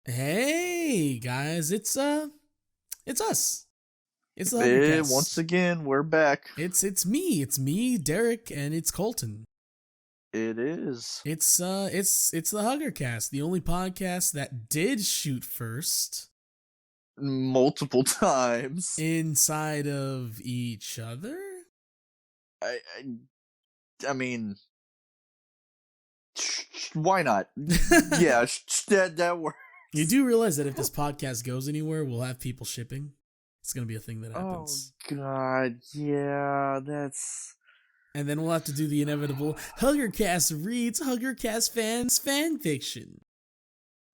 Hey guys, it's us. It's the Huggercast. Once again, we're back. It's me, Derek, and it's Colton. It is. It's the Huggercast, the only podcast that did shoot first Multiple times. inside of each other. I mean, why not? Yeah, that works. You do realize that if this podcast goes anywhere, we'll have people shipping. It's gonna be a thing that happens. Oh God, yeah, that's. And then we'll have to do the inevitable Huggercast reads Huggercast fans fan fiction.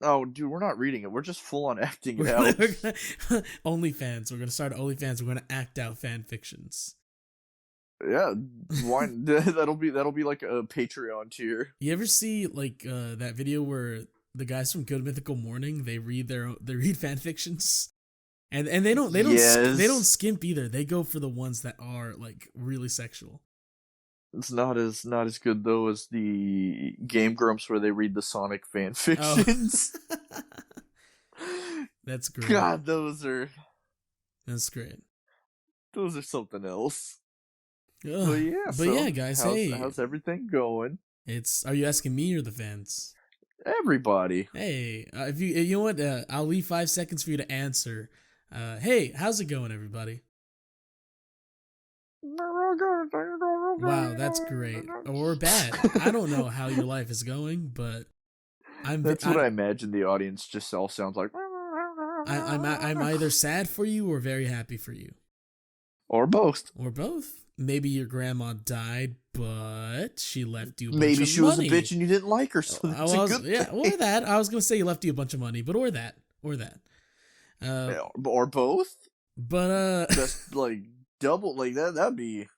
Oh, dude, we're not reading it. We're just full on acting it out. OnlyFans. We're gonna start OnlyFans. We're gonna act out fan fictions. Yeah, why? That'll be like a Patreon tier. You ever see like that video where the guys from Good Mythical Morning they read fan fictions, and they don't Yes. they don't skimp either. They go for the ones that are like really sexual. It's not as good though as the Game Grumps where they read the Sonic fan fictions. That's great. God, That's great. those are something else. Ugh. But yeah, guys, how's everything going? Are you asking me or the fans? Everybody. Hey, if you know what, I'll leave 5 seconds for you to answer. Hey, how's it going, everybody? Wow, that's great or bad. I don't know how your life is going, but That's what I imagine the audience just all sounds like. I'm either sad for you or very happy for you, or both. or both. Maybe your grandma died, but she left you. Maybe she was a bitch and you didn't like her, so that's a good thing. Or that. I was gonna say you left you a bunch of money, but or that. Or both. But just like double like that. That'd be.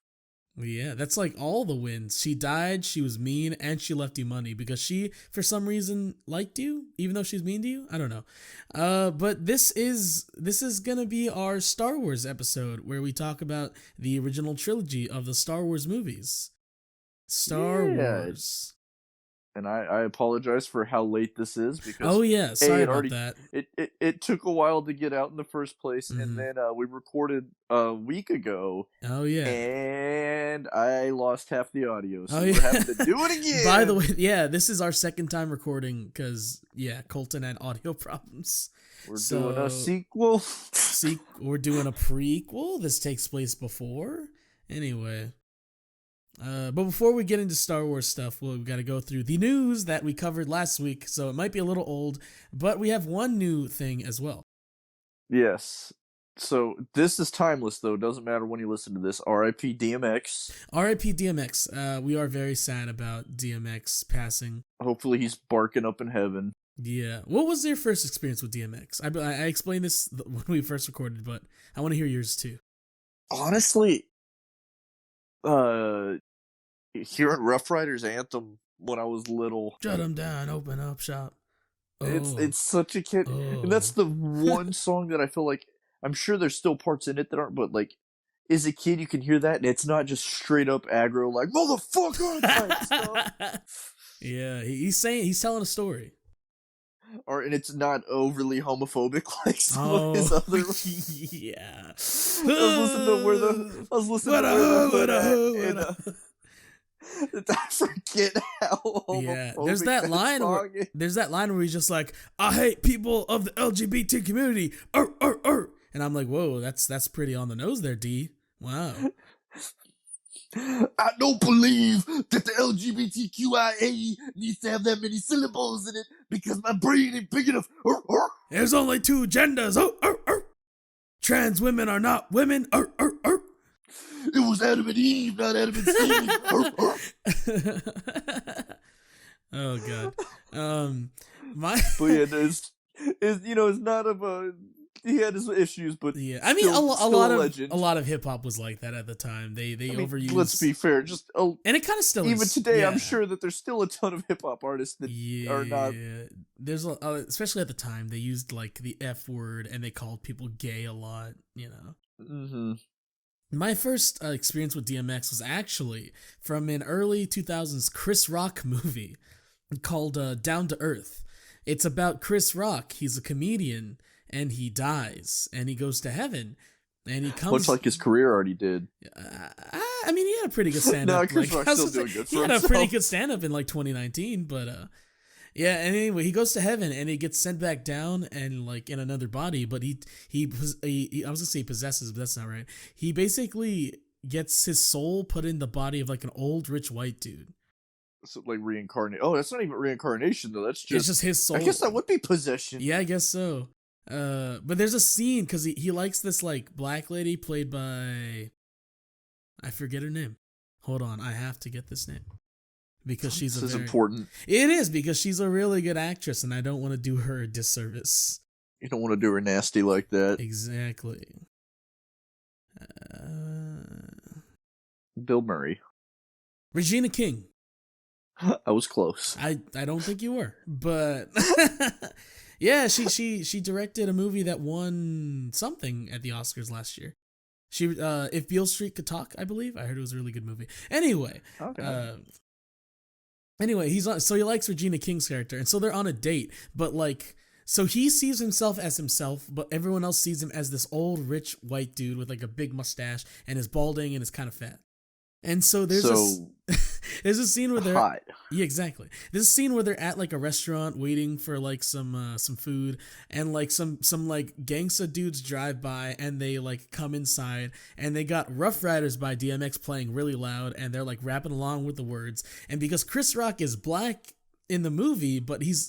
Yeah, that's like all the wins. She died, she was mean, and she left you money because she, for some reason, liked you, even though she's mean to you. I don't know. But this is gonna be our Star Wars episode where we talk about the original trilogy of the Star Wars movies. Star Wars. And I apologize for how late this is because sorry about that. It took a while to get out in the first place, and then we recorded a week ago. Oh yeah, and I lost half the audio, so we're having to do it again. By the way, yeah, this is our second time recording because Colton had audio problems. We're doing a sequel. We're doing a prequel. This takes place before. Anyway. But before we get into Star Wars stuff, we've got to go through the news that we covered last week, so it might be a little old, but we have one new thing as well. Yes. So this is timeless, though. Doesn't matter when you listen to this. R.I.P. DMX. R.I.P. DMX. We are very sad about DMX passing. Hopefully he's barking up in heaven. Yeah. What was your first experience with DMX? I explained this when we first recorded, but I want to hear yours too. Honestly, hearing Rough Riders Anthem when I was little. Shut 'em down, open up shop. It's such a kid, and that's the one song that I feel like I'm sure there's still parts in it that aren't, but like as a kid you can hear that and it's not just straight up aggro like motherfucker type stuff. Yeah, he's telling a story. And it's not overly homophobic like some of his other. Yeah. I was listening to where the I forget how homophobic there's that line where he's just like, I hate people of the LGBT community. And I'm like, whoa, that's pretty on the nose there, D. Wow. I don't believe that the LGBTQIA needs to have that many syllables in it because my brain ain't big enough. There's only 2 genders. Trans women are not women. It was Adam and Eve, not Adam and Steve. Oh God. But yeah, it's not of a. He had his issues, but yeah, I mean, a lot of hip hop was like that at the time. They overused. Let's be fair, and it kind of still is. Even today, I'm sure that there's still a ton of hip hop artists that are not. There's especially at the time they used like the F word and they called people gay a lot. Mm-hmm. My first experience with DMX was actually from an early 2000s Chris Rock movie called Down to Earth. It's about Chris Rock. He's a comedian, and he dies, and he goes to heaven, and he comes. Much like his career already did. I mean, he had a pretty good stand-up. No, Chris Rock's still doing good for He had himself. a pretty good stand-up in like 2019, but yeah. And anyway, he goes to heaven, and he gets sent back down, and like in another body. But he I was gonna say possesses, but that's not right. He basically gets his soul put in the body of like an old rich white dude. So, like reincarnate. Oh, that's not even reincarnation though. That's just It's just his soul. I guess that would be possession. Yeah, I guess so. But there's a scene because he likes this like black lady played by, I forget her name. Hold on, I have to get this name because she's this is important. It is because she's a really good actress, and I don't want to do her a disservice. You don't want to do her nasty like that. Exactly. Bill Murray. Regina King. I was close. I don't think you were, but yeah, she directed a movie that won something at the Oscars last year. She If Beale Street Could Talk, I believe. I heard it was a really good movie. Anyway, okay. Anyway, so he likes Regina King's character, and so they're on a date, but like, so he sees himself as himself, but everyone else sees him as this old rich white dude with like a big mustache and is balding and is kind of fat. And so there's a scene where they're hot. Yeah, exactly. There's a scene where they're at like a restaurant waiting for like some food, and like some like gangsta dudes drive by, and they like come inside, and they got Rough Riders by DMX playing really loud, and they're like rapping along with the words. And because Chris Rock is black in the movie, but he's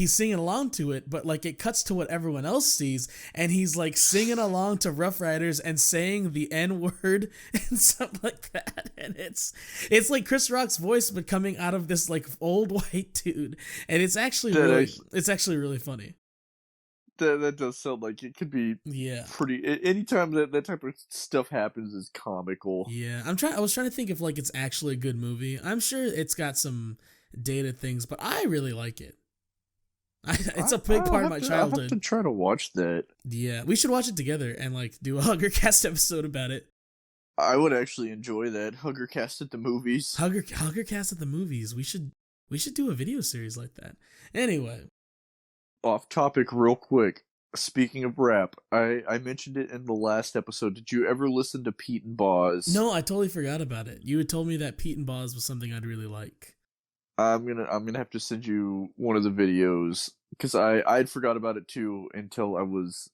singing along to it, but like it cuts to what everyone else sees, and he's like singing along to Rough Riders and saying the N-word and stuff like that, and it's like Chris Rock's voice but coming out of this like old white dude, and it's actually really funny. That does sound like it could be pretty. Anytime that type of stuff happens is comical. Yeah, I was trying to think if like it's actually a good movie. I'm sure it's got some dated things, but I really like it. It's a big part of my childhood. I have to try to watch that. Yeah, we should watch it together and like do a Huggercast episode about it. I would actually enjoy that. Huggercast at the movies. Huggercast at the movies. We should do a video series like that. Anyway, off topic real quick. Speaking of rap, I mentioned it in the last episode. Did you ever listen to Pete and Boz? No, I totally forgot about it. You had told me that Pete and Boz was something I'd really like. I'm gonna have to send you one of the videos because I'd forgot about it too until I was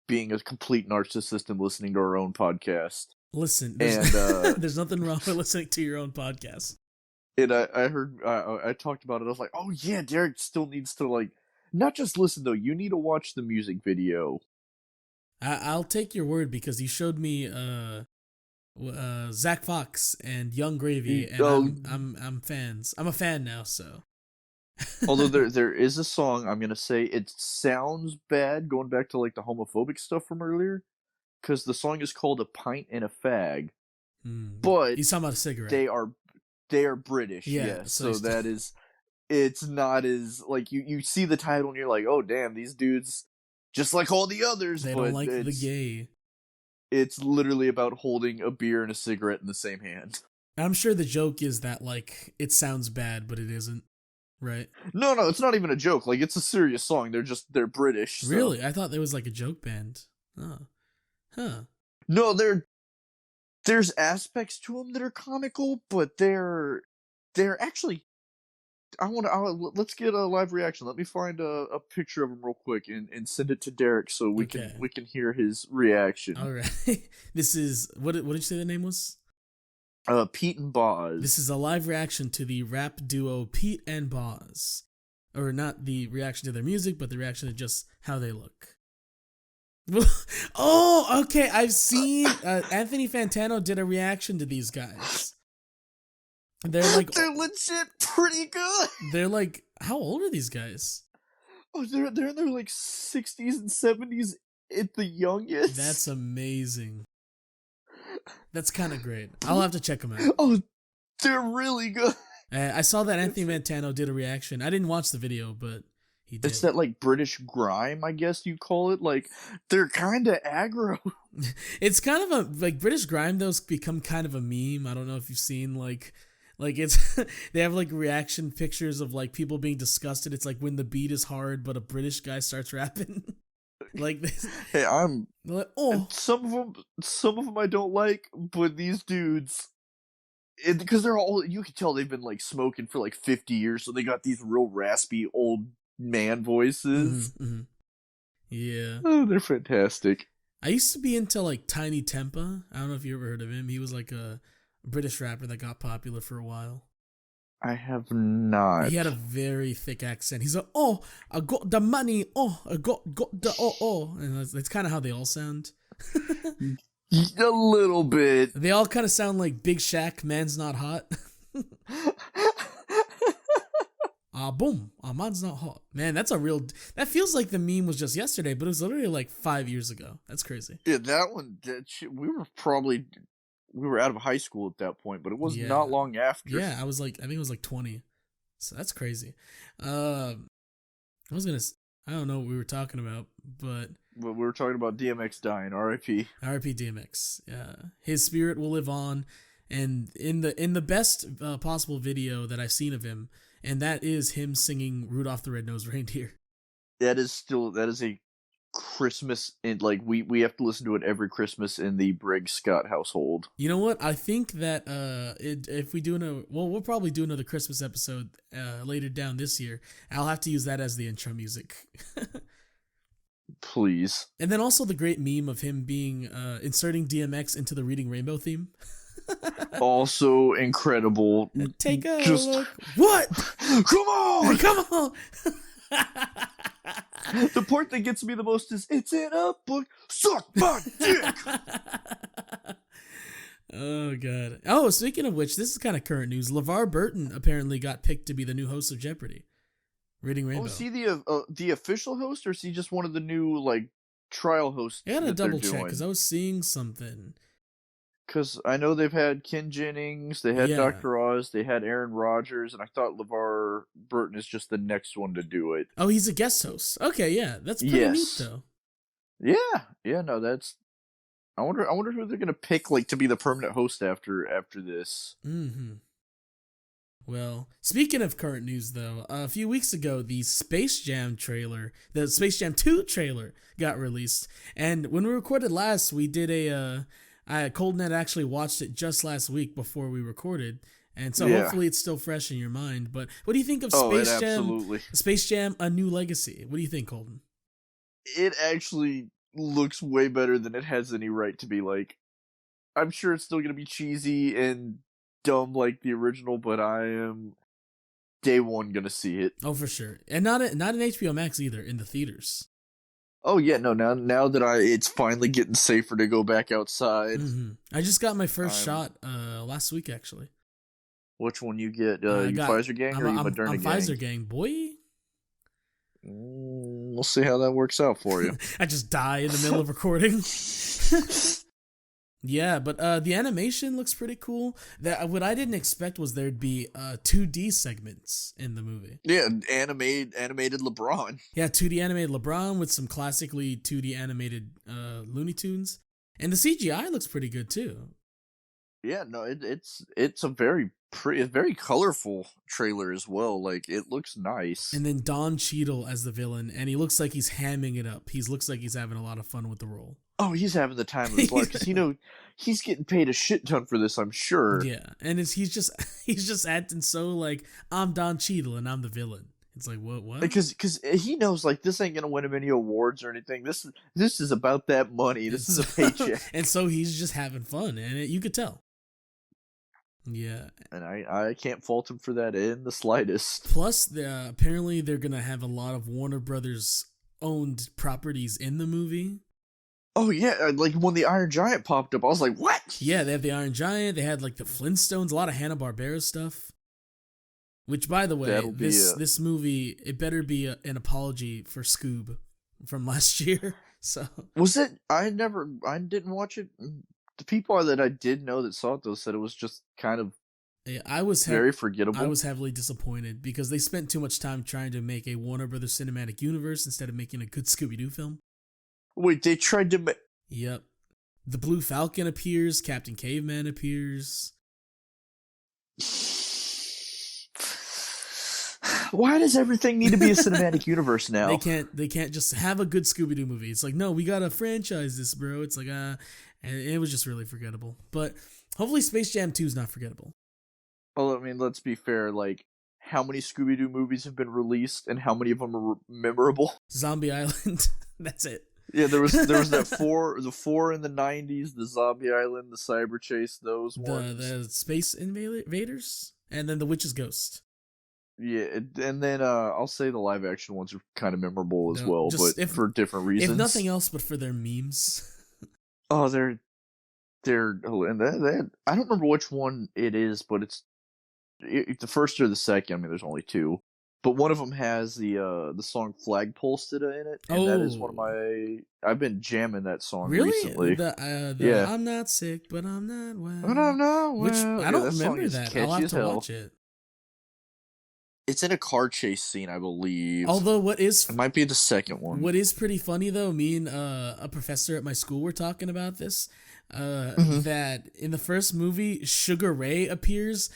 being a complete narcissist and listening to our own podcast. Listen, there's nothing wrong with listening to your own podcast. And I heard I talked about it. I was like, oh yeah, Derek still needs to like not just listen though. You need to watch the music video. I'll take your word because you showed me Zach Fox and Young Gravy, and I'm fans. I'm a fan now, so. Although there is a song, I'm gonna say it sounds bad going back to like the homophobic stuff from earlier, because the song is called "A Pint and a Fag," but he's talking about a cigarette. They are British, yeah. So that is, it's not as like you see the title and you're like, oh damn, these dudes just like all the others. They don't like the gay. It's literally about holding a beer and a cigarette in the same hand. I'm sure the joke is that, like, it sounds bad, but it isn't, right? No, it's not even a joke. Like, it's a serious song. They're British. So. Really? I thought there was, like, a joke band. Oh. Huh. No, there's aspects to them that are comical, but they're actually... let's get a live reaction. Let me find a picture of him real quick and send it to Derek so we can hear his reaction. All right. This is what did you say the name was? Pete and Boz. This is a live reaction to the rap duo Pete and Boz, or not the reaction to their music, but the reaction to just how they look. Oh, okay. I've seen Anthony Fantano did a reaction to these guys. They're legit pretty good. They're like, how old are these guys? Oh, they're in their like 60s and 70s at the youngest. That's amazing. That's kind of great. I'll have to check them out. Oh, they're really good. I saw that Anthony Fantano did a reaction. I didn't watch the video, but he did. It's that like British grime, I guess you call it. Like they're kind of aggro. It's kind of like British grime. Those become kind of a meme. I don't know if you've seen like Like it's they have like reaction pictures of like people being disgusted. It's like when the beat is hard, but a British guy starts rapping. Like this. Hey, I'm Like, oh, some of them I don't like, but these dudes, because they're all, you can tell they've been like smoking for like 50 years, so they got these real raspy old man voices. Yeah. Oh, they're fantastic. I used to be into like Tiny Tempa. I don't know if you ever heard of him. He was like a British rapper that got popular for a while. I have not. He had a very thick accent. He's like, oh, I got the money. Oh, I got the and that's kind of how they all sound. A little bit. They all kind of sound like Big Shaq. Man's not hot. Boom. Man's not hot. Man, that's a real. That feels like the meme was just yesterday, but it was literally like 5 years ago. That's crazy. Yeah, that one. We were out of high school at that point, but it was not long after. Yeah, I think it was like 20. So that's crazy. I don't know what we were talking about, but we were talking about DMX dying. R.I.P. R.I.P. DMX. Yeah, his spirit will live on, and in the best possible video that I've seen of him, and that is him singing Rudolph the Red-Nosed Reindeer. That is a Christmas, and like we have to listen to it every Christmas in the Briggs Scott household. You know what? I think that if we do we'll probably do another Christmas episode later down this year. I'll have to use that as the intro music. Please. And then also the great meme of him being inserting DMX into the Reading Rainbow theme. Also incredible. Take a look. What? Come on! Come on! The part that gets me the most is, it's in a book. Suck my dick! Oh, God. Oh, speaking of which, this is kind of current news. LeVar Burton apparently got picked to be the new host of Jeopardy! Reading Rainbow. Oh, is he the official host, or is he just one of the new, like, trial hosts? I gotta double check, because I was seeing something. Because I know they've had Ken Jennings, they had Dr. Oz, they had Aaron Rodgers, and I thought LeVar Burton is just the next one to do it. Oh, he's a guest host. Okay, yeah, that's pretty neat, though. Yeah, no, that's. I wonder who they're gonna pick, like, to be the permanent host after this. Mm-hmm. Well, speaking of current news, though, a few weeks ago, the Space Jam 2 trailer, got released, and when we recorded last, we did Colton had actually watched it just last week before we recorded, and so hopefully it's still fresh in your mind. But what do you think of Space Jam? Absolutely. Space Jam: A New Legacy. What do you think, Colton? It actually looks way better than it has any right to be. Like, I'm sure it's still gonna be cheesy and dumb like the original, but I am day one gonna see it. Oh, for sure, and not in HBO Max either, in the theaters. Oh yeah, no. Now that it's finally getting safer to go back outside. Mm-hmm. I just got my first shot last week, actually. Which one you get? You Pfizer gang or you Moderna gang? I'm Pfizer gang, boy. We'll see how that works out for you. I just die in the middle of recording. Yeah, but the animation looks pretty cool. What I didn't expect was there'd be 2D segments in the movie. Yeah, animated LeBron. Yeah, 2D animated LeBron with some classically 2D animated Looney Tunes, and the CGI looks pretty good too. Yeah, no, it's a very very colorful trailer as well. Like, it looks nice. And then Don Cheadle as the villain, and he looks like he's hamming it up. He looks like he's having a lot of fun with the role. Oh, he's having the time of his life, because he's getting paid a shit ton for this, I'm sure. Yeah, and he's just acting so like, I'm Don Cheadle and I'm the villain. It's like, what? Because he knows, like, this ain't gonna win him any awards or anything. This is about that money. This is a paycheck. And so he's just having fun, and you could tell. Yeah, and I can't fault him for that in the slightest. Plus, apparently they're gonna have a lot of Warner Brothers owned properties in the movie. Oh yeah, like when the Iron Giant popped up, I was like, what? Yeah, they have the Iron Giant. They had like the Flintstones, a lot of Hanna-Barbera stuff. Which, by the way, this movie, it better be an apology for Scoob from last year. So was it? I didn't watch it. The people that I did know that saw it, though, said it was just kind of very forgettable. I was heavily disappointed because they spent too much time trying to make a Warner Brothers cinematic universe instead of making a good Scooby-Doo film. Wait, they tried to make... Yep. The Blue Falcon appears, Captain Caveman appears. Why does everything need to be a cinematic universe now? They can't just have a good Scooby-Doo movie. It's like, no, we gotta franchise this, bro. It's like, and it was just really forgettable. But hopefully Space Jam 2 is not forgettable. Well, I mean, let's be fair, like, how many Scooby-Doo movies have been released and how many of them are memorable? Zombie Island. That's it. Yeah, there was the four in the 90s, the Zombie Island, the Cyber Chase, those ones. The Space Invaders, and then the Witch's Ghost. Yeah, and then I'll say the live action ones are kind of memorable as well, but for different reasons. If nothing else, but for their memes. Oh, they're and I don't remember which one it is, but it's the first or the second. I mean, there's only two, but one of them has the song "Flagpole" in it, and that is one of my. I've been jamming that song recently. Yeah, I'm not sick, but I'm not well. But I'm not well. Which I don't remember that. I'll have to watch it. It's in a car chase scene, I believe. Although it might be the second one. What is pretty funny though, me and a professor at my school were talking about this. That in the first movie, Sugar Ray appears,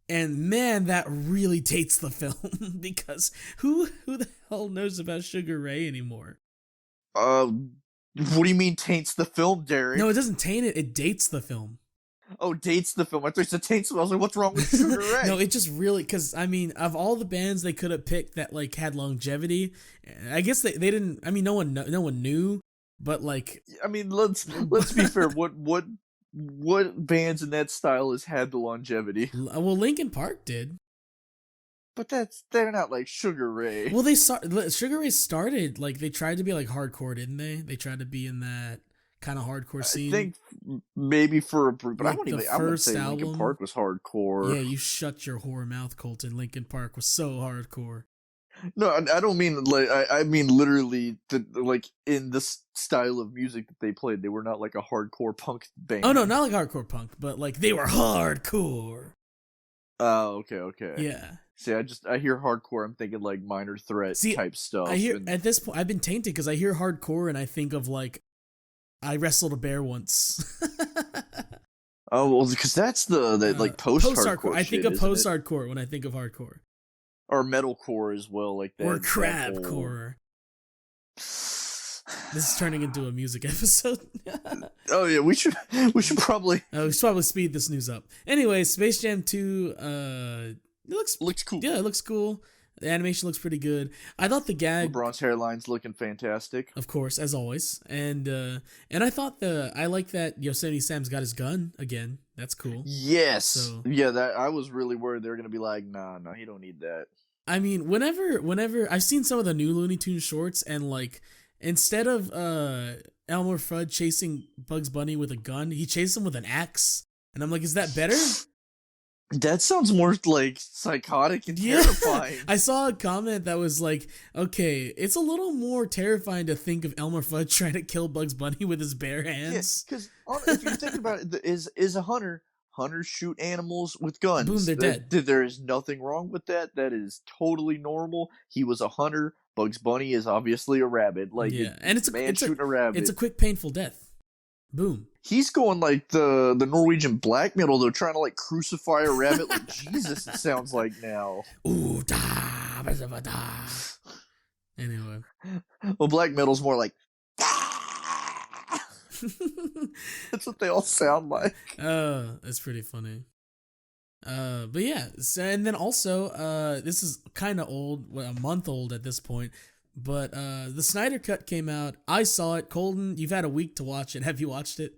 and man, that really dates the film because who the hell knows about Sugar Ray anymore? What do you mean taints the film, Derek? No, it doesn't taint it. It dates the film. Oh, dates the film. I thought you said taints. I was like, what's wrong with Sugar Ray? No, it just really, because I mean, of all the bands they could have picked that like had longevity, I guess they didn't. I mean, no one knew, but like, I mean, let's be fair. What bands in that style has had the longevity? Well, Linkin Park did, but they're not like Sugar Ray. Well, Sugar Ray started like they tried to be like hardcore, didn't they? They tried to be in that kind of hardcore scene. I think maybe for a brief, but like I wouldn't say album, Linkin Park was hardcore. Yeah, you shut your whore mouth, Colton. Linkin Park was so hardcore. No, I don't mean like I mean literally like in the style of music that they played, they were not like a hardcore punk band. Oh no, not like hardcore punk, but like they were hardcore. Oh, okay. Yeah. See, I hear hardcore, I'm thinking like Minor Threat type stuff. At this point, I've been tainted because I hear hardcore and I think of like I wrestled a bear once. Oh, well, because that's the like post-hardcore. I think of post-hardcore when I think of hardcore. Or metalcore as well, like that. Or crabcore. This is turning into a music episode. Oh yeah, we should probably speed this news up. Anyway, Space Jam 2 it looks cool. Yeah, it looks cool. The animation looks pretty good. I thought the gag LeBron's hairline's looking fantastic. Of course, as always. And I thought I like that Yosemite Sam's got his gun again. That's cool. Yes. So, yeah, that I was really worried they were gonna be like, nah, he don't need that. I mean, whenever I've seen some of the new Looney Tunes shorts and like instead of Elmer Fudd chasing Bugs Bunny with a gun, he chased him with an axe. And I'm like, is that better? That sounds more like psychotic and terrifying. I saw a comment that was like, okay, it's a little more terrifying to think of Elmer Fudd trying to kill Bugs Bunny with his bare hands. Yeah, because if you think about it, is a hunter. Hunters shoot animals with guns. Boom, they're dead. There is nothing wrong with that. That is totally normal. He was a hunter. Bugs Bunny is obviously a rabbit. Like, yeah, and it's shooting a rabbit. It's a quick, painful death. Boom. He's going like the Norwegian black metal, though, trying to like crucify a rabbit like Jesus, it sounds like now. Ooh, da, ba, da. Anyway. Well, black metal's more like that's what they all sound like. That's pretty funny. But yeah, so, and then also, this is kind of old, a month old at this point, but the Snyder Cut came out. I saw it. Colton, you've had a week to watch it. Have you watched it?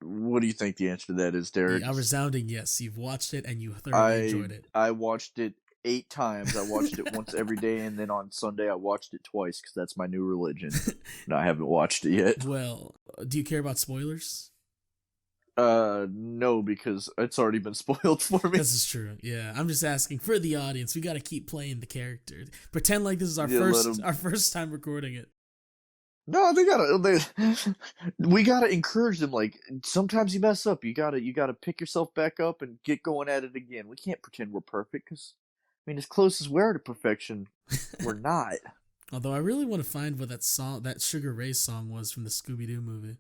What do you think the answer to that is, Derek? A resounding yes. You've watched it and you thoroughly enjoyed it. I watched it 8 times. I watched it once every day, and then on Sunday I watched it twice because that's my new religion. No, I haven't watched it yet. Well, do you care about spoilers? No, because it's already been spoiled for me. This is true. Yeah, I'm just asking for the audience. We got to keep playing the character. Pretend like this is our first time recording it. No, we gotta encourage them. Like, sometimes you mess up. You gotta pick yourself back up and get going at it again. We can't pretend we're perfect because, I mean, as close as we are to perfection, we're not. Although I really want to find what that Sugar Ray song was from the Scooby-Doo movie.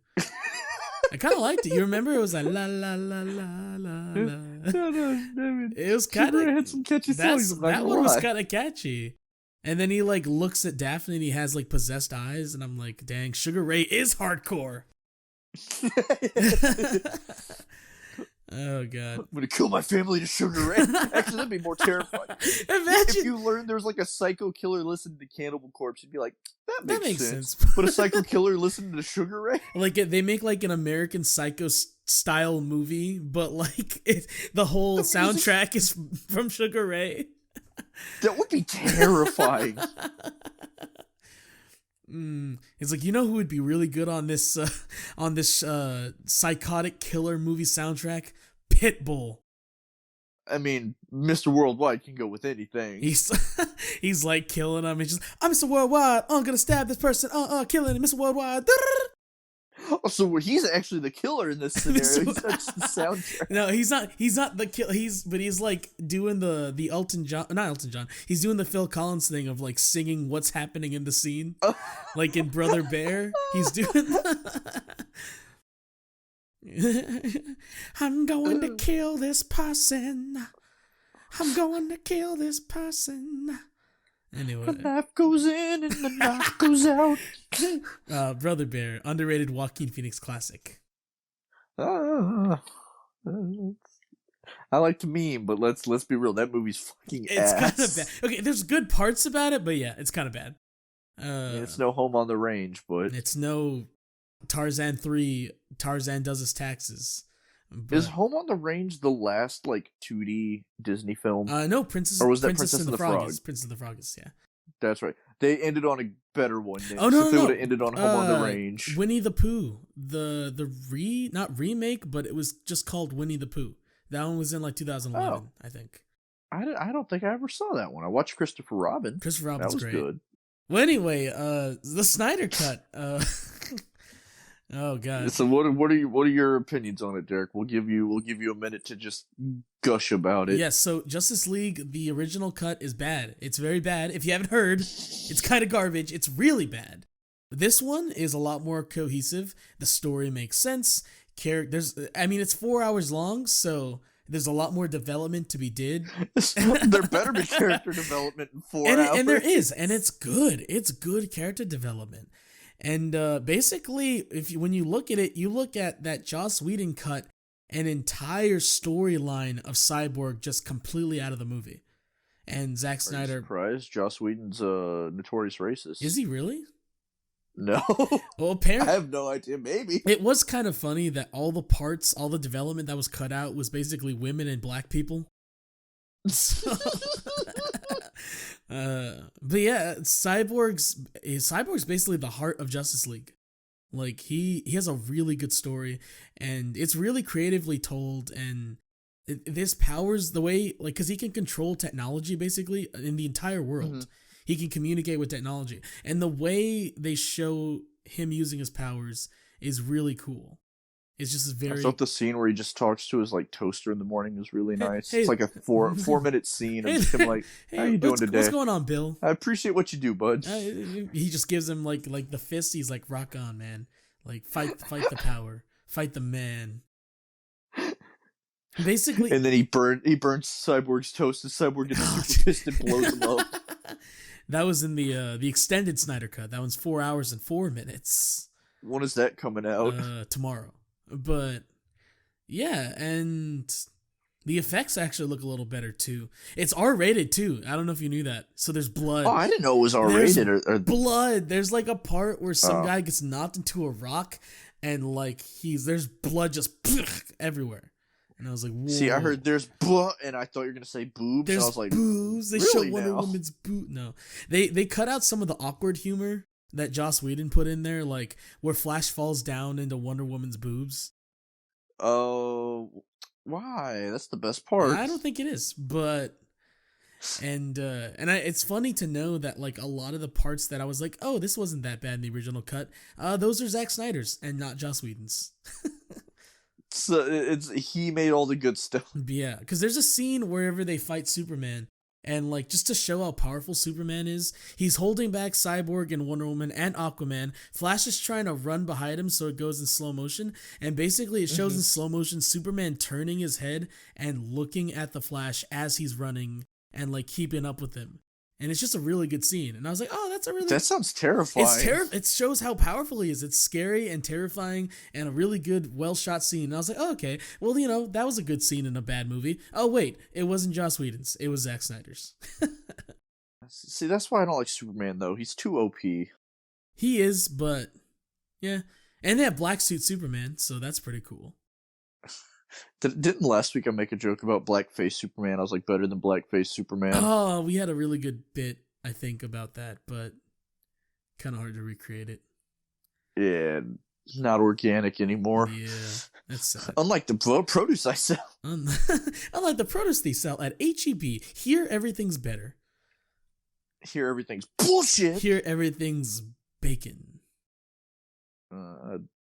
I kind of liked it. You remember it was like la la la la la la. It was kind of had some catchy songs. That one was kind of catchy. And then he like looks at Daphne and he has like possessed eyes, and I'm like, dang, Sugar Ray is hardcore. Oh god, I'm gonna kill my family to Sugar Ray. Actually, that'd be more terrifying. Imagine if you learned there's like a psycho killer listening to Cannibal Corpse, you'd be like, that makes sense. sense. But a psycho killer listening to Sugar Ray? Like they make like an American Psycho style movie, but like the whole soundtrack is from Sugar Ray. That would be terrifying. It's like, you know who would be really good on this psychotic killer movie soundtrack? Pitbull. I mean, Mr. Worldwide can go with anything. He's like killing him. He's just, I'm Mr. Worldwide. I'm gonna stab this person. Killing Mr. Worldwide. Oh, so he's actually the killer in this scenario. He's just the soundtrack. No, he's not. He's not the kill. He's like doing the Elton John, not Elton John. He's doing the Phil Collins thing of like singing what's happening in the scene, like in Brother Bear. He's doing. I'm going to kill this person. I'm going to kill this person. Anyway, the knife goes in and the knife goes out. Brother Bear, underrated Joaquin Phoenix classic. I like to meme, but let's be real. That movie's fucking ass. It's kind of bad. Okay, there's good parts about it, but yeah, it's kind of bad. It's no Home on the Range, but it's no Tarzan 3. Tarzan does his taxes. But, is Home on the Range the last like 2D Disney film? No, Princess. Or was that Princess and the Frog? Frog? Princess and the Frog is, yeah. That's right. They ended on a better one. Then. Oh no, they would have ended on Home on the Range. Winnie the Pooh, not remake, but it was just called Winnie the Pooh. That one was in like 2011, I think. I don't think I ever saw that one. I watched Christopher Robin. Christopher Robin's that was great. Good. Well, anyway, the Snyder Cut. Oh god. So what are your opinions on it, Derek? We'll give you a minute to just gush about it. Yes, so Justice League, the original cut is bad. It's very bad. If you haven't heard, it's kind of garbage. It's really bad. This one is a lot more cohesive. The story makes sense. It's 4 hours long, so there's a lot more development to be did. There better be character development in 4 hours. And there is, and it's good. It's good character development. And basically, when you look at it, you look at that Joss Whedon cut an entire storyline of Cyborg just completely out of the movie. And Zack Snyder. Are you surprised? Joss Whedon's a notorious racist. Is he really? No. Well, apparently. I have no idea. Maybe. It was kind of funny that all the development that was cut out was basically women and black people. So, but yeah, Cyborg's basically the heart of Justice League. Like he has a really good story, and it's really creatively told, and this powers the way, like, because he can control technology basically in the entire world. Mm-hmm. He can communicate with technology, and the way they show him using his powers is really cool. It's just very. I thought the scene where he just talks to his like toaster in the morning is really nice. It's like a 4-minute scene. I'm just like, how you doing today? What's going on, Bill? I appreciate what you do, bud. He just gives him like the fist. He's like, rock on, man. Like fight the power, fight the man. Basically, and then he burns Cyborg's toast, and Cyborg gets super pissed and blows him up. That was in the extended Snyder cut. That one's 4 hours and 4 minutes. When is that coming out? Tomorrow. But yeah, and the effects actually look a little better too. It's R-rated too. I don't know if you knew that. So there's blood. Oh, I didn't know it was R-rated. Or blood. There's like a part where some guy gets knocked into a rock, and like there's blood just everywhere. And I was like, whoa. See, I heard there's blood, and I thought you were gonna say boobs. There's I was like, boobs. They really show Wonder Woman's boob. No, they cut out some of the awkward humor that Joss Whedon put in there, like where Flash falls down into Wonder Woman's boobs. Oh, why? That's the best part. I don't think it is, but it's funny to know that like a lot of the parts that I was like, oh, this wasn't that bad in the original cut. Those are Zack Snyder's and not Joss Whedon's. So he made all the good stuff. Yeah, because there's a scene wherever they fight Superman, And like just to show how powerful Superman is, he's holding back Cyborg and Wonder Woman and Aquaman. Flash is trying to run behind him, so it goes in slow motion. And basically it shows in slow motion Superman turning his head and looking at the Flash as he's running and like keeping up with him. And it's just a really good scene. And I was like, oh, that sounds terrifying. It shows how powerful he is. It's scary and terrifying and a really good, well-shot scene. And I was like, oh, okay. Well, that was a good scene in a bad movie. Oh, wait. It wasn't Joss Whedon's. It was Zack Snyder's. See, that's why I don't like Superman, though. He's too OP. He is, but yeah. And they have Black Suit Superman, so that's pretty cool. Didn't last week I make a joke about blackface Superman? I was like, better than blackface Superman. Oh, we had a really good bit, I think, about that, but kind of hard to recreate it. Yeah, not organic anymore. Yeah, that's sad. Unlike the produce I sell. Unlike the produce they sell at HEB, here everything's better. Here everything's bullshit. Here everything's bacon.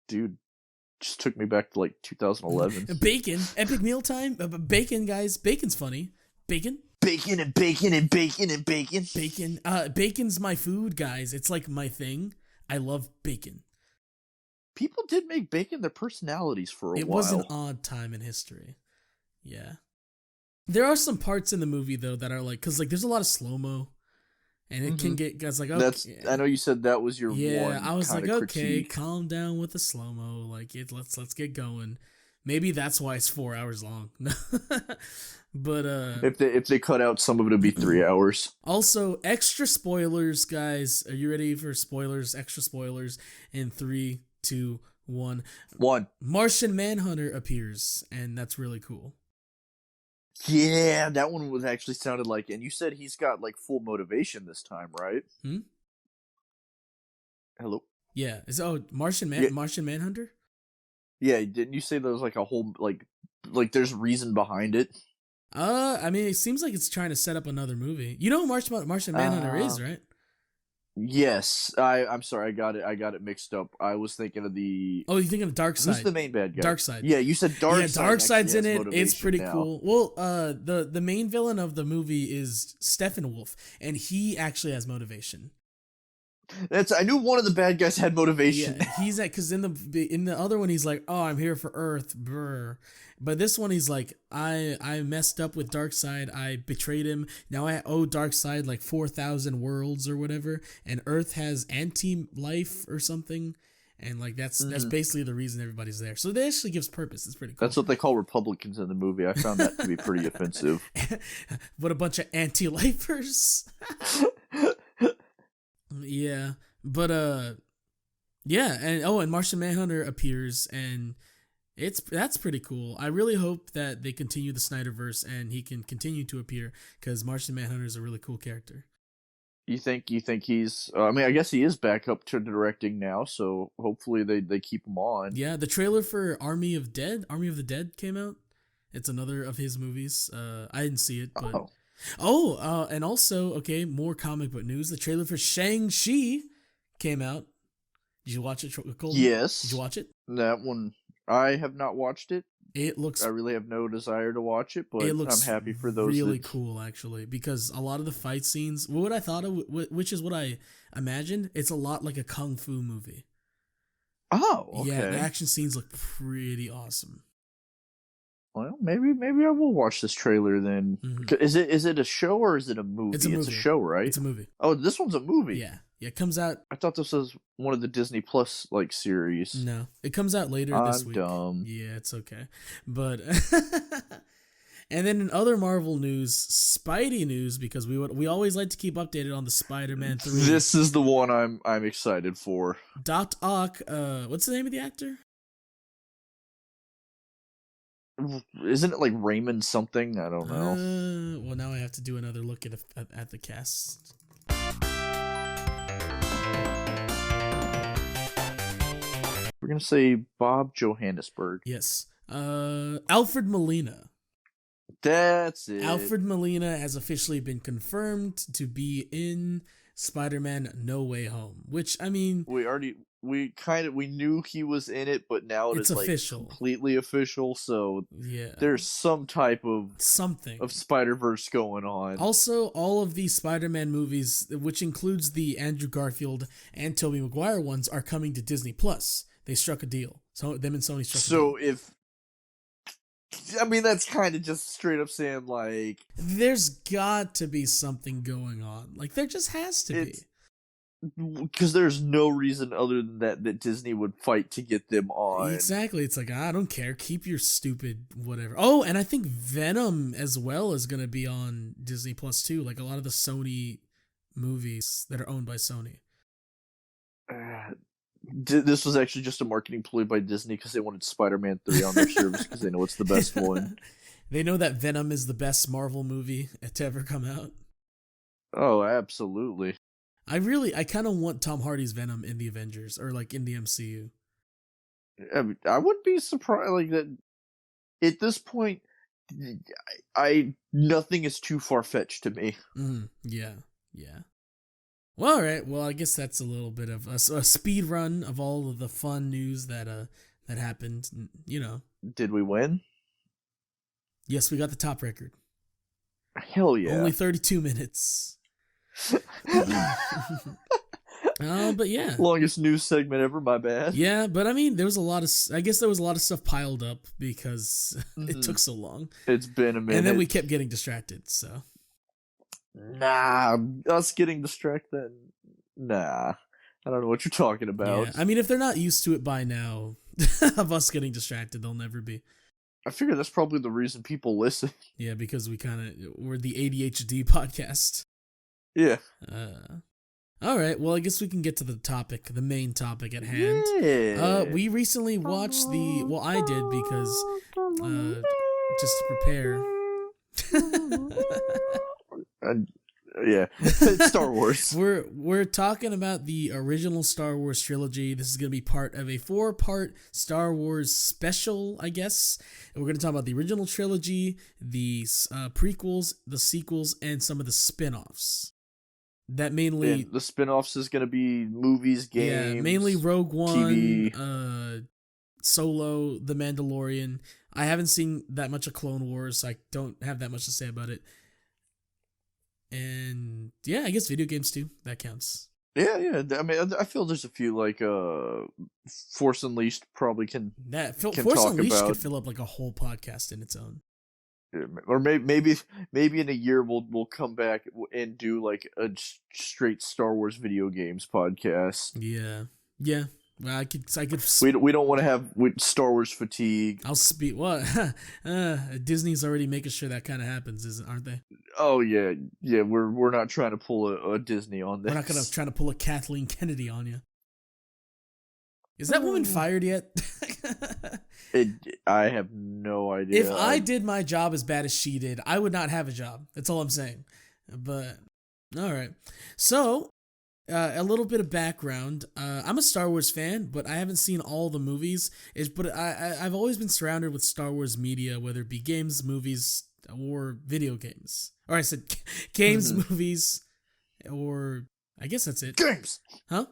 Dude. Just took me back to like 2011. Bacon, epic mealtime. Bacon, guys. Bacon's funny. Bacon. Bacon and bacon and bacon and bacon. Bacon. Bacon's my food, guys. It's like my thing. I love bacon. People did make bacon their personalities for a while. It was an odd time in history. Yeah. There are some parts in the movie though that are like, cause like there's a lot of slow mo. And it can get guys like, okay. I know you said that was your one. Yeah, I was like, okay, critique. calm down with the slow mo. Like, let's get going. Maybe that's why it's 4 hours long. But if they cut out some of it, it'd be 3 hours. Also, extra spoilers, guys. Are you ready for spoilers? Extra spoilers in 3, 2, 1. Martian Manhunter appears, and that's really cool. Yeah, that one was actually sounded like, and you said he's got like full motivation this time, right? Hello? Yeah. Martian Manhunter? Yeah, didn't you say there was like a whole like there's reason behind it? I mean, it seems like it's trying to set up another movie. You know who Martian Manhunter is, right? Yes, I'm sorry, I got it mixed up. I was thinking of the. Oh, you thinking of Darkseid? Who's the main bad guy? Darkseid. Yeah, you said Darkseid. Yeah, Darkseid's in it. It's pretty now. cool. Well, the main villain of the movie is Steppenwolf, and he actually has motivation. I knew one of the bad guys had motivation. Yeah, he's because in the other one he's like, oh, I'm here for Earth, brr. But this one he's like, I messed up with Darkseid. I betrayed him. Now I owe Darkseid like 4,000 worlds or whatever, and Earth has anti-life or something. And like that's basically the reason everybody's there. So that actually gives purpose. It's pretty cool. That's what they call Republicans in the movie. I found that to be pretty offensive. What a bunch of anti-lifers. Yeah, but yeah, and Martian Manhunter appears, and that's pretty cool. I really hope that they continue the Snyderverse and he can continue to appear because Martian Manhunter is a really cool character. You think he's? I mean, I guess he is back up to directing now, so hopefully they keep him on. Yeah, the trailer for Army of the Dead came out. It's another of his movies. I didn't see it, but. And also, okay, more comic book news. The trailer for Shang-Chi came out. Did you watch it, Colton? Yes. Did you watch it? That one, I have not watched it. I really have no desire to watch it, but I'm happy for those. Really cool, actually, because a lot of the fight scenes, what I thought of, which is what I imagined, it's a lot like a kung fu movie. Oh, okay. Yeah, the action scenes look pretty awesome. Well, maybe I will watch this trailer then. Mm-hmm. Is it a show or is it a movie? It's a show, right? It's a movie. Oh, this one's a movie. Yeah, it comes out. I thought this was one of the Disney Plus like series. No, it comes out later this week. Dumb. Yeah, it's okay. But and then in other Marvel news, Spidey news, because we always like to keep updated on the Spider-Man 3. This is the one I'm excited for. Doc Ock, what's the name of the actor? Isn't it like Raymond something? I don't know. Well, now I have to do another look at the cast. We're gonna say Bob Johannesburg. Yes. Alfred Molina. That's it. Alfred Molina has officially been confirmed to be in Spider-Man No Way Home, which, I mean, we knew he was in it, but now it it's is like official. completely official. So Yeah. there's some type of something of Spider-Verse going on. Also, all of these Spider-Man movies, which includes the Andrew Garfield and Tobey Maguire ones, are coming to Disney Plus. They struck a deal. So them and Sony struck a deal. That's kind of just straight up saying, like, there's got to be something going on. Like, there just has to be. Because there's no reason other than that Disney would fight to get them on. Exactly. It's like, I don't care. Keep your stupid whatever. Oh, and I think Venom as well is going to be on Disney Plus too. Like a lot of the Sony movies that are owned by Sony. This was actually just a marketing ploy by Disney because they wanted Spider-Man 3 on their service because they know it's the best one. They know that Venom is the best Marvel movie to ever come out. Oh, absolutely. I kind of want Tom Hardy's Venom in the Avengers or like in the MCU. I wouldn't be surprised like that. At this point, nothing is too far-fetched to me. Yeah. Well, all right. Well, I guess that's a little bit of a speed run of all of the fun news that happened. You know. Did we win? Yes, we got the top record. Hell yeah! Only 32 minutes. But yeah, longest news segment ever. My bad. Yeah, but I mean, there was a lot of stuff piled up because it took so long. It's been a minute, and then we kept getting distracted. So, us getting distracted. I don't know what you're talking about. Yeah, I mean, if they're not used to it by now, of us getting distracted, they'll never be. I figure that's probably the reason people listen. Yeah, because we're the ADHD podcast. Yeah. All right. Well, I guess we can get to the main topic at hand. Yeah. We recently watched I did because just to prepare. Yeah. Star Wars. We're talking about the original Star Wars trilogy. This is going to be part of a 4-part Star Wars special, I guess. And we're going to talk about the original trilogy, the prequels, the sequels, and some of the spin-offs. That mainly... And the spin-offs is going to be movies, games... Yeah, mainly Rogue One, TV. Solo, The Mandalorian. I haven't seen that much of Clone Wars, so I don't have that much to say about it. And yeah, I guess video games too. That counts. Yeah. I mean, I feel there's a few like Force Unleashed probably can. Force Unleashed could fill up like a whole podcast in its own. Or maybe in a year we'll come back and do like a straight Star Wars video games podcast. Yeah. Well, I could. We don't want to have Star Wars fatigue. I'll speak. What? Disney's already making sure that kind of happens, aren't they? Oh yeah. We're not trying to pull a Disney on this. We're not gonna try to pull a Kathleen Kennedy on you. Is that woman fired yet? I have no idea. If I did my job as bad as she did, I would not have a job. That's all I'm saying. But all right, so. A little bit of background. I'm a Star Wars fan, but I haven't seen all the movies. But I've always been surrounded with Star Wars media, whether it be games, movies, or video games. Or I said games, movies, or I guess that's it. Games! Huh?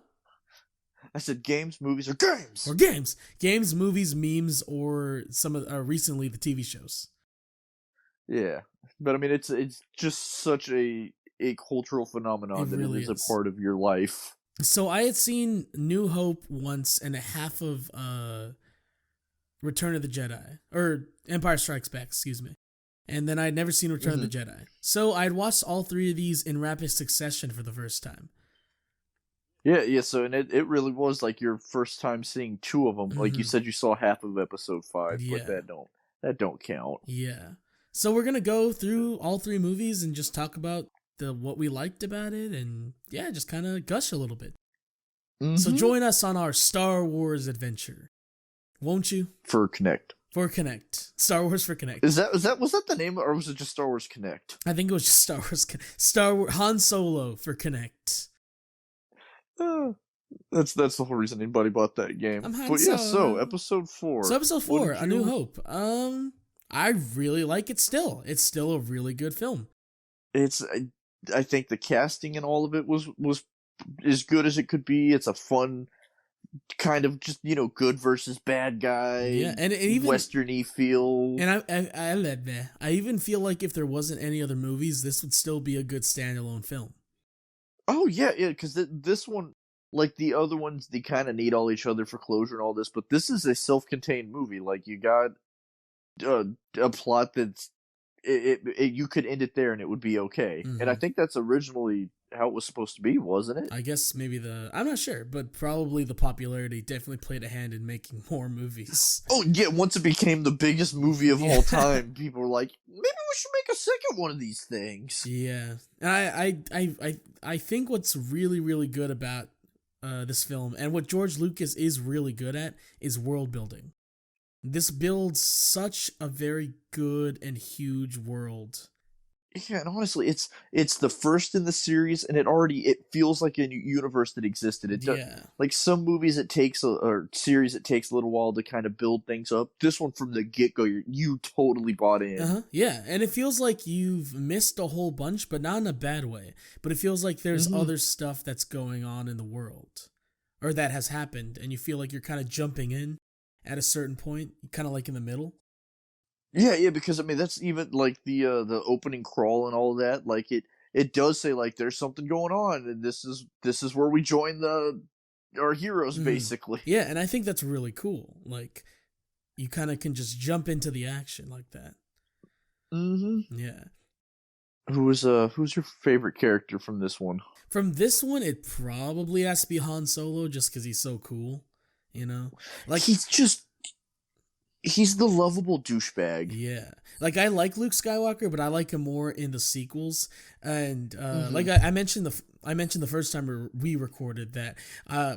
I said games, movies, or games! Or games. Games, movies, memes, or some of recently the TV shows. Yeah. But I mean, it's just such a cultural phenomenon that it is a part of your life. So I had seen New Hope once and a half of Return of the Jedi, or Empire Strikes Back, excuse me. And then I'd never seen Return of the Jedi. So I'd watched all 3 of these in rapid succession for the first time. Yeah, so and it really was like your first time seeing 2 of them. Like you said you saw half of episode 5, but that don't count. Yeah. So we're going to go through all 3 movies and just talk about what we liked about it, and just kind of gush a little bit. So join us on our Star Wars adventure, won't you? For Connect. Star Wars for Connect. Was that the name, or was it just Star Wars Connect? I think it was just Star Wars Han Solo for Connect. That's the whole reason anybody bought that game. So episode 4. So episode 4, A New Hope. I really like it still. It's still a really good film. I think the casting and all of it was as good as it could be. It's a fun kind of just, good versus bad guy. Yeah, and even westerny feel. And I even feel like if there wasn't any other movies, this would still be a good standalone film. Oh yeah, because this one, like the other ones, they kind of need all each other for closure and all this, but this is a self-contained movie. Like you got a plot that's you could end it there and it would be okay. Mm-hmm. And I think that's originally how it was supposed to be, wasn't it? I guess maybe I'm not sure, but probably the popularity definitely played a hand in making more movies. Oh yeah, once it became the biggest movie of all time, people were like, maybe we should make a second one of these things. Yeah, I think what's really really good about this film, and what George Lucas is really good at, is world building. This builds such a very good and huge world. Yeah, and honestly, it's the first in the series, and it feels like a universe that existed. Like some movies, or series, it takes a little while to kind of build things up. This one, from the get go, you totally bought in. Yeah, and it feels like you've missed a whole bunch, but not in a bad way. But it feels like there's other stuff that's going on in the world, or that has happened, and you feel like you're kind of jumping in at a certain point, kind of like in the middle. Yeah, because I mean that's even like the opening crawl and all of that. Like it does say like there's something going on, and this is where we join our heroes basically. Yeah, and I think that's really cool. Like you kind of can just jump into the action like that. Yeah. Who's your favorite character from this one? From this one, it probably has to be Han Solo, just because he's so cool. Like he's the lovable douchebag. Yeah. Like I like Luke Skywalker, but I like him more in the sequels. And like I mentioned the first time we recorded that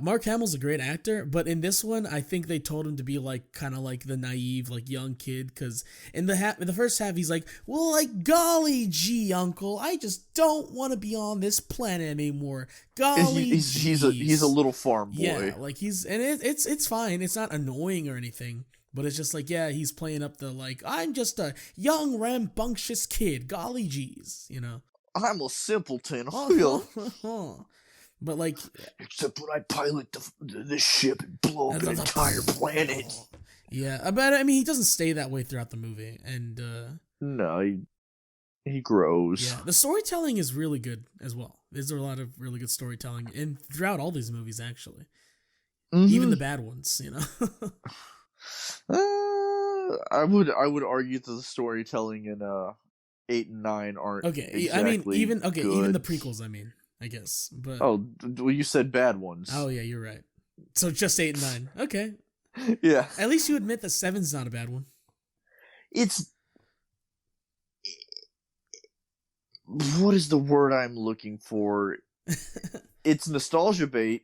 Mark Hamill's a great actor, but in this one I think they told him to be like kind of like the naive, like young kid, cuz in the first half he's like, "Well, like golly gee, uncle, I just don't want to be on this planet anymore." Golly, he's a little farm boy. Yeah, like it's fine. It's not annoying or anything. But it's just like, yeah, he's playing up the, like, I'm just a young, rambunctious kid. Golly geez, I'm a simpleton. But, like... Except when I pilot this ship and blow up an entire planet. Yeah, but, I mean, he doesn't stay that way throughout the movie. And, no, he grows. Yeah, the storytelling is really good as well. There's a lot of really good storytelling and throughout all these movies, actually. Even the bad ones, I would argue that the storytelling in 8 and 9 aren't exactly I mean even good. Even the prequels, I guess. But well, you said bad ones. Oh yeah, you're right. So just 8 and 9. Okay. Yeah. At least you admit that 7's not a bad one. What is the word I'm looking for? It's nostalgia bait.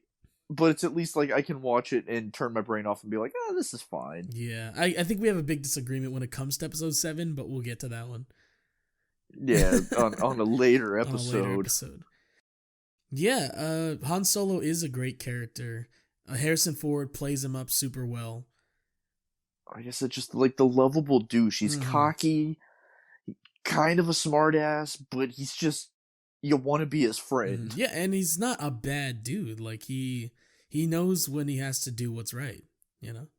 But it's at least like I can watch it and turn my brain off and be like, oh, this is fine. Yeah, I think we have a big disagreement when it comes to episode 7, but we'll get to that one. Yeah, on a later episode. Yeah, Han Solo is a great character. Harrison Ford plays him up super well. I guess it's just like the lovable douche. He's cocky, kind of a smartass, but he's just, you want to be his friend. Yeah, and he's not a bad dude. Like he knows when he has to do what's right,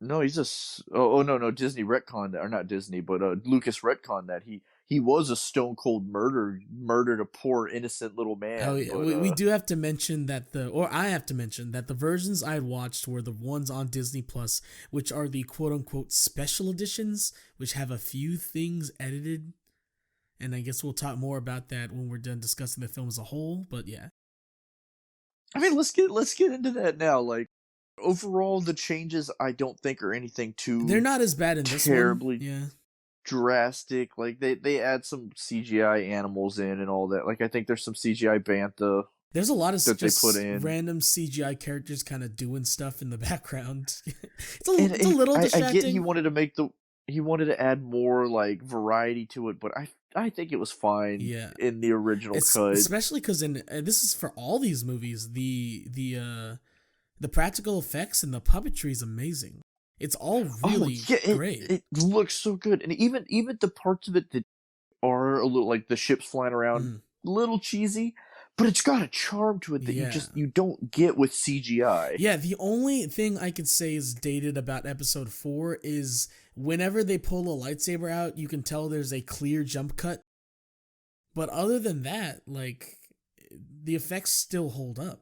No, he's just no, Disney retconned that, or not Disney, but Lucas retconned that he was a stone cold murdered a poor innocent little man. Oh yeah, but, we do have to mention that I have to mention that the versions I had watched were the ones on Disney Plus, which are the quote unquote special editions, which have a few things edited. And I guess we'll talk more about that when we're done discussing the film as a whole, but yeah. I mean, let's get into that now. Like, overall, the changes I don't think are anything too... They're not as bad in this one. Terribly drastic. Like, they add some CGI animals in and all that. Like, I think there's some CGI bantha. There's a lot of that just they put in. Random CGI characters kind of doing stuff in the background. it's a little distracting. I get he wanted to add more, like, variety to it, but I think it was fine in the original cut. Especially because this is for all these movies, the practical effects and the puppetry is amazing. It's all really great. It looks so good. And even the parts of it that are a little like the ships flying around, little cheesy, but it's got a charm to it that you don't get with CGI. Yeah, the only thing I could say is dated about episode 4 is whenever they pull a lightsaber out, you can tell there's a clear jump cut. But other than that, like, the effects still hold up.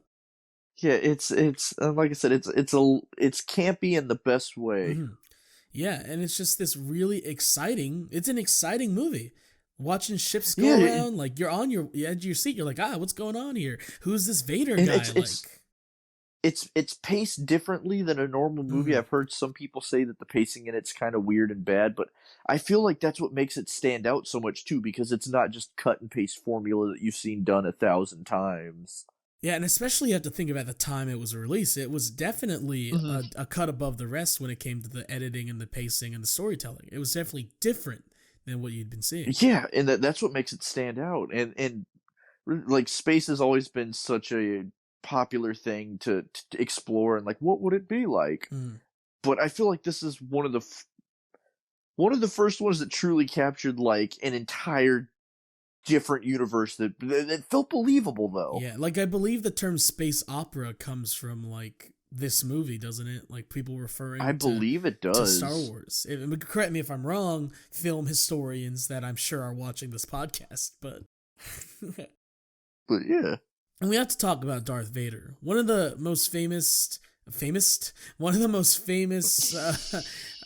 Yeah, it's like I said, it's campy in the best way. Mm-hmm. Yeah, and it's just this really exciting. It's an exciting movie. Watching ships go around, like you're on your edge of your seat. You're like, what's going on here? Who's this Vader guy? It's paced differently than a normal movie. I've heard some people say that the pacing in it's kind of weird and bad, but I feel like that's what makes it stand out so much too, because it's not just cut and paste formula that you've seen done 1,000 times. Yeah, and especially you have to think about the time it was released. It was definitely a cut above the rest when it came to the editing and the pacing and the storytelling. It was definitely different than what you'd been seeing. Yeah, and that's what makes it stand out. And like, space has always been such a popular thing to explore, and like, what would it be like? But I feel like this is one of the first ones that truly captured like an entire different universe that felt believable, though. Yeah, like I believe the term space opera comes from like this movie, doesn't it? Like people referring I believe it does to Star Wars. Correct me if I'm wrong, film historians that I'm sure are watching this podcast, but but yeah. And we have to talk about Darth Vader. One of the most famous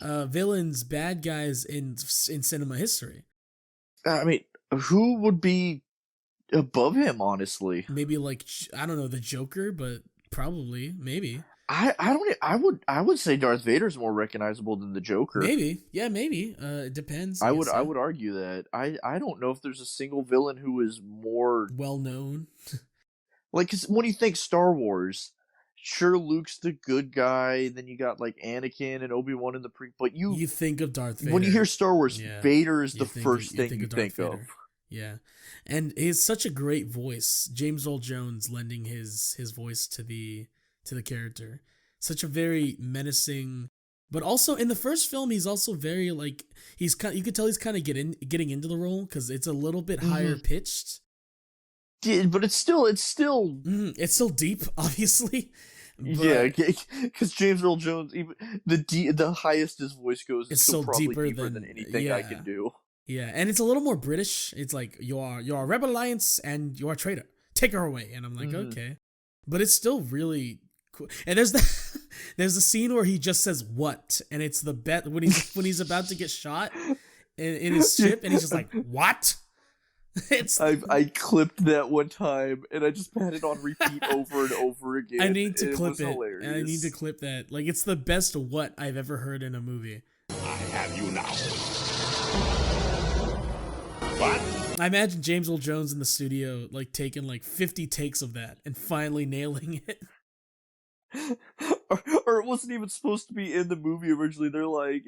villains, bad guys in cinema history. I mean, who would be above him, honestly? Maybe like, I don't know, the Joker, but probably, maybe. I would say Darth Vader's more recognizable than the Joker. Maybe. Yeah, maybe. It depends. I would argue that. I don't know if there's a single villain who is more well known. Like, 'cause when you think Star Wars, sure, Luke's the good guy, then you got like Anakin and Obi-Wan in the but you think of Darth Vader. When you hear Star Wars, Vader is the first thing you think of. Yeah. And he's such a great voice. James Earl Jones lending his voice to the character. Such a very menacing, but also in the first film he's also very like you could tell he's kind of getting into the role cuz it's a little bit higher pitched. Yeah, but it's still deep, obviously. Yeah, because James Earl Jones, even the highest his voice goes, it's still probably deeper than anything I can do. Yeah, and it's a little more British. It's like you're a Rebel Alliance and you're a traitor. Take her away, and I'm like, okay, but it's still really cool. And there's the scene where he just says "what," and it's the bet when he's about to get shot in his ship, and he's just like, "What?" I clipped that one time and I just had it on repeat over and over again. I need to clip it. And I need to clip that. Like, it's the best "what" I've ever heard in a movie. I have you now. What? I imagine James Earl Jones in the studio, like, taking like 50 takes of that and finally nailing it. Or it wasn't even supposed to be in the movie originally. They're like,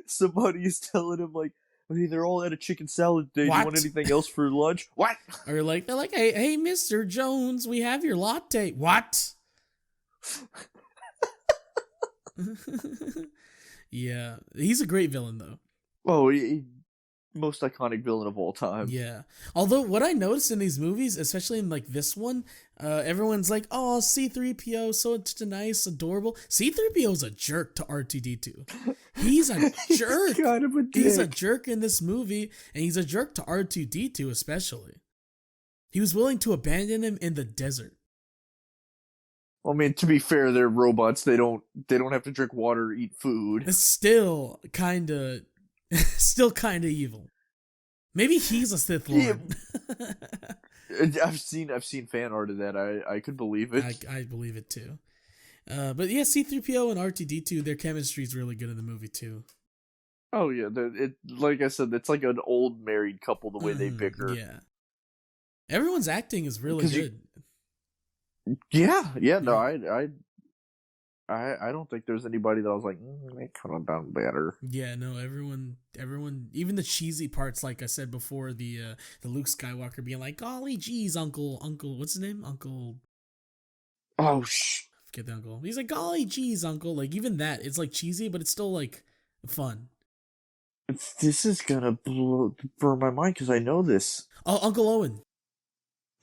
somebody's telling him like, hey, they're all at a chicken salad today. Do you want anything else for lunch? What? Or like, they're like, hey, Mr. Jones, we have your latte. What? Yeah, he's a great villain though. Oh, most iconic villain of all time. Yeah. Although what I noticed in these movies, especially in like this one, everyone's like, oh, C-3PO, so nice, adorable. C-3PO's a jerk to R2-D2. He's a jerk. He's kind of a dick. He's a jerk in this movie, and he's a jerk to R2-D2 especially. He was willing to abandon him in the desert. I mean, to be fair, they're robots. They don't have to drink water or eat food. It's still kind of evil. Maybe he's a Sith Lord. Yeah. I've seen fan art of that. I could believe it. I believe it too. But yeah, C-3PO and R2-D2, their chemistry is really good in the movie too. Oh yeah, like I said, it's like an old married couple the way they bicker. Yeah. Everyone's acting is really good. Yeah. No, I don't think there's anybody that I was like, they could have done better. Yeah, no, everyone, even the cheesy parts, like I said before, the Luke Skywalker being like, golly geez, Uncle, what's his name? Uncle. Oh, forget the uncle. He's like, golly geez, Uncle. Like, even that, it's like cheesy, but it's still like fun. This is gonna burn my mind because I know this. Oh, Uncle Owen.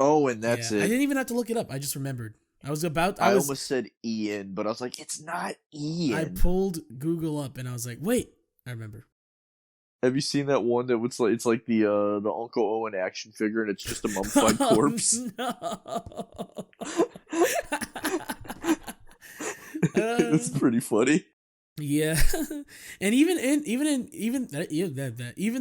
Oh, and Yeah, that's I it. didn't even have to look it up. I just remembered. I almost said Ian, but I was like, it's not Ian. I pulled Google up and I was like, wait, I remember. Have you seen that one that was like it's like the Uncle Owen action figure and it's just a mummified corpse? No. It's pretty funny. Yeah, and even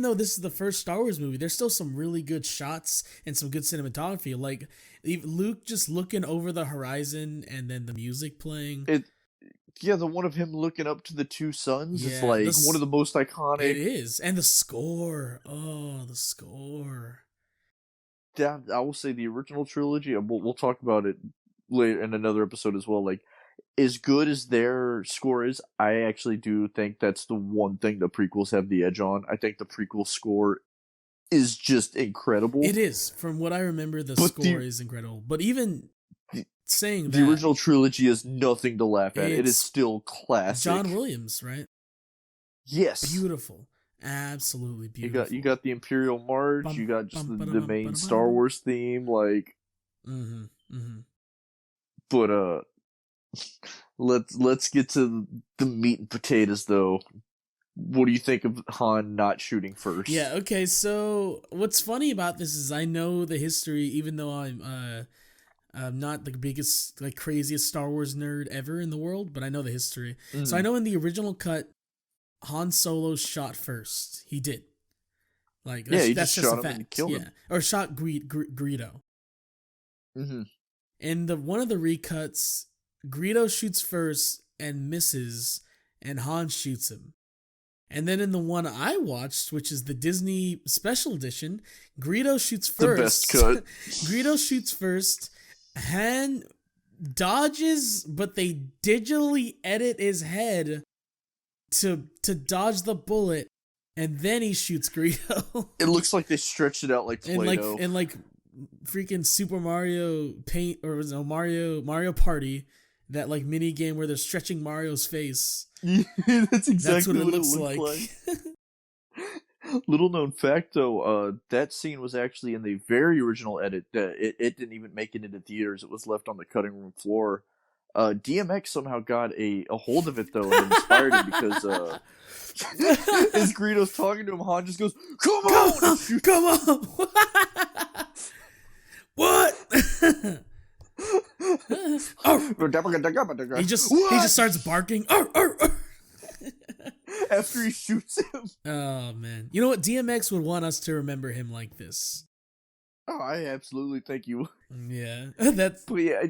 though this is the first Star Wars movie, there's still some really good shots and some good cinematography. Like Luke just looking over the horizon and then the music playing. The one of him looking up to the two suns is Yeah, like one of the most iconic. It is, and the score. Oh, the score. Yeah, I will say the original trilogy. And we'll talk about it later in another episode as well. Like, as good as their score is, I actually do think that's the one thing the prequels have the edge on. I think the prequel score is just incredible. It is. From what I remember, the score is incredible. But even saying that, the original trilogy is nothing to laugh at. It is still classic. John Williams, right? Yes. Beautiful. Absolutely beautiful. You got the Imperial March, you got just the main Star Wars theme, like But let's get to the meat and potatoes though. What do you think of Han not shooting first? Yeah, okay, so what's funny about this is I know the history, even though I'm not the biggest, like, craziest Star Wars nerd ever in the world, but I know the history. So I know in the original cut, Han Solo shot first. He did. Like, he that's just shot him and killed him. Or shot Greedo. Mm-hmm. In one of the recuts, Greedo shoots first and misses, and Han shoots him. And then in the one I watched, which is the Disney Special Edition, Greedo shoots first. The best cut. Greedo shoots first. Han dodges, but they digitally edit his head to dodge the bullet, and then he shoots Greedo. It looks like they stretched it out like Play-Doh. And like freaking Super Mario Paint, or was it Mario Party, that like mini game where they're stretching Mario's face. That's exactly what it looks like. Little known fact though, that scene was actually in the very original edit. It didn't even make it into theaters. It was left on the cutting room floor. DMX somehow got a hold of it though and inspired him because as Greedo's talking to him, Han just goes, "Come on, come on!" What? He just starts barking. After he shoots him. Oh man, you know what? DMX would want us to remember him like this. Oh, I absolutely think you. Yeah, that's. But yeah,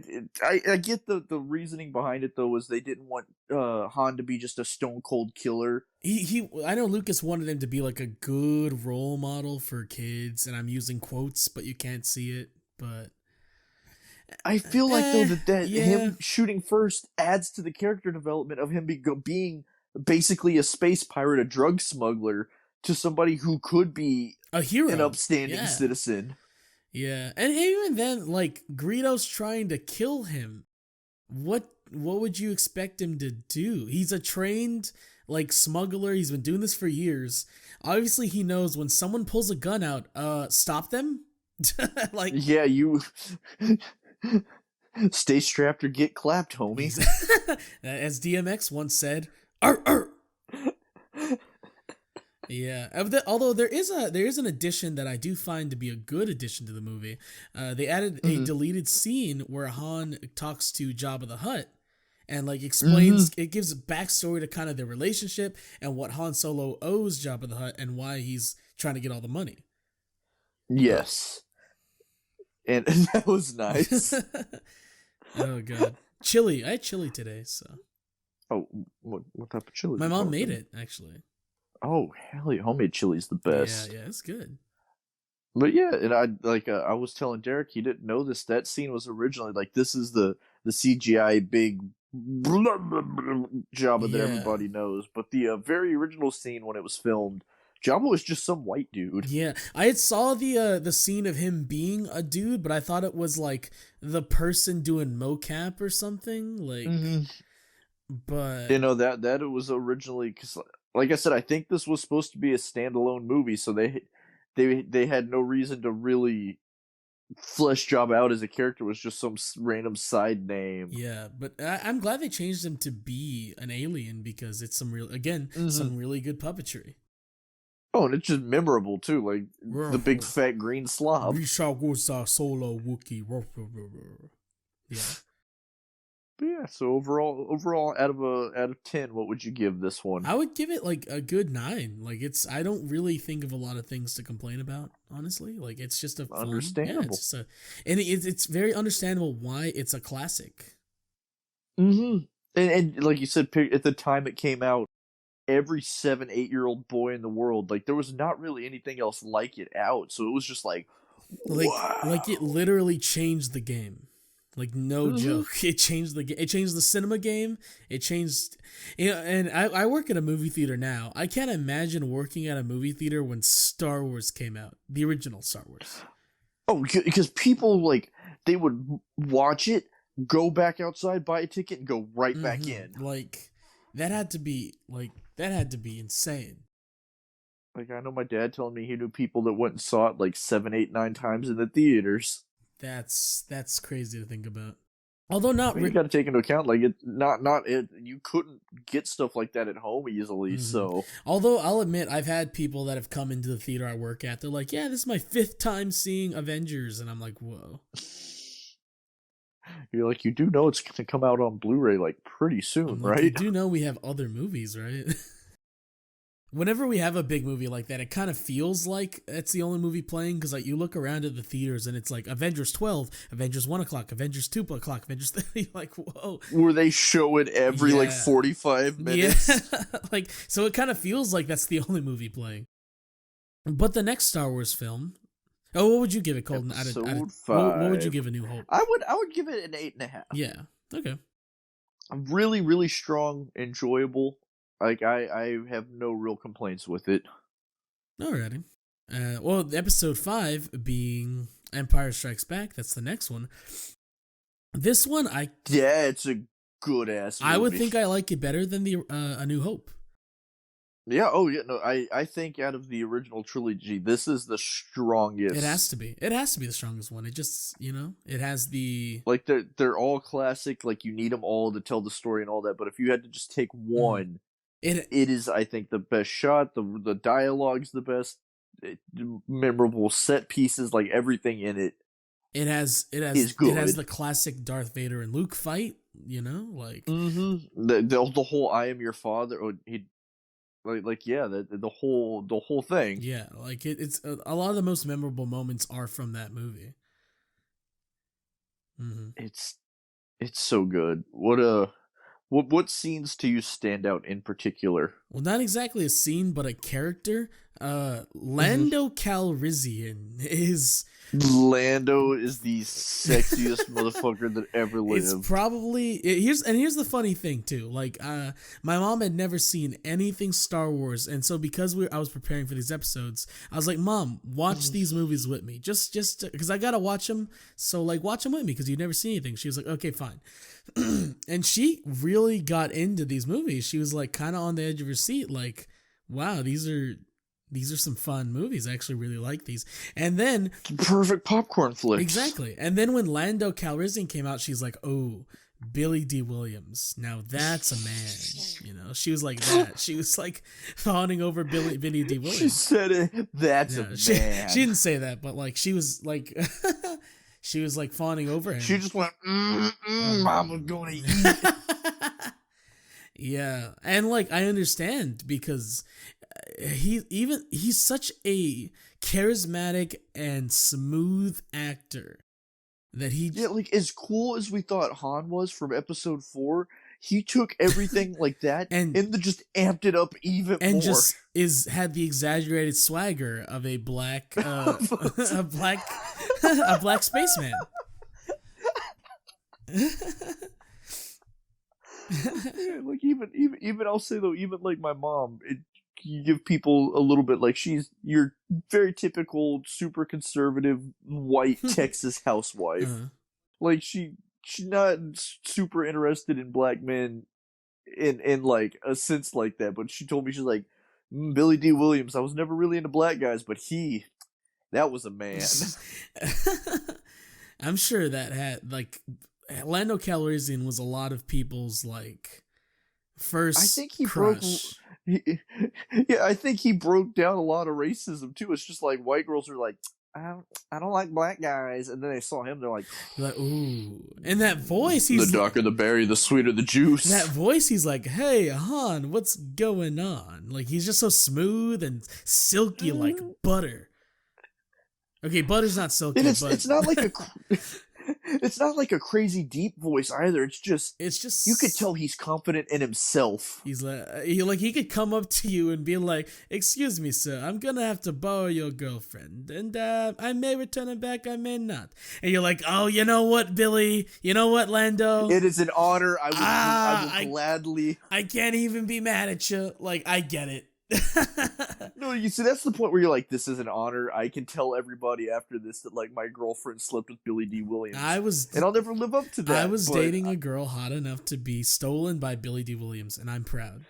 I get the reasoning behind it though. Was they didn't want Han to be just a stone cold killer. I know Lucas wanted him to be like a good role model for kids, and I'm using quotes, but you can't see it. But I feel like though that him shooting first adds to the character development of him being basically a space pirate, a drug smuggler, to somebody who could be a hero, an upstanding citizen. Yeah, and even then, like, Greedo's trying to kill him. What would you expect him to do? He's a trained, like, smuggler. He's been doing this for years. Obviously, he knows when someone pulls a gun out, stop them. Like, yeah, you stay strapped or get clapped, homie. As DMX once said, "Arr, arr." Yeah, although there is an addition that I do find to be a good addition to the movie. They added a deleted scene where Han talks to Jabba the Hutt and like explains, it gives backstory to kind of their relationship and what Han Solo owes Jabba the Hutt and why he's trying to get all the money. Yes, and that was nice. Oh god, chili! I had chili today, so. Oh, what type of chili? My mom made it actually. Oh, hell yeah. Homemade chili's the best. Yeah, it's good. But yeah, and I was telling Derek, he didn't know this. That scene was originally, like, this is the CGI big Jabba that everybody knows. But the very original scene when it was filmed, Jabba was just some white dude. Yeah, I saw the scene of him being a dude, but I thought it was, like, the person doing mocap or something. Like, but... You know, that it was originally... Because, like I said, I think this was supposed to be a standalone movie, so they had no reason to really flesh job out as a character was just some random side name. Yeah, but I'm glad they changed him to be an alien because it's some some really good puppetry. Oh, and it's just memorable too, like the big fat green slob. Solo Wookie. Yeah. But yeah, so overall, out of 10, what would you give this one? I would give it like a good 9. Like I don't really think of a lot of things to complain about, honestly. Like it's just a fun, understandable. Yeah, it's just it's very understandable why it's a classic. Mm-hmm. And like you said, at the time it came out, every 7-8-year-old boy in the world, like there was not really anything else like it out, so it was just like it literally changed the game. Like no joke, it changed the game. It changed the cinema game. It changed, and I work at a movie theater now. I can't imagine working at a movie theater when Star Wars came out, the original Star Wars. Oh, because people like they would watch it, go back outside, buy a ticket, and go right back in. Like that had to be insane. Like I know my dad telling me he knew people that went and saw it like 7, 8, 9 times in the theaters. That's crazy to think about. Although not, you got to take into account like it you couldn't get stuff like that at home easily. So although I'll admit I've had people that have come into the theater I work at. They're like, "Yeah, this is my 5th time seeing Avengers," and I'm like, "Whoa." You're like, you do know it's going to come out on Blu-ray like pretty soon, right? You do know we have other movies, right? Whenever we have a big movie like that, it kind of feels like it's the only movie playing because like you look around at the theaters and it's like Avengers 12, Avengers 1 o'clock, Avengers 2 o'clock, Avengers 3. Like, whoa. Where they show it every like 45 minutes. Yeah. Like, so it kind of feels like that's the only movie playing. But the next Star Wars film. Oh, what would you give it, Colton? Episode 5. What would you give A New Hope? I would give it an 8.5. Yeah. Okay. Really, really strong, enjoyable. Like I have no real complaints with it. Alrighty. Well, episode 5 being Empire Strikes Back. That's the next one. This one, it's a good ass movie. I would think I like it better than the A New Hope. Yeah. Oh yeah. No. I think out of the original trilogy, this is the strongest. It has to be. It has to be the strongest one. It just it has the like they're all classic. Like you need them all to tell the story and all that. But if you had to just take one. It is, I think, the best shot. The dialogue's the best. Memorable set pieces, like everything in it. It has is good. It has the classic Darth Vader and Luke fight. Like the whole "I am your father." Oh, the whole thing. Yeah, like it's a lot of the most memorable moments are from that movie. It's so good. What scenes to you stand out in particular? Well, not exactly a scene, but a character. Lando Calrissian is... Lando is the sexiest motherfucker that ever lived. It's probably... Here's the funny thing, too. Like, my mom had never seen anything Star Wars, and so because I was preparing for these episodes, I was like, Mom, watch these movies with me. Just because I gotta watch them, so, like, watch them with me, because you've never seen anything. She was like, okay, fine. And she really got into these movies. She was, like, kind of on the edge of her seat, like, wow, these are some fun movies. I actually really like these. And then... perfect popcorn flicks. Exactly. And then when Lando Calrissian came out, she's like, oh, Billy D. Williams. Now that's a man. She was like that. She was like fawning over Billy D. Williams. She said it. That's a man. She didn't say that, but like she was like... she was like fawning over him. She just went, Mama's gonna eat. Yeah. And like, I understand because... he's such a charismatic and smooth actor that like as cool as we thought Han was from episode 4, he took everything like that and just amped it up even more. And just had the exaggerated swagger of a black a black spaceman. Yeah, like even I'll say though, even like my mom, you give people a little bit like she's your very typical super conservative white Texas housewife. Like she's not super interested in black men in like a sense like that, but she told me, she's like, Billy D. Williams, I was never really into black guys, but that was a man. I'm sure that had like Lando Calrissian was a lot of people's like first I think he crush. yeah, I think he broke down a lot of racism too. It's just like white girls are like, I don't like black guys, and then they saw him, they're like, ooh, and that voice, the darker the berry, the sweeter the juice. That voice, he's like, hey Han, what's going on? Like he's just so smooth and silky like butter. Okay, butter's not silky, and but it's not like a. It's not like a crazy deep voice either. It's just you could tell he's confident in himself. He's like he could come up to you and be like, "Excuse me, sir, I'm gonna have to borrow your girlfriend, and I may return it back, I may not." And you're like, "Oh, you know what, Billy? You know what, Lando? It is an honor. I would gladly. I can't even be mad at you. Like I get it." No, you see, that's the point where you're like, this is an honor. I can tell everybody after this that like my girlfriend slept with Billy D. Williams. And I'll never live up to that. I was dating a girl hot enough to be stolen by Billy D. Williams, and I'm proud.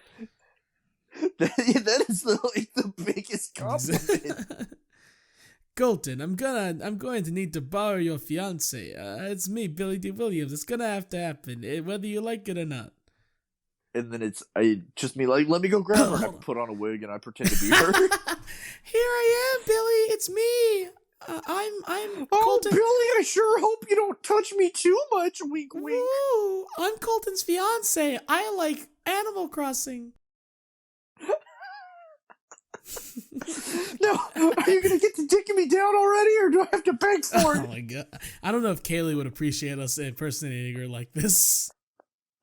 That is the biggest compliment. Colton, I'm going to need to borrow your fiance. It's me, Billy D. Williams. It's gonna have to happen, whether you like it or not. And then just me like, let me go grab her. And I put on a wig and I pretend to be her. Here I am, Billy. It's me. I'm oh, Colton. Billy, I sure hope you don't touch me too much. Wink, wink. Ooh, I'm Colton's fiance. I like Animal Crossing. No, are you gonna get to dicking me down already, or do I have to beg for it? Oh my god! I don't know if Kaylee would appreciate us impersonating her like this.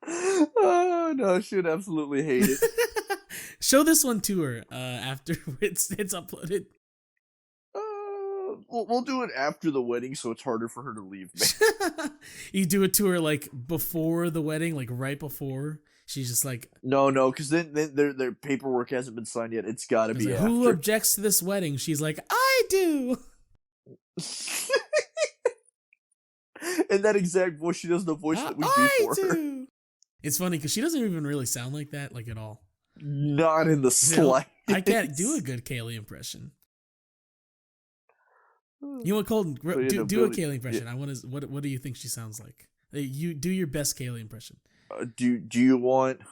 Oh no, she would absolutely hate it. Show this one to her after it's uploaded. We'll do it after the wedding, so it's harder for her to leave me. You do it to her like before the wedding, like right before. She's just like, no, because then their paperwork hasn't been signed yet. It's got to be like, after. who objects to this wedding? She's like, I do. In that exact voice, she does the voice that we do for her. It's funny because she doesn't even really sound like that, like at all. Not in the slightest. I can't do a good Kaylee impression. You know what, Colton? Do a Kaylee impression. Yeah. What do you think she sounds like? You do your best Kaylee impression. Do you want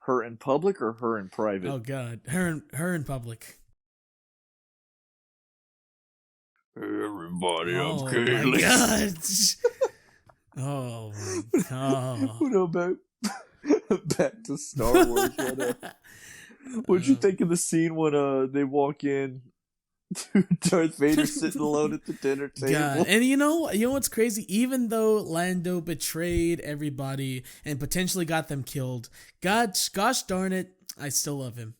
her in public or her in private? Oh God, her in public. Hey everybody, I'm Kaylee. Oh my god. No, back to Star Wars. What'd you think of the scene when they walk in to Darth Vader sitting alone at the dinner table? God. And you know what's crazy? Even though Lando betrayed everybody and potentially got them killed, gosh darn it, I still love him.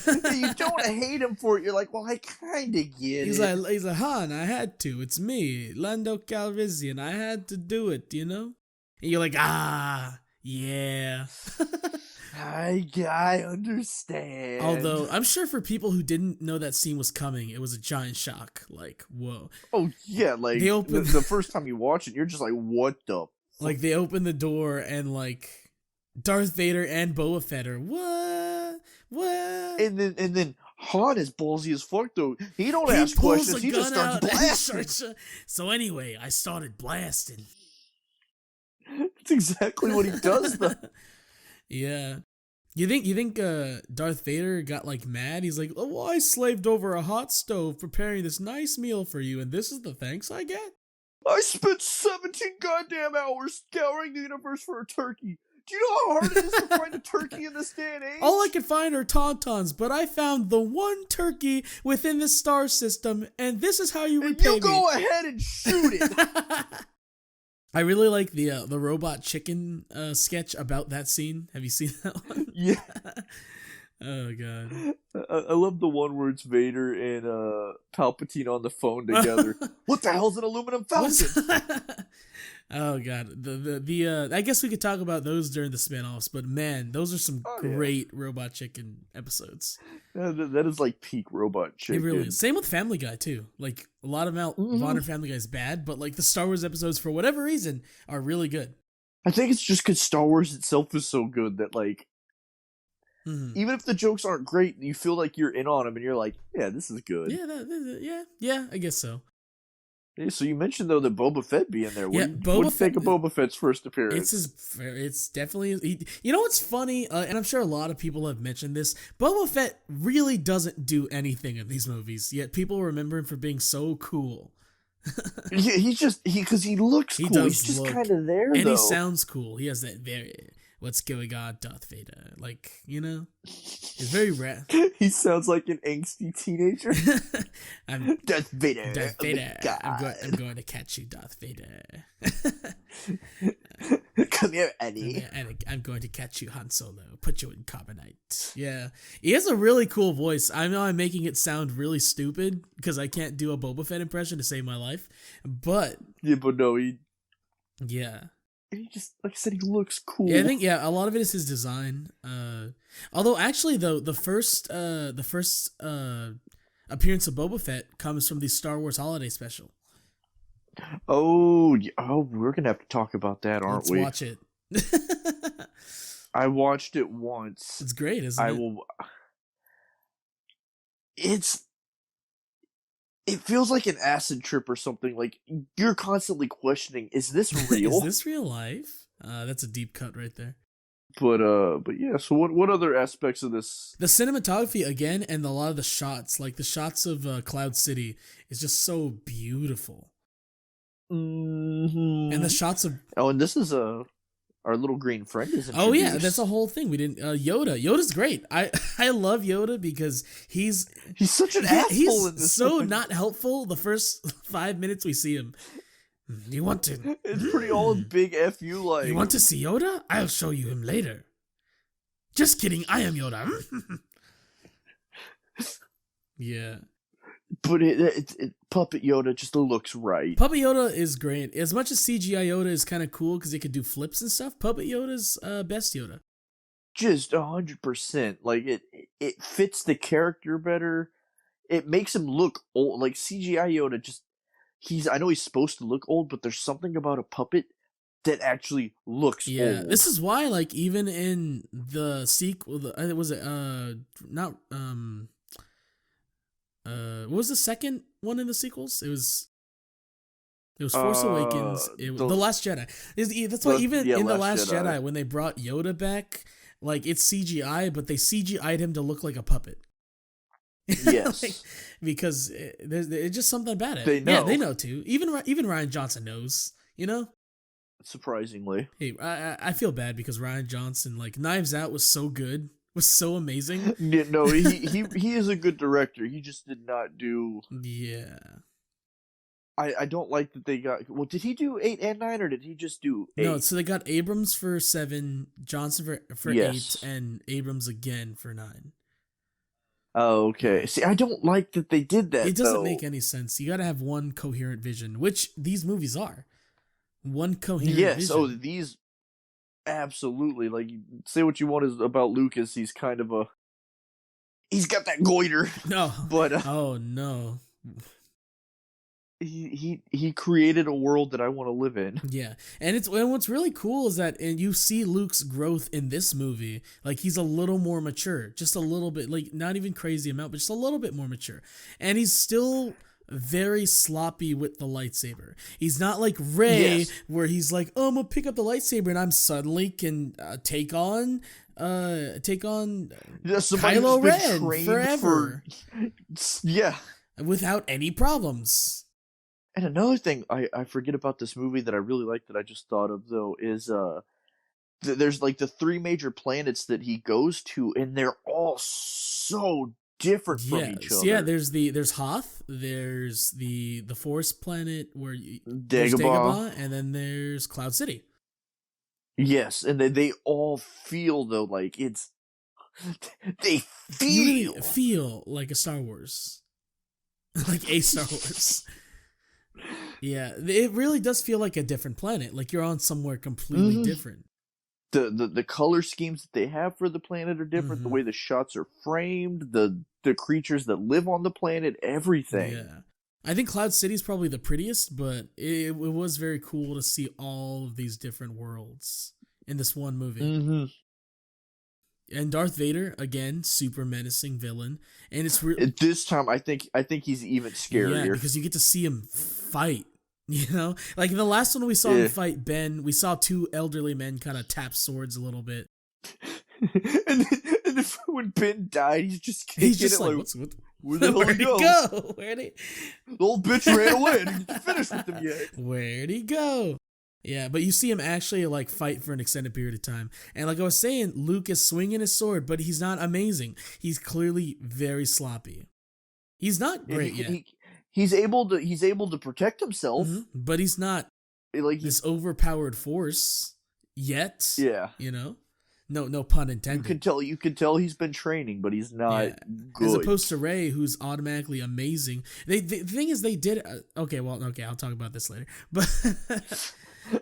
You don't hate him for it. You're like, well, I kind of get it. He's like, Han, I had to. It's me, Lando Calrissian. I had to do it, you know? And you're like, yeah. I understand. Although, I'm sure for people who didn't know that scene was coming, it was a giant shock. Like, whoa. Oh, yeah, like, the first time you watch it, you're just like, what the fuck? Like, they open the door and, like, Darth Vader and Boba Fett are, what? And then Han is ballsy as fuck, though. He don't ask questions, he just starts blasting. So anyway, I started blasting. That's exactly what he does, though. Yeah. You think Darth Vader got like mad? He's like, oh, well, I slaved over a hot stove preparing this nice meal for you, and this is the thanks I get? I spent 17 goddamn hours scouring the universe for a turkey. Do you know how hard it is to find a turkey in this day and age? All I could find are tauntauns, but I found the one turkey within the star system, and this is how you repay me. You go ahead and shoot it. I really like the robot chicken sketch about that scene. Have you seen that one? Yeah. Oh god. I love the one where it's Vader and Palpatine on the phone together. What the hell's an aluminum falcon? Oh god. The I guess we could talk about those during the spin-offs, but man, those are some great Robot Chicken episodes. That is like peak Robot Chicken. It really is. Same with Family Guy too. Like a lot of modern Family Guy is bad, but like the Star Wars episodes for whatever reason are really good. I think it's just because Star Wars itself is so good that like even if the jokes aren't great, you feel like you're in on them and you're like, yeah, this is good. Yeah, I guess so. Hey, so you mentioned though that Boba Fett being there. Yeah, What do you think of Boba Fett's first appearance? It's definitely. You know what's funny, and I'm sure a lot of people have mentioned this. Boba Fett really doesn't do anything in these movies, yet people remember him for being so cool. Yeah, because he looks cool. He's just kind of there, and though. He sounds cool. He has that very "What's going on, Darth Vader?" Like, you know, it's very rare. He sounds like an angsty teenager. I'm Darth Vader. Darth Vader. Oh I'm going to catch you, Darth Vader. Come here, Eddie. I'm going to catch you, Han Solo. Put you in carbonite. Yeah, he has a really cool voice. I know I'm making it sound really stupid because I can't do a Boba Fett impression to save my life, but no, yeah. He just, like I said, he looks cool. Yeah, I think a lot of it is his design. Although actually though the first appearance of Boba Fett comes from the Star Wars Holiday Special. Oh, we're gonna have to talk about that, aren't we? Let's watch it. I watched it once. It's great, isn't it? It feels like an acid trip or something. Like, you're constantly questioning, is this real? Is this real life? That's a deep cut right there. But yeah, so what other aspects of this? The cinematography again, and a lot of the shots, like the shots of Cloud City, is just so beautiful. Mm-hmm. And the shots of and this is our little green friend is introduced. Oh yeah, that's a whole thing. We didn't Yoda's great. I love Yoda because he's such an asshole he's in this so one. not helpful the first 5 minutes we see him. You want to It's pretty all big FU like. You want to see Yoda? I'll show you him later. Just kidding, I am Yoda. Yeah. But Puppet Yoda just looks right. Puppet Yoda is great. As much as CGI Yoda is kind of cool because it can do flips and stuff, Puppet Yoda's best Yoda. Just 100%. Like, it fits the character better. It makes him look old. Like, CGI Yoda just... I know he's supposed to look old, but there's something about a puppet that actually looks old. This is why, like, even in the sequel, what was the second one in the sequels? It was Force Awakens. The Last Jedi. That's why even in The Last Jedi, when they brought Yoda back, like, it's CGI, but they CGI'd him to look like a puppet. Yes. Like, because it's just something about it. They know. Yeah, they know too. Even Rian Johnson knows, you know? Surprisingly. Hey, I feel bad because Rian Johnson, like, Knives Out was so good. Was so amazing. Yeah, no, he is a good director. He just did not do... Yeah. I don't like that they got... Well, did he do 8 and 9, or did he just do 8? No, so they got Abrams for 7, Johnson for Yes. 8, and Abrams again for 9. Oh, okay. See, I don't like that they did that, It doesn't though. make any sense. You gotta have one coherent vision, which these movies are. One coherent vision. Yes, these... Absolutely. Like, say what you want about Lucas, he's kind of a... He's got that goiter. No. But... oh, no. He created a world that I want to live in. Yeah, and what's really cool is that you see Luke's growth in this movie. Like, he's a little more mature, just a little bit, like, not even crazy amount, but just a little bit more mature. And he's still very sloppy with the lightsaber. He's not like Rey, where he's like, oh, I'm gonna pick up the lightsaber and I'm suddenly can take on Kylo Ren forever. Yeah, without any problems. And another thing I forget about this movie that I really like that I just thought of, though, is there's like the 3 major planets that he goes to, and they're all so different from each other. Yeah, there's Hoth, there's the forest planet where there's Dagobah, and then there's Cloud City. Yes, and they all feel, though, like it's... They feel... You really feel like a Star Wars. Like a Star Wars. Yeah, it really does feel like a different planet. Like you're on somewhere completely different. The color schemes that they have for the planet are different. The way the shots are framed, the creatures that live on the planet, everything. Yeah, I think Cloud City is probably the prettiest, but it was very cool to see all of these different worlds in this one movie. And Darth Vader, again, super menacing villain. And it's At this time, I think he's even scarier. Yeah, because you get to see him fight. You know, like in the last one we saw him fight Ben, we saw two elderly men kind of tap swords a little bit. and then when Ben died, he's just like, where the hell where'd he go? Where'd he? The old bitch ran away. I didn't finish with him yet. Where'd he go? Yeah, but you see him actually like fight for an extended period of time. And like I was saying, Luke is swinging his sword, but he's not amazing. He's clearly very sloppy. He's not great yet. He's able to protect himself, but he's not like this overpowered force yet. Yeah, you know, no pun intended. You can tell he's been training, but he's not good. As opposed to Rey, who's automatically amazing. The thing is, they did. Okay, I'll talk about this later. But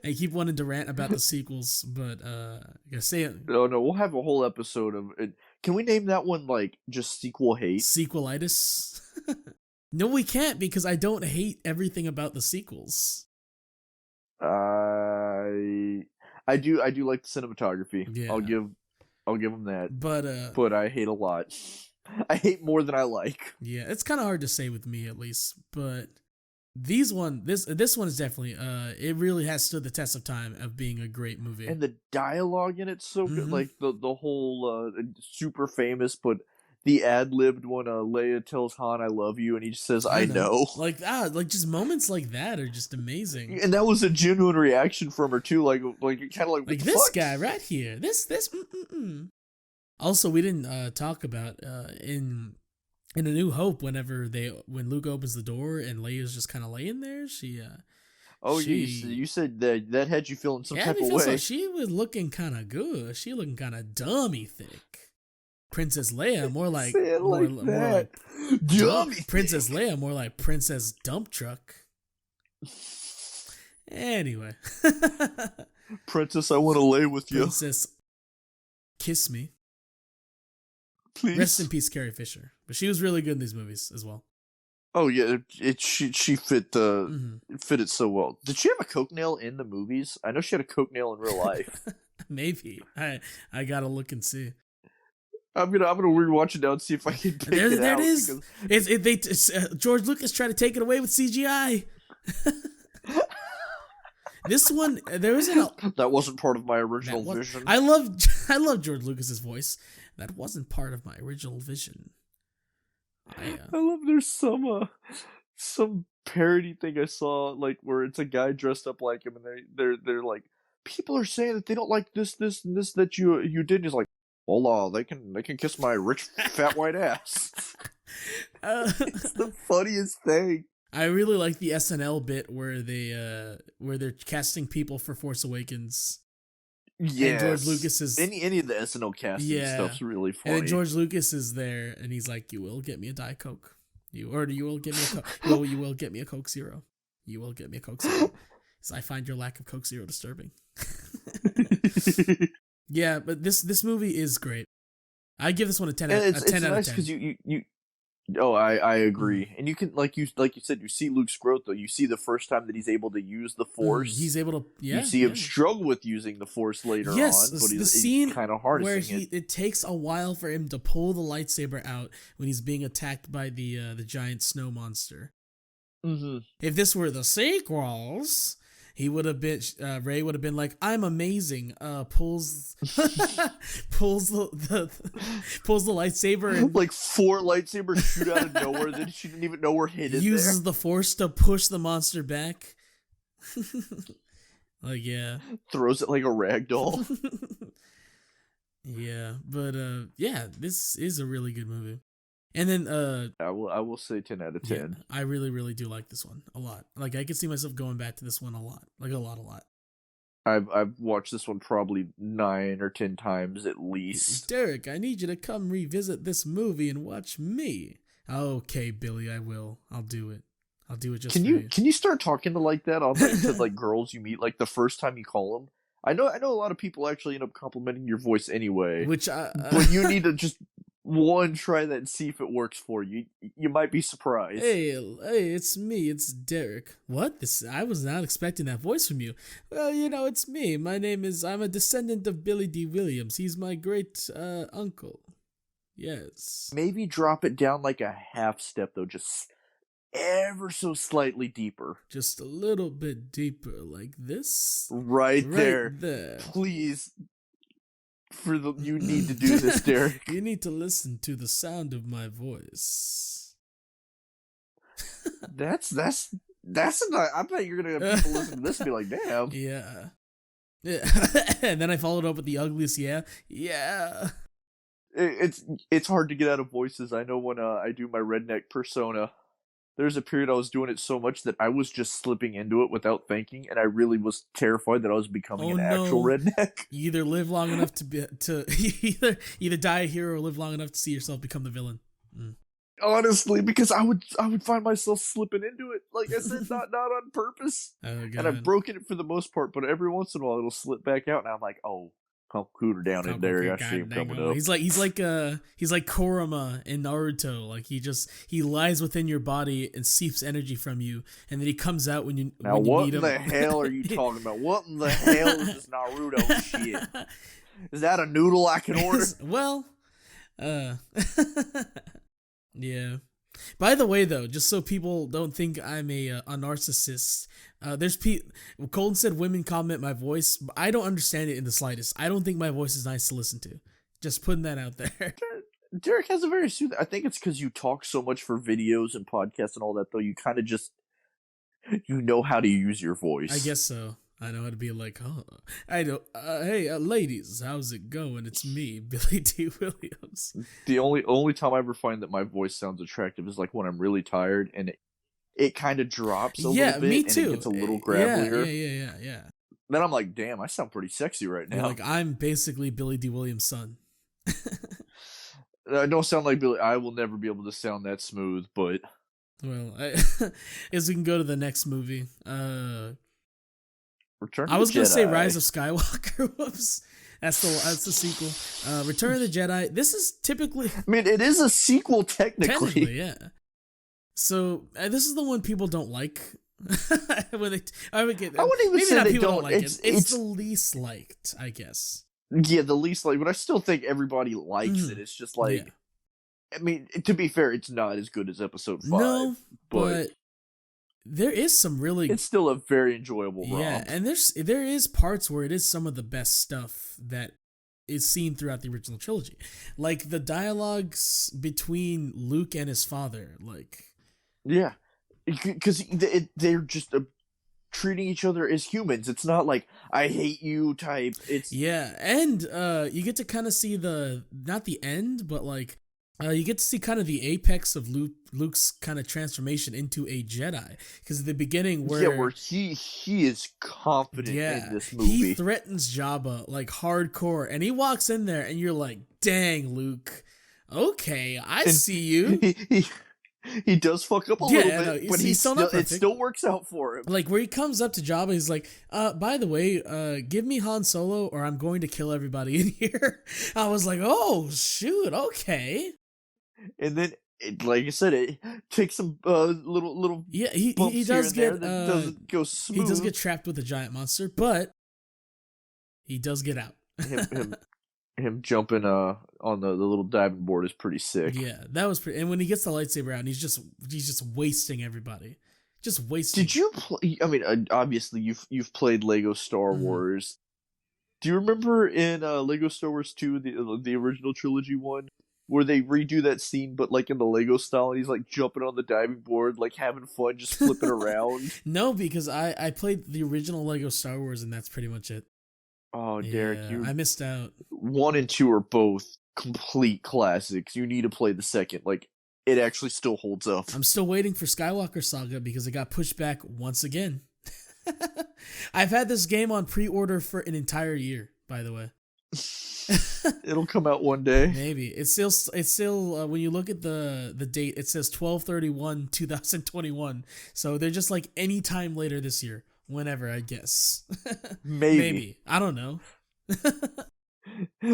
I keep wanting to rant about the sequels, but I gotta say it. No, we'll have a whole episode of it. Can we name that one like just sequel hate? Sequelitis. No, we can't because I don't hate everything about the sequels. I do like the cinematography. Yeah. I'll give them that. But I hate a lot. I hate more than I like. Yeah, it's kind of hard to say with me at least, but this one is definitely it really has stood the test of time of being a great movie. And the dialogue in it's so good, like the whole super famous but the ad-libbed one, Leia tells Han, "I love you," and he just says, "I know." Like just moments like that are just amazing. And that was a genuine reaction from her too, like kind of like this fuck? Guy right here. This. Also, we didn't talk about in A New Hope when Luke opens the door and Leia's just kind of laying there. You said that had you feeling some type of way. So she was looking kind of good. She looking kind of dummy thick. Princess Leia, more like Princess Leia, more like Princess Dump Truck. Anyway, Princess, I want to lay with you. Princess, kiss me, please. Rest in peace, Carrie Fisher. But she was really good in these movies as well. Oh yeah, she fit fit it so well. Did she have a coke nail in the movies? I know she had a coke nail in real life. Maybe I gotta look and see. I'm gonna rewatch it now and see if I can pick it out. There it is. George Lucas tried to take it away with CGI. This one, there isn't. That wasn't part of my original vision. I love George Lucas's voice. That wasn't part of my original vision. I love there's some parody thing I saw like where it's a guy dressed up like him and they're like, people are saying that they don't like this and this that you did. And he's like, hola, they can kiss my rich fat white ass. It's the funniest thing. I really like the SNL bit where they're casting people for Force Awakens. Yeah, George Lucas is any of the SNL casting stuff's really funny. And George Lucas is there, and he's like, "You will get me a Diet Coke, you will get me a Coke. You will get me a Coke Zero. You will get me a Coke Zero." So I find your lack of Coke Zero disturbing. Yeah, but this movie is great. I give this one a 10 out of 10. Nice because you Oh, I agree. And you can like you said, you see Luke's growth though. You see the first time that he's able to use the Force. He's able to you see him struggle with using the Force later on, but he's kind of harnessing it. It takes a while for him to pull the lightsaber out when he's being attacked by the giant snow monster. Mm-hmm. If this were the sequels, he would have been Rey would have been like, "I'm amazing." Pulls the lightsaber and like 4 lightsabers shoot out of nowhere that she didn't even know were hidden. Uses the Force to push the monster back. Like throws it like a rag doll. Yeah, but this is a really good movie. And then I will say 10 out of 10. Yeah, I really, really do like this one a lot. Like I could see myself going back to this one a lot. Like a lot. I've watched this one probably 9 or 10 times at least. Derek, I need you to come revisit this movie and watch me. Okay, Billy, I will. I'll do it. I'll do it just for you. Can you start talking to like that on to like girls you meet like the first time you call them? I know a lot of people actually end up complimenting your voice anyway. Which but you need to just One, try that and see if it works for you. You might be surprised. Hey, it's me. It's Derek. What? I was not expecting that voice from you. Well, it's me. I'm a descendant of Billy D. Williams. He's my great uncle. Yes. Maybe drop it down like a half step, though, just ever so slightly deeper. Just a little bit deeper, like this. Right there. There. Please. You need to do this, Derek. You need to listen to the sound of my voice. That's not. I bet you're gonna have people listen to this and be like, "Damn." Yeah. And then I followed up with the ugliest yeah. It's hard to get out of voices. I know when I do my redneck persona, there's a period I was doing it so much that I was just slipping into it without thinking, and I really was terrified that I was becoming an actual redneck. You either live long enough to either die a hero or live long enough to see yourself become the villain. Honestly, because I would find myself slipping into it. Like I said, not on purpose. Oh, God. And I've broken it for the most part, but every once in a while it'll slip back out, and I'm like, oh. Pump Cooter down in there. I see him coming up. He's like Kurama in Naruto. Like he lies within your body and seeps energy from you, and then he comes out when you meet him. Now what in the hell are you talking about? What in the hell is this Naruto shit? Is that a noodle I can order? Well, yeah. By the way, though, just so people don't think I'm a narcissist, Colton said women comment my voice, but I don't understand it in the slightest. I don't think my voice is nice to listen to. Just putting that out there. Derek has a very soothing. I think it's because you talk so much for videos and podcasts and all that, though. You kind of just know how to use your voice. I guess so. I know how to be like, oh, I know. Hey, ladies, how's it going? It's me, Billy D. Williams. The only time I ever find that my voice sounds attractive is like when I'm really tired and it kind of drops a little bit. Me too. And it gets a little gravelier. Yeah. Then I'm like, damn, I sound pretty sexy right now. You're like, I'm basically Billy D. Williams' son. I don't sound like Billy. I will never be able to sound that smooth, but well, as we can go to the next movie. Return. I was gonna say Rise of Skywalker. Whoops, that's the sequel. Return of the Jedi. This is typically. I mean, it is a sequel technically. Yeah. So this is the one people don't like. I wouldn't even say they don't like it. It's the least liked, I guess. Yeah, the least liked, but I still think everybody likes it. It's just like, yeah. I mean, to be fair, it's not as good as Episode 5. No, but there is some really. It's still a very enjoyable romp. Yeah, and there is parts where it is some of the best stuff that is seen throughout the original trilogy, like the dialogues between Luke and his father. Like, yeah, because they're just treating each other as humans. It's not like I hate you type. It's and you get to kind of see not the end, but like. You get to see kind of the apex of Luke's kind of transformation into a Jedi, because at the beginning where he is confident in this movie. He threatens Jabba like hardcore, and he walks in there, and you're like, "Dang, Luke, okay, I see you." He does fuck up a little bit, but it still works out for him. Like where he comes up to Jabba, he's like, by the way, give me Han Solo, or I'm going to kill everybody in here. I was like, oh shoot, okay. And then, like I said, it takes some little he does get doesn't go smooth. He does get trapped with a giant monster, but he does get out. him jumping on the little diving board is pretty sick. Yeah, that was pretty. And when he gets the lightsaber out, and he's just wasting everybody, just wasting. Did you play? I mean, obviously you've played Lego Star Wars. Do you remember in Lego Star Wars 2, the original trilogy one? Where they redo that scene, but like in the Lego style, and he's like jumping on the diving board, like having fun, just flipping around. No, because I played the original Lego Star Wars, and that's pretty much it. Oh, Derek, I missed out. 1 and 2 are both complete classics. You need to play the second. Like, it actually still holds up. I'm still waiting for Skywalker Saga because it got pushed back once again. I've had this game on pre-order for an entire year, by the way. It'll come out one day. Maybe. It's still when you look at the date, it says 12/31/2021. So they're just like any time later this year, whenever, I guess. Maybe. I don't know.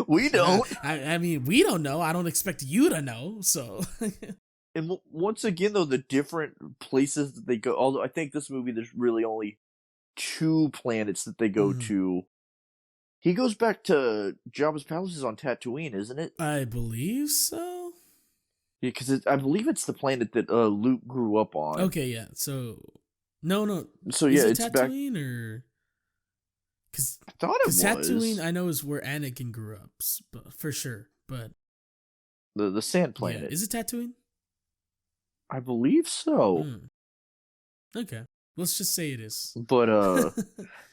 We don't. I mean, we don't know. I don't expect you to know. So, And once again, though, the different places that they go. Although I think this movie, there's really only 2 planets that they go to. He goes back to Jabba's palaces on Tatooine, isn't it? I believe so. Yeah, because I believe it's the planet that Luke grew up on. Okay, yeah. So, no. So is yeah, it it's Tatooine back. or? Because I thought it was Tatooine, I know, is where Anakin grew up, but for sure. But the sand yeah, planet. is it Tatooine? I believe so. Okay, let's just say it is. But